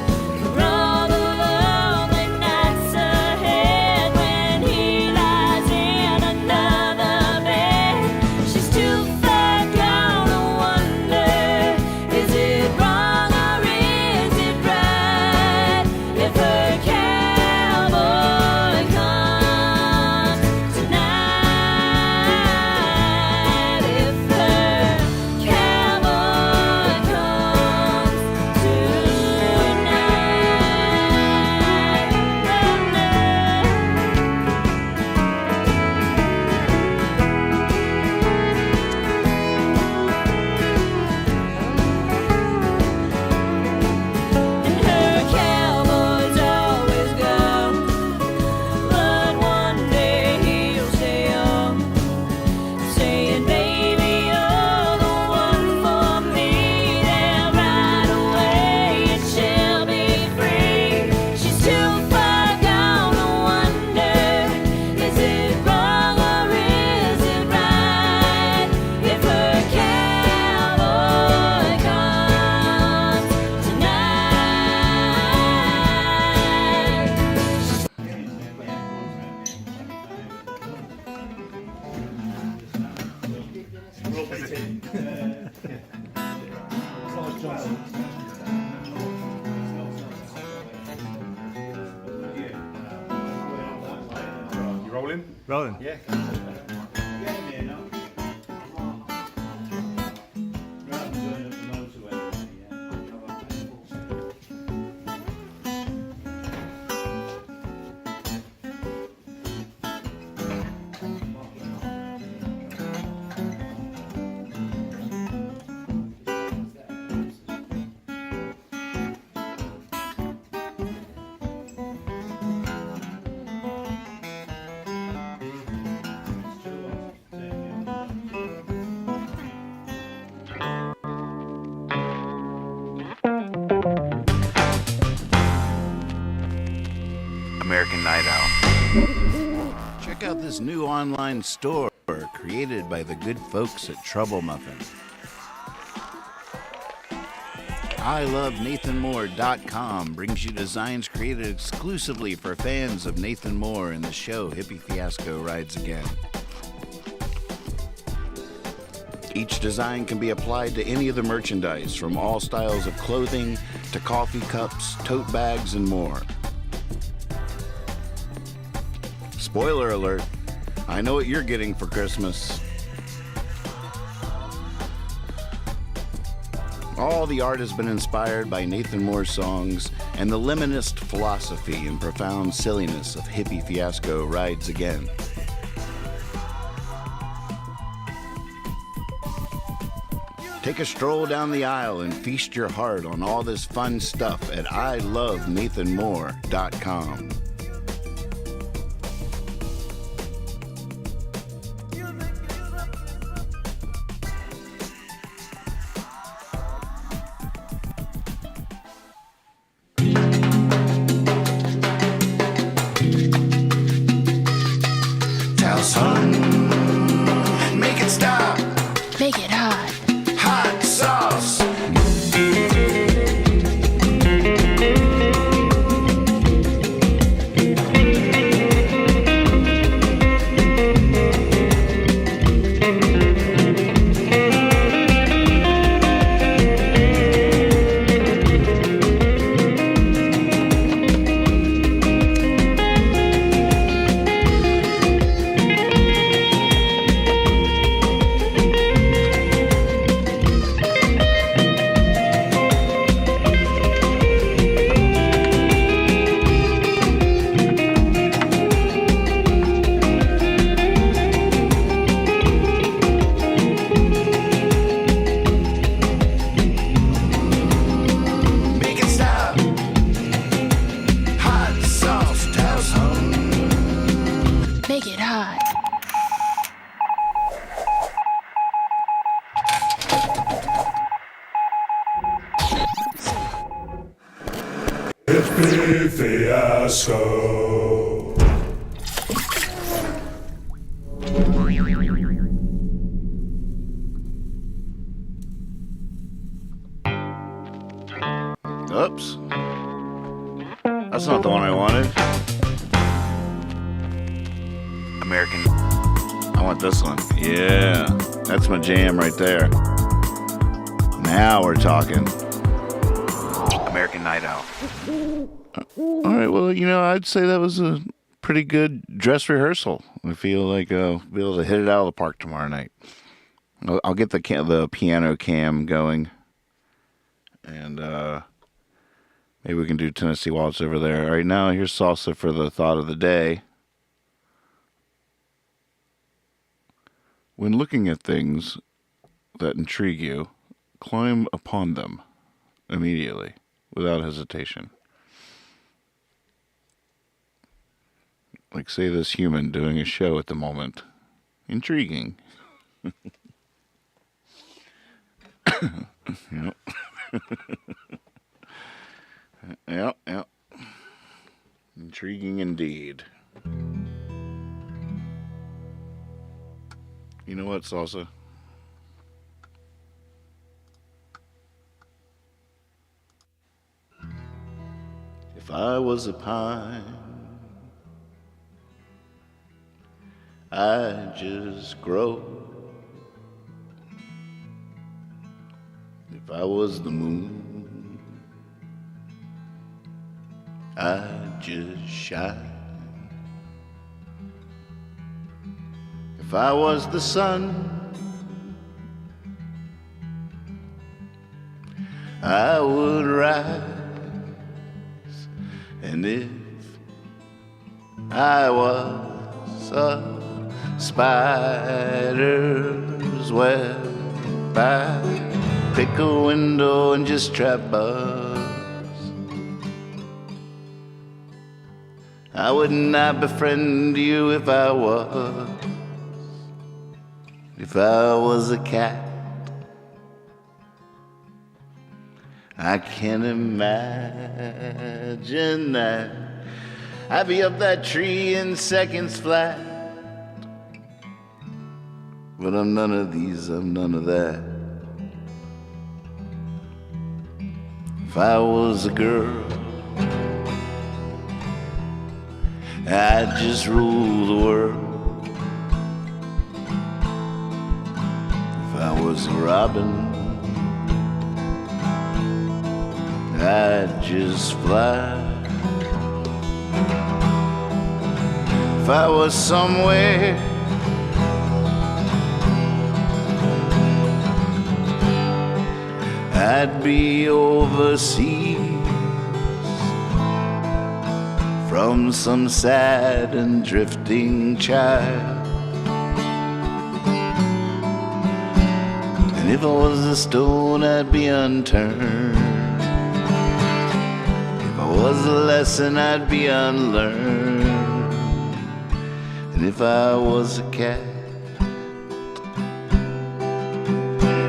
For all the lonely nights ahead when he lies in another bed, she's too far gone to wonder, is it wrong or is it right if her cowboy comes tonight? If her cowboy comes and her cowboy's always gone, but one day he'll stay on, saying, "Baby, you're the one for me." Then right away and she'll be free. She's too far gone to wonder, is it wrong or is it right if her cowboy comes tonight? You rolling? Rolling. Yeah. Rather than doing it for those who American Night Owl. Check out this new online store created by the good folks at Trouble Muffin. ILoveNathanMoore.com brings you designs created exclusively for fans of Nathan Moore and the show Hippie Fiasco Rides Again. Each design can be applied to any of the merchandise, from all styles of clothing to coffee cups, tote bags, and more. Spoiler alert, I know what you're getting for Christmas. All the art has been inspired by Nathan Moore's songs and the liminist philosophy and profound silliness of Hippie Fiasco Rides Again. Take a stroll down the aisle and feast your heart on all this fun stuff at ILoveNathanMoore.com. Tell son, make it stop. Make it hot. Hot sauce. Make it stop. Hot sauce. Tell son. Make it hot. Hippie Fiasco. Oops. That's not the one I wanted. American. I want this one. Yeah. That's my jam right there. Now we're talking. American Night Owl. All right. Well, I'd say that was a pretty good dress rehearsal. I feel like I'll be able to hit it out of the park tomorrow night. I'll get the piano cam going. And maybe we can do Tennessee Waltz over there. All right, now here's salsa for the thought of the day. When looking at things that intrigue you, climb upon them immediately, without hesitation. Like, say, this human doing a show at the moment. Intriguing. Yep. Yep. Intriguing indeed. You know what, salsa? If I was a pine, I'd just grow. If I was the moon, I'd just shine. If I was the sun, I would rise. And if I was a spider's web, I'd pick a window and just trap bugs. I would not befriend you if I was a cat. I can imagine that I'd be up that tree in seconds flat. But I'm none of these, I'm none of that. If I was a girl, I'd just rule the world. If I was a robin, I'd just fly. If I was somewhere, I'd be overseas from some sad and drifting child. And if I was a stone, I'd be unturned. If I was a lesson, I'd be unlearned. And if I was a cat,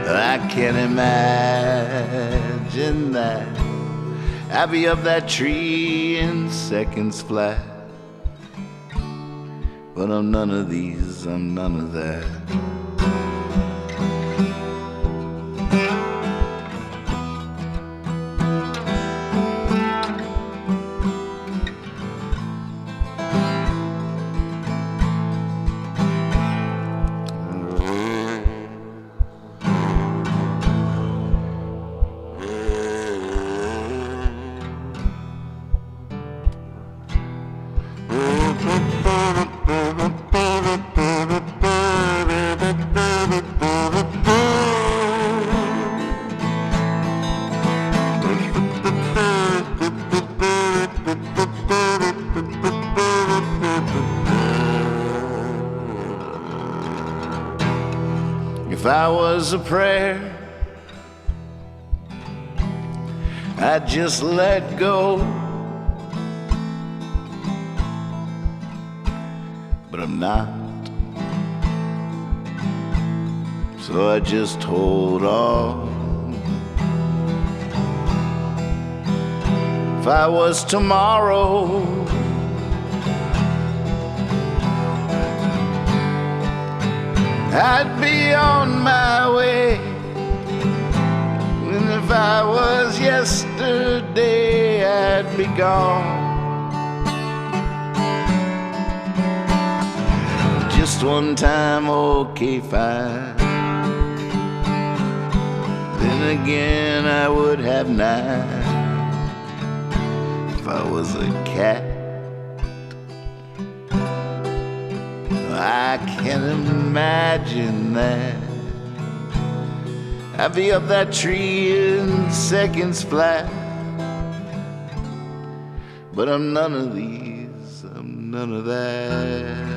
I can't imagine that. I'd be up that tree in seconds flat. But I'm none of these, I'm none of that. If I was a prayer, I'd just let go. But I'm not, so I just hold on. If I was tomorrow, I'd be on my way. And if I was yesterday, I'd be gone. Just one time, okay, fine. Then again, I would have 9. If I was a cat, I can't imagine that. I'd be up that tree in seconds flat. But I'm none of these, I'm none of that.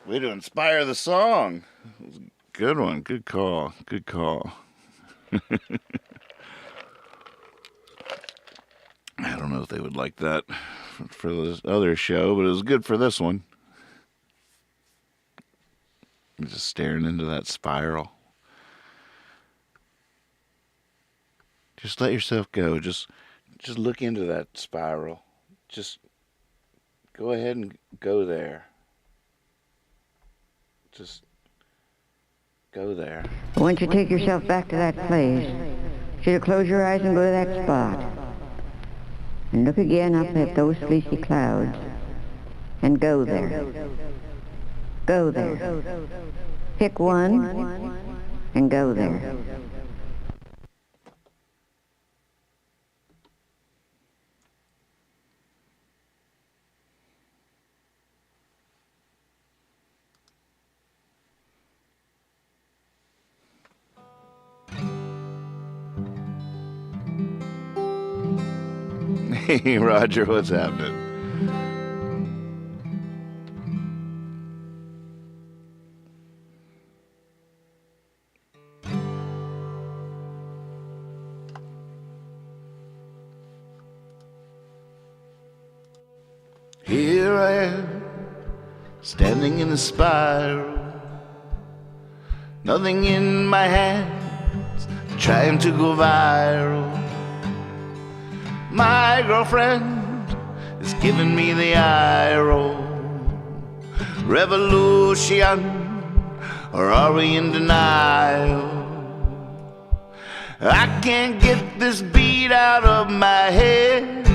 Way to inspire the song. Good one. Good call. Good call. I don't know if they would like that for this other show, but it was good for this one. Just staring into that spiral. Just let yourself go. Just look into that spiral. Just go ahead and go there. Just go there. Once you take yourself back to that place, you close your eyes and go to that spot. And look again up at those fleecy clouds. And go there. Go there. Pick one and go there. Hey, Roger, what's happening? Here I am, standing in a spiral, nothing in my hands, trying to go viral. My girlfriend is giving me the eye roll. Revolution, or are we in denial? I can't get this beat out of my head.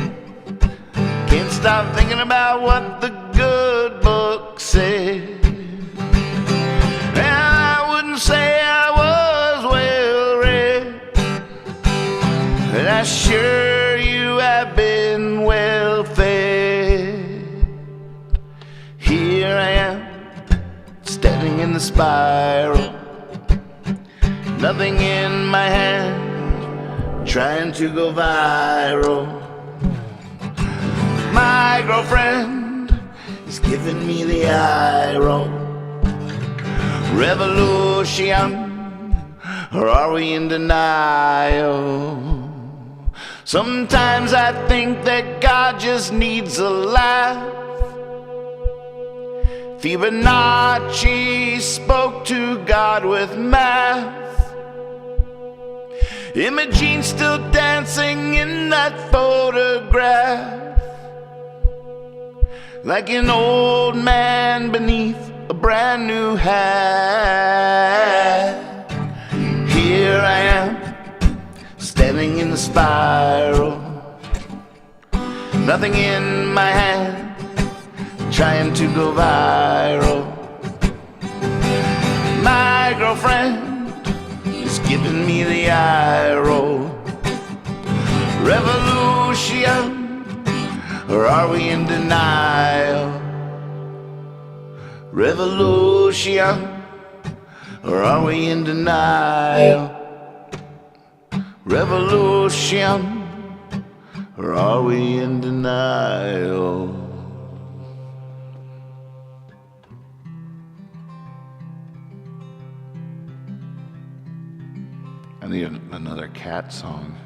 Can't stop thinking about what the good book said. And I wouldn't say I was well read, but I assure you have been well fed. Here I am, standing in the spiral, nothing in my hand, trying to go viral. My girlfriend is giving me the eye roll. Revolution, or are we in denial? Sometimes I think that God just needs a laugh. Fibonacci spoke to God with math. Imogene's still dancing in that photograph, like an old man beneath a brand new hat. Here I am, standing in the spiral, nothing in my hand, trying to go viral. My girlfriend is giving me the eye roll. Revolution, or are we in denial? Revolution, or are we in denial? Revolution, or are we in denial? I need another cat song.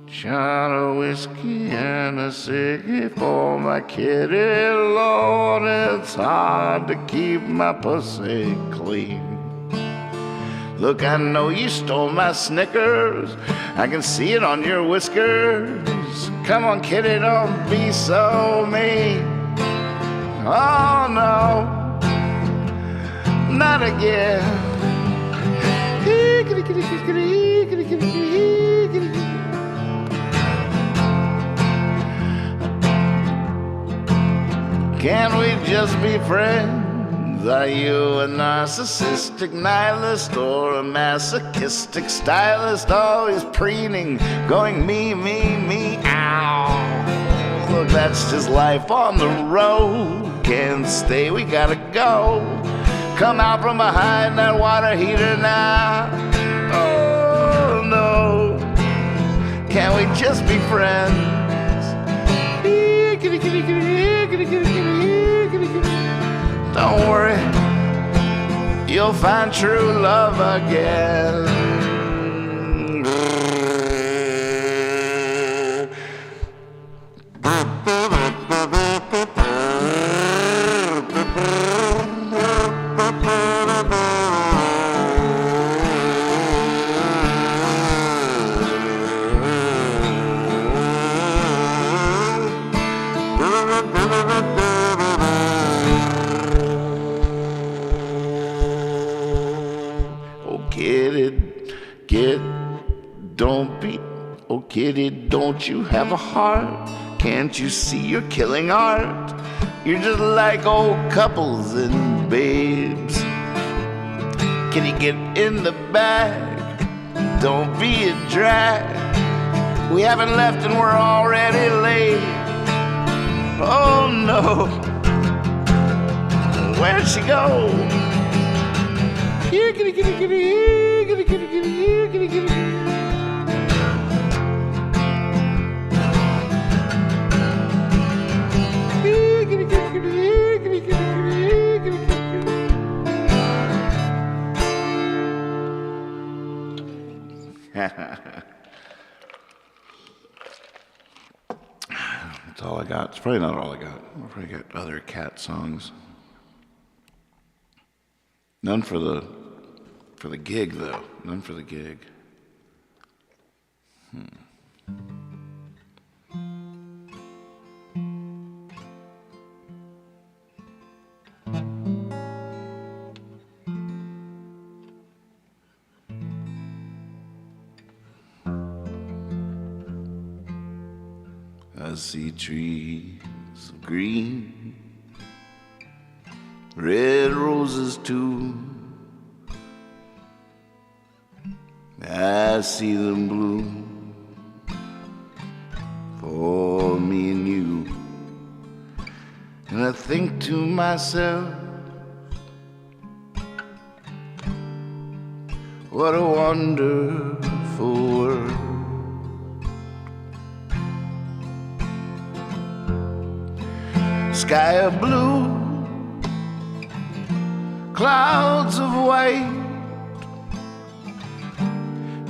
Shot of whiskey and a ciggy for my kitty, Lord, it's hard to keep my pussy clean. Look, I know you stole my Snickers, I can see it on your whiskers. Come on, kitty, don't be so mean. Oh no, not again. Can't we just be friends? Are you a narcissistic nihilist or a masochistic stylist? Always preening, going me, me, me, ow. Look, that's just life on the road. Can't stay, we gotta go. Come out from behind that water heater now. Oh no, can't we just be friends? Don't worry, you'll find true love again. Don't be, oh kitty, don't you have a heart? Can't you see you're killing art? You're just like old couples and babes. Kitty, get in the bag, don't be a drag. We haven't left and we're already late. Oh no, where'd she go? Here, kitty, kitty, kitty, here, kitty, kitty, kitty, here, kitty, kitty. Here, kitty, kitty, kitty, here, kitty, kitty, kitty, here, kitty, kitty, kitty. That's all I got. It's probably not all I got. I'll probably got other cat songs. None for the gig, though. None for the gig. I see trees of green, red roses too. I see them bloom for me and you. And I think to myself, what a wonderful world. Sky of blue, clouds of white,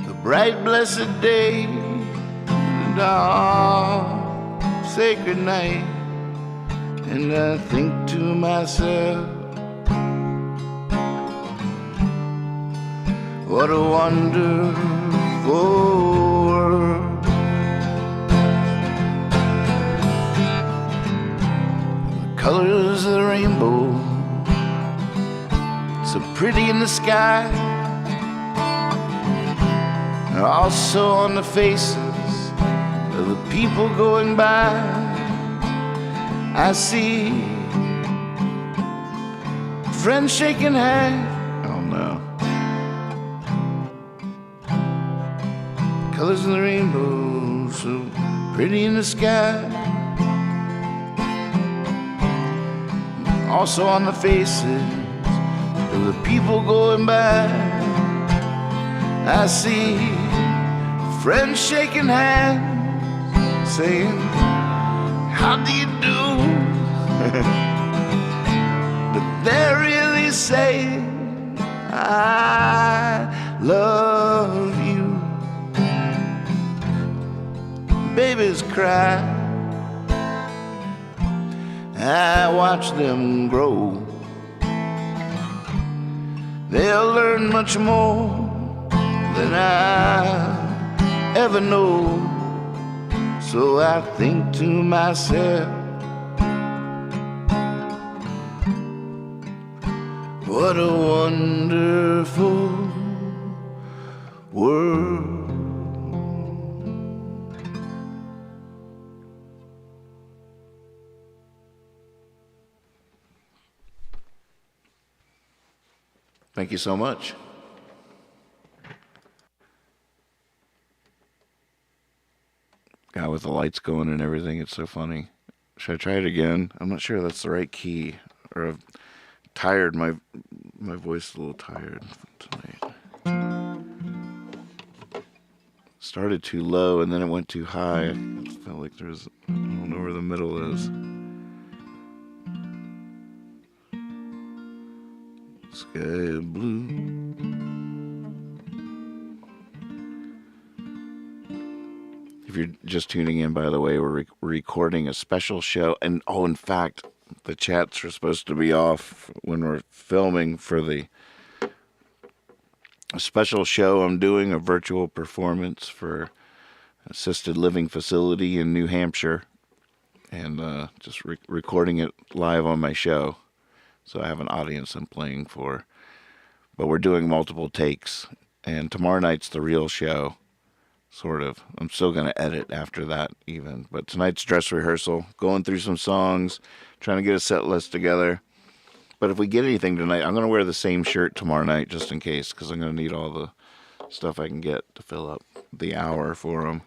the bright blessed day and our sacred night. And I think to myself, what a wonderful world. Colors of the rainbow, so pretty in the sky, and also on the faces of the people going by. I see friends shaking hands. Oh no. Colors of the rainbow, so pretty in the sky, also on the faces of the people going by. I see friends shaking hands, saying, how do you do? But they're really saying, I love you. Babies cry, I watch them grow. They'll learn much more than I ever know. So I think to myself, what a wonderful world. Thank you so much. God, with the lights going and everything, it's so funny. Should I try it again? I'm not sure that's the right key. Or I've tired, my voice is a little tired tonight. Started too low and then it went too high. I felt like I don't know where the middle is. Sky blue. If you're just tuning in, by the way, we're recording a special show. And, in fact, the chats are supposed to be off when we're filming for a special show I'm doing, a virtual performance for an assisted living facility in New Hampshire. And just recording it live on my show. So I have an audience I'm playing for. But we're doing multiple takes. And tomorrow night's the real show. Sort of. I'm still going to edit after that even. But tonight's dress rehearsal. Going through some songs. Trying to get a set list together. But if we get anything tonight, I'm going to wear the same shirt tomorrow night just in case. Because I'm going to need all the stuff I can get to fill up the hour for them.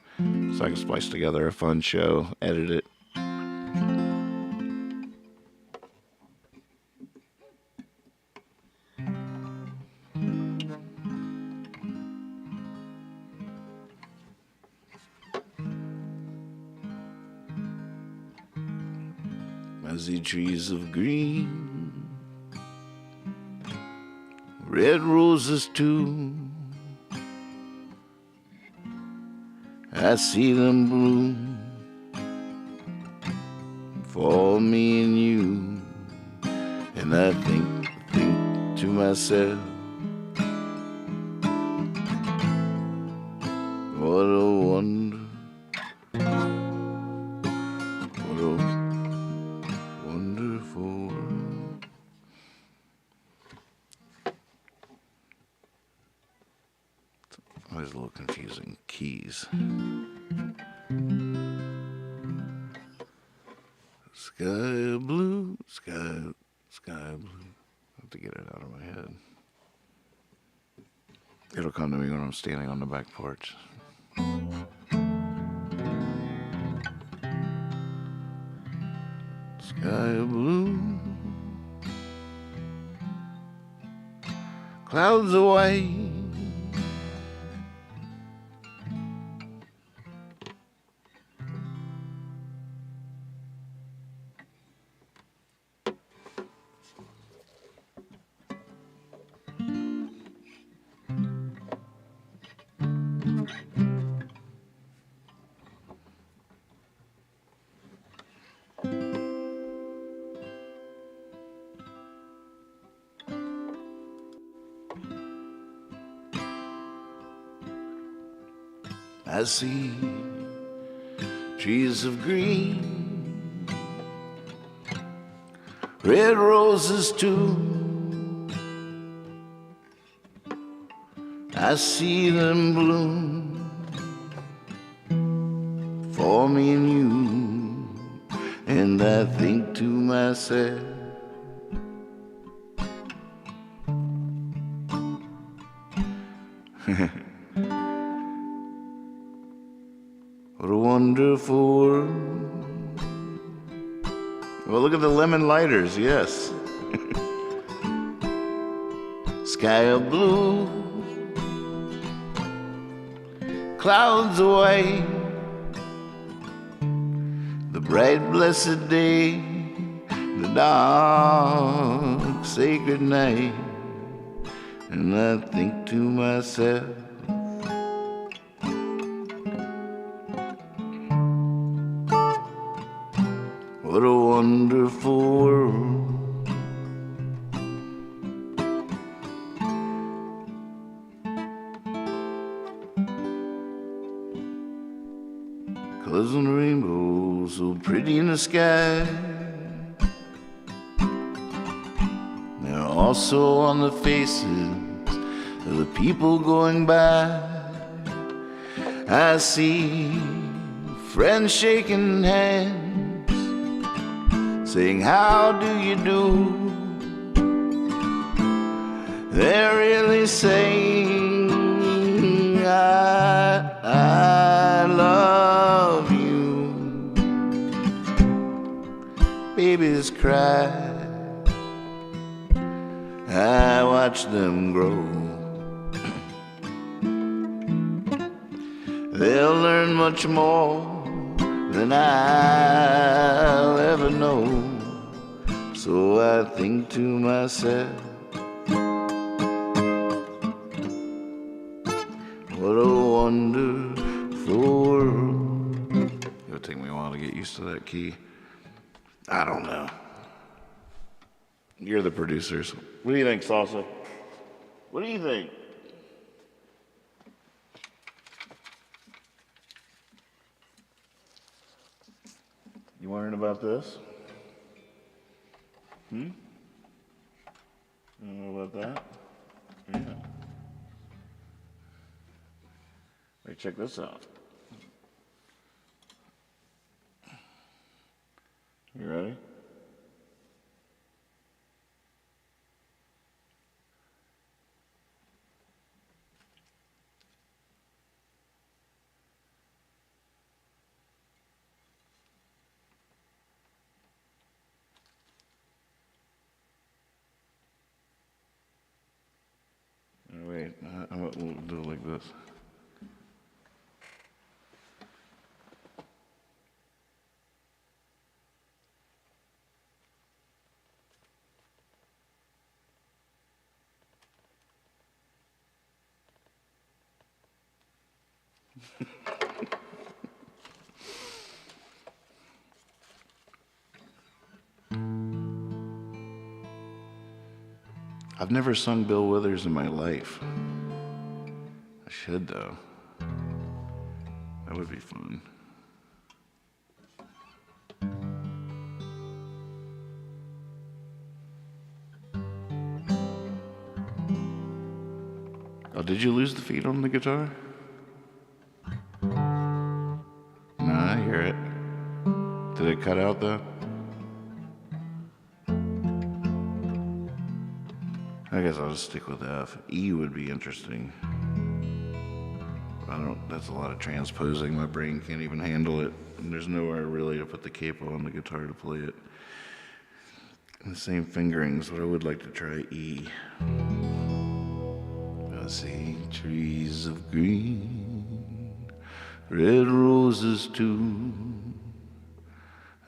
So I can splice together a fun show. Edit it. I see trees of green, red roses too. I see them bloom for me and you. And I think to myself, what a wonder, what a wonderful world. Always a little confusing. Keys. Sky blue, sky blue. I have to get it out of my head. It'll come to me when I'm standing on the back porch. Sky blue, clouds of white. I see trees of green, red roses too. I see them bloom for me and you. And I think to myself, what a wonderful world. Well, look at the lemon lighters, yes. Sky of blue, clouds of white, the bright blessed day, the dark sacred night. And I think to myself, what a wonderful world. Colors on the rainbow, so pretty in the sky. They're also on the faces of the people going by. I see friends shaking hands, saying, how do you do? They're really saying, I love you. Babies cry, I watch them grow. They'll learn much more than I'll ever know. So I think to myself, what a wonderful world. It'll take me a while to get used to that key. I don't know. You're the producers. What do you think, Salsa? What do you think? You wondering about this? You know about that? Yeah. Hey, check this out. You ready? Wait, we'll do it like this. I've never sung Bill Withers in my life. I should, though. That would be fun. Oh, did you lose the feet on the guitar? No, I hear it. Did it cut out, though? I guess I'll just stick with F. E would be interesting. That's a lot of transposing. My brain can't even handle it. And there's nowhere really to put the capo on the guitar to play it. And the same fingerings, but I would like to try E. I see trees of green, red roses too.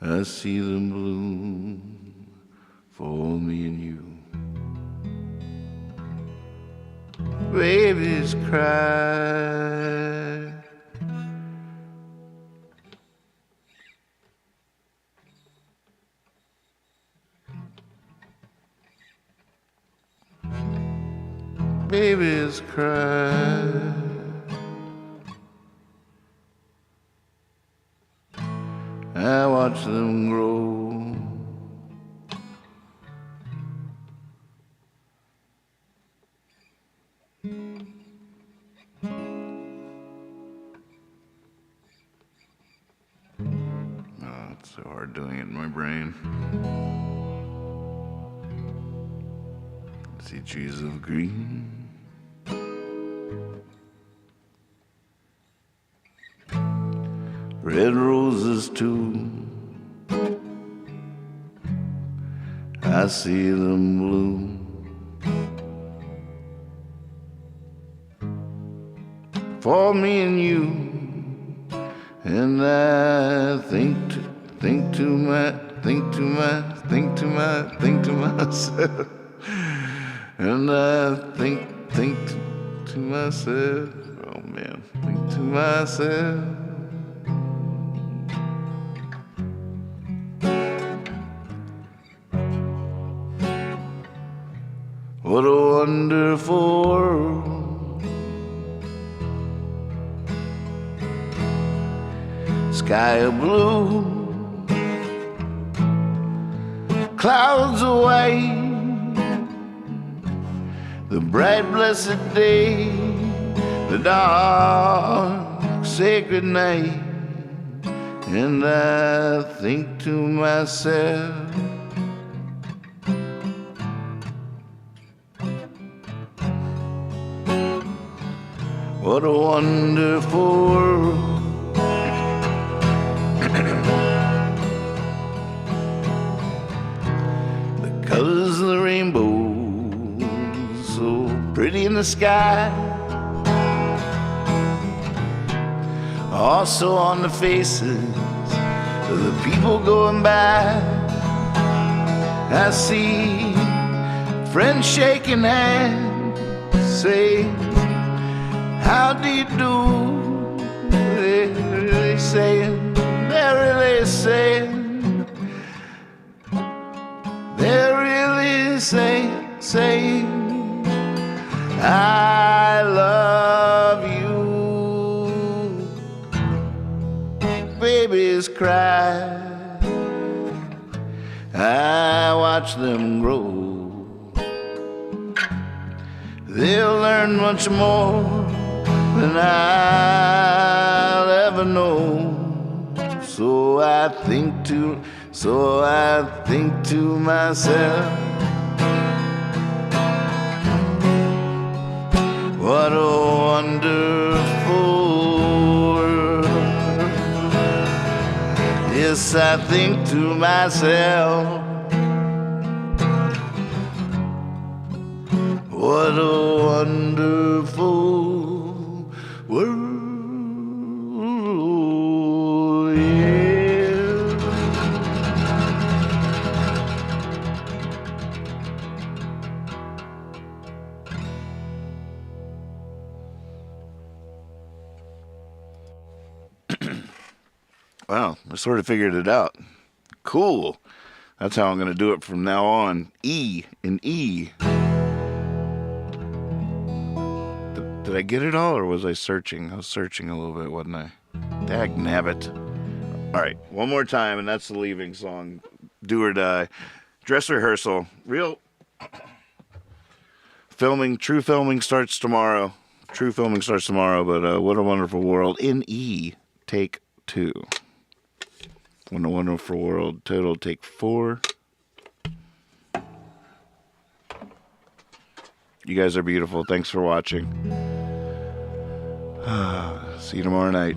I see them bloom for me and you. Babies cry. Babies cry. I watch them grow. It's so hard doing it in my brain. I see trees of green, red roses too. I see them bloom for me and you. And I think to myself, and I think to myself, oh man, think to myself, what a wonderful world. Sky of blue, clouds of white, the bright blessed day, the dark sacred night. And I think to myself, what a wonderful world. Colors of the rainbow, so pretty in the sky, also on the faces of the people going by. I see friends shaking hands, saying, how do you do? They're really saying, they're really saying, I love you. Babies cry, I watch them grow. They'll learn much more than I'll ever know. So I think to myself, what a wonderful world. Yes, I think to myself, what a wonderful world. Wow, I sort of figured it out. Cool. That's how I'm going to do it from now on. E in E. Did I get it all, or was I searching? I was searching a little bit, wasn't I? Dagnabbit. All right, one more time, and that's the leaving song. Do or Die. Dress rehearsal. Real filming, true filming starts tomorrow. True filming starts tomorrow, but What a Wonderful World in E, take 2. What a Wonderful World, total take 4. You guys are beautiful. Thanks for watching. See you tomorrow night.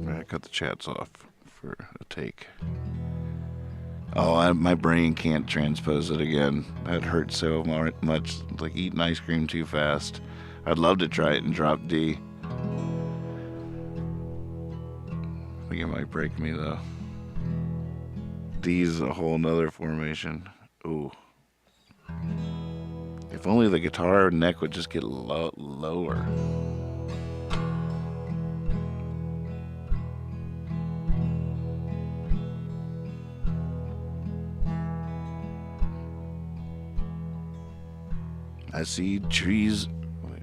I cut the chats off for a take. Oh, my brain can't transpose it again. That hurts so much. Like eating ice cream too fast. I'd love to try it and drop D. I think it might break me though. D's a whole nother formation. Ooh. If only the guitar neck would just get lower. I see trees. Wait.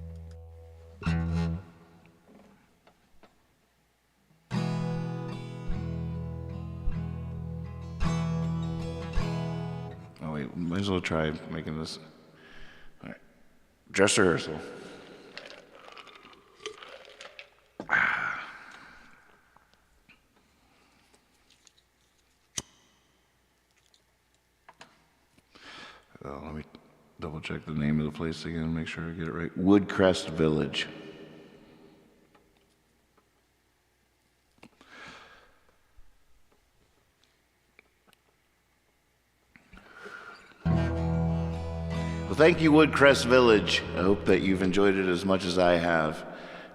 Oh wait, might as well try making this. All right, dress rehearsal. Let me double check the name of the place again, make sure I get it right. Woodcrest Village. Well, thank you, Woodcrest Village. I hope that you've enjoyed it as much as I have.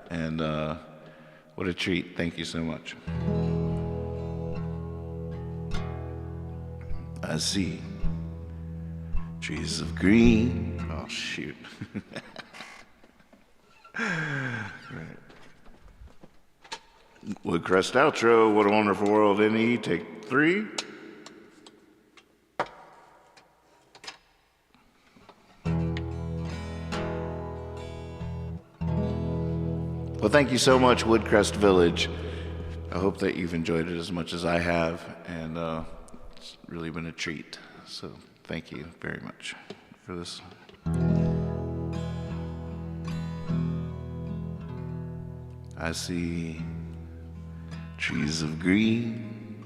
And what a treat. Thank you so much. I see trees of green. Oh, shoot. Right. Woodcrest outro. What a Wonderful World. NE. Take 3. Well, thank you so much, Woodcrest Village. I hope that you've enjoyed it as much as I have, and it's really been a treat. So thank you very much for this. I see trees of green,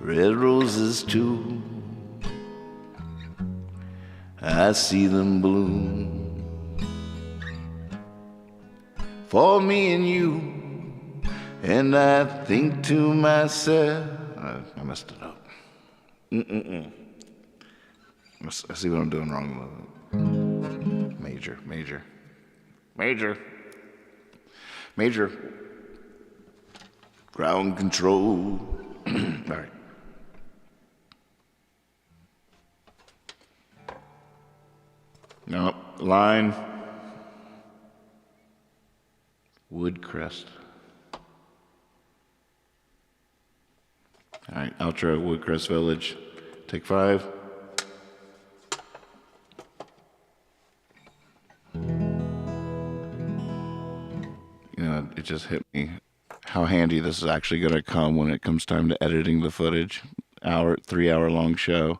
red roses too. I see them bloom for me and you, and I think to myself, I messed it up. I see what I'm doing wrong with it. Major. Ground control. All right. No, line. Woodcrest. All right, outro, Woodcrest Village. Take 5. You know, it just hit me how handy this is actually going to come when it comes time to editing the footage. 3-hour long show.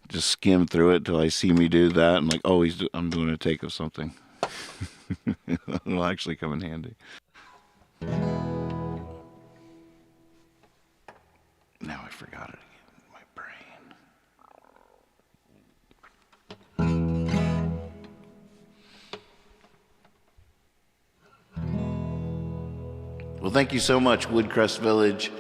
Just skim through it till I see me do that. I'm like, oh, I'm doing a take of something. It'll actually come in handy. Now I forgot it again. My brain. Well, thank you so much, Woodcrest Village,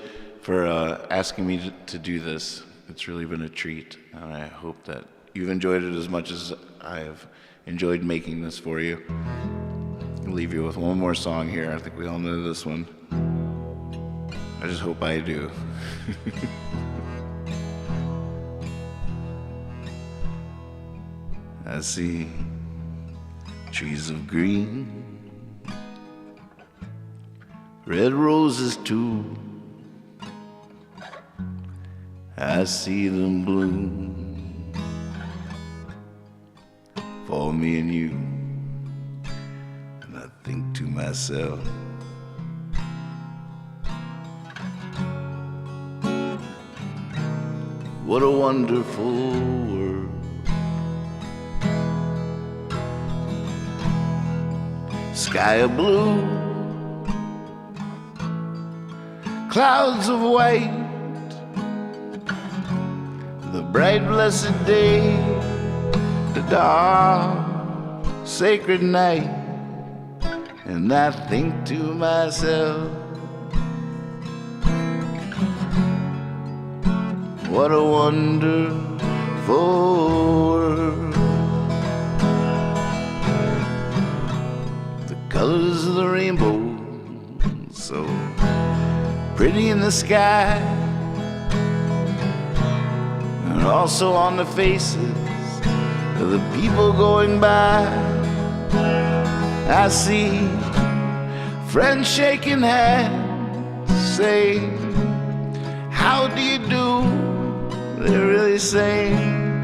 for asking me to do this. It's really been a treat, and I hope that you've enjoyed it as much as I have enjoyed making this for you. I'll leave you with one more song here. I think we all know this one. I just hope I do. I see trees of green, red roses too. I see them bloom for me and you. And I think to myself, what a wonderful world. Sky of blue, clouds of white, the bright blessed day, the dark sacred night. And I think to myself, what a wonderful world. The colors of the rainbow, so pretty in the sky, and also on the faces of the people going by. I see friends shaking hands, saying, how do you do? They're really saying,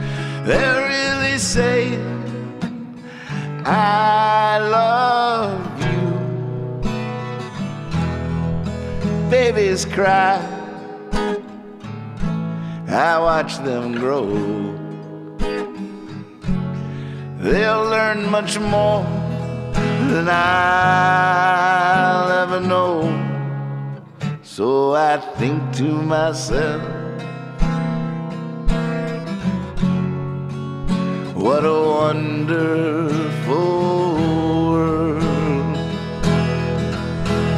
I love you. Babies cry, I watch them grow. They'll learn much more than I'll ever know. So I think to myself, what a wonderful world.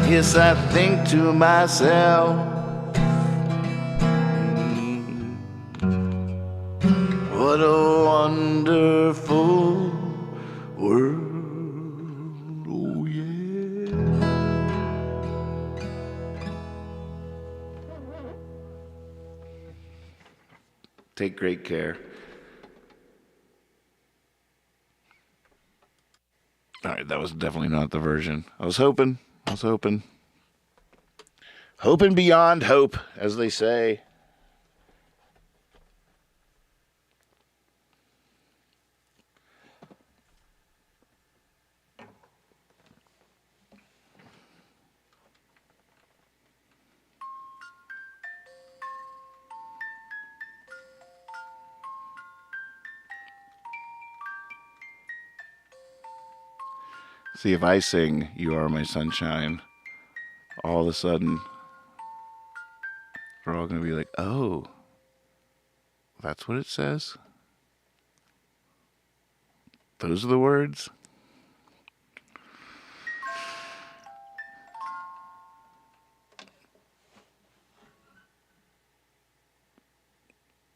Yes, I think to myself, what a wonderful world. Oh yeah. Take great care. All right, that was definitely not the version. I was hoping. Hoping beyond hope, as they say. See, if I sing "You Are My Sunshine," all of a sudden, we're all going to be like, oh, that's what it says? Those are the words?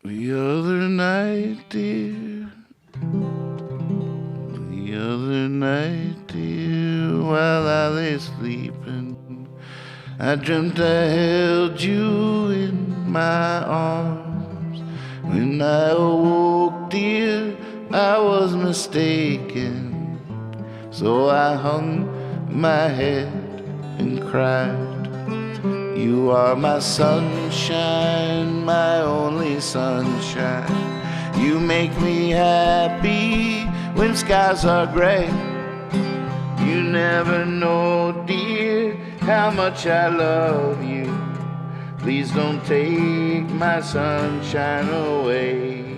The other night, dear, the other night, dear, while I lay sleeping, I dreamt I held you in my arms. When I awoke, dear, I was mistaken. So I hung my head and cried. You are my sunshine, my only sunshine. You make me happy when skies are gray. You never know, dear, how much I love you. Please don't take my sunshine away.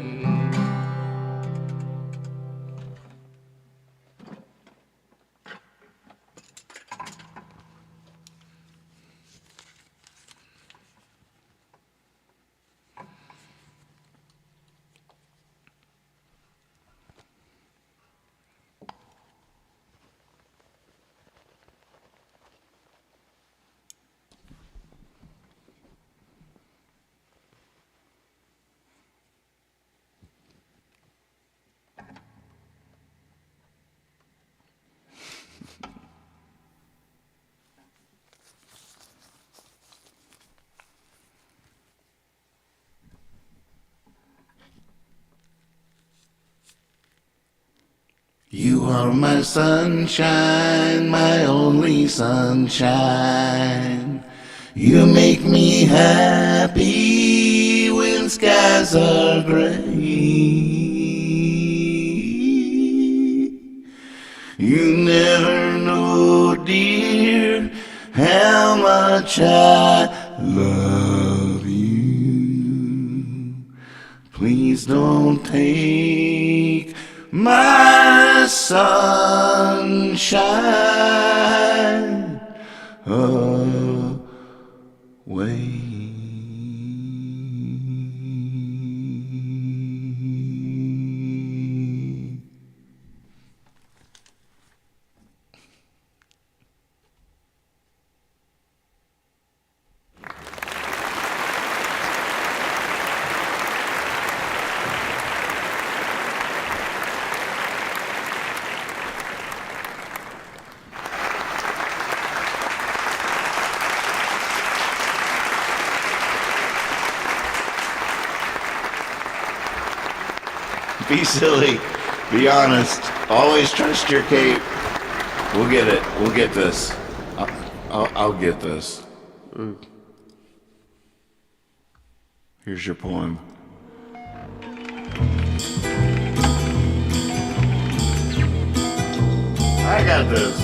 You are my sunshine, my only sunshine. You make me happy when skies are gray. You never know, dear, how much I love you. Please don't take my sunshine away. Be silly. Be honest. Always trust your cape. We'll get it. We'll get this. I'll get this. Here's your poem. I got this.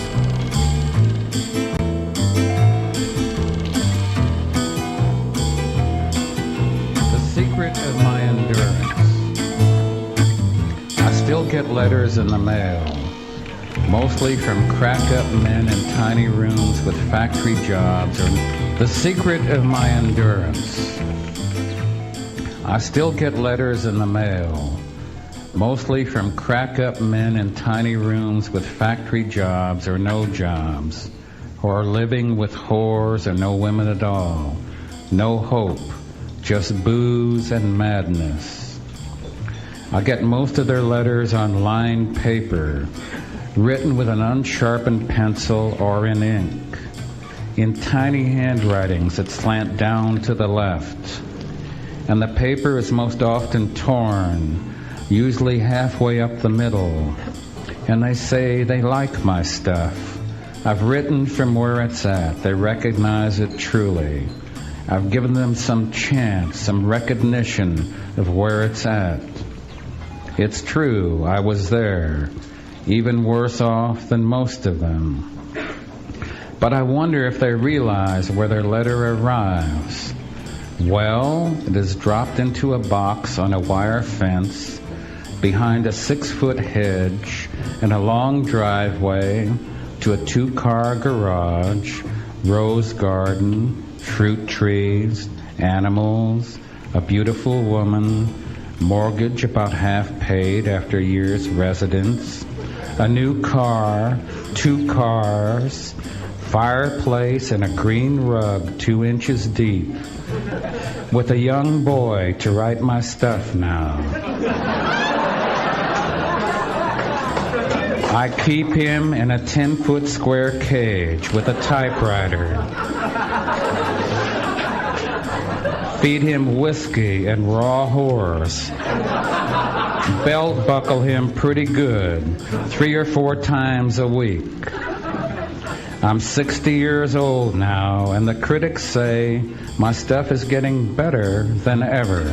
The secret of my endurance. I still get letters in the mail, mostly from crack-up men in tiny rooms with factory jobs. The secret of my endurance. I still get letters in the mail, mostly from crack-up men in tiny rooms with factory jobs or no jobs, who are living with whores or no women at all. No hope, just booze and madness. I get most of their letters on lined paper, written with an unsharpened pencil or in ink, in tiny handwritings that slant down to the left. And the paper is most often torn, usually halfway up the middle. And they say they like my stuff. I've written from where it's at. They recognize it truly. I've given them some chance, some recognition of where it's at. It's true, I was there, even worse off than most of them. But I wonder if they realize where their letter arrives. Well, it is dropped into a box on a wire fence, behind a 6-foot hedge, and a long driveway to a 2-car garage, rose garden, fruit trees, animals, a beautiful woman, mortgage about half paid after a year's residence, a new car, 2 cars, fireplace and a green rug 2 inches deep, with a young boy to write my stuff now. I keep him in a 10-foot square cage with a typewriter. Feed him whiskey and raw horse. Belt buckle him pretty good, 3 or 4 times a week. I'm 60 years old now, and the critics say my stuff is getting better than ever.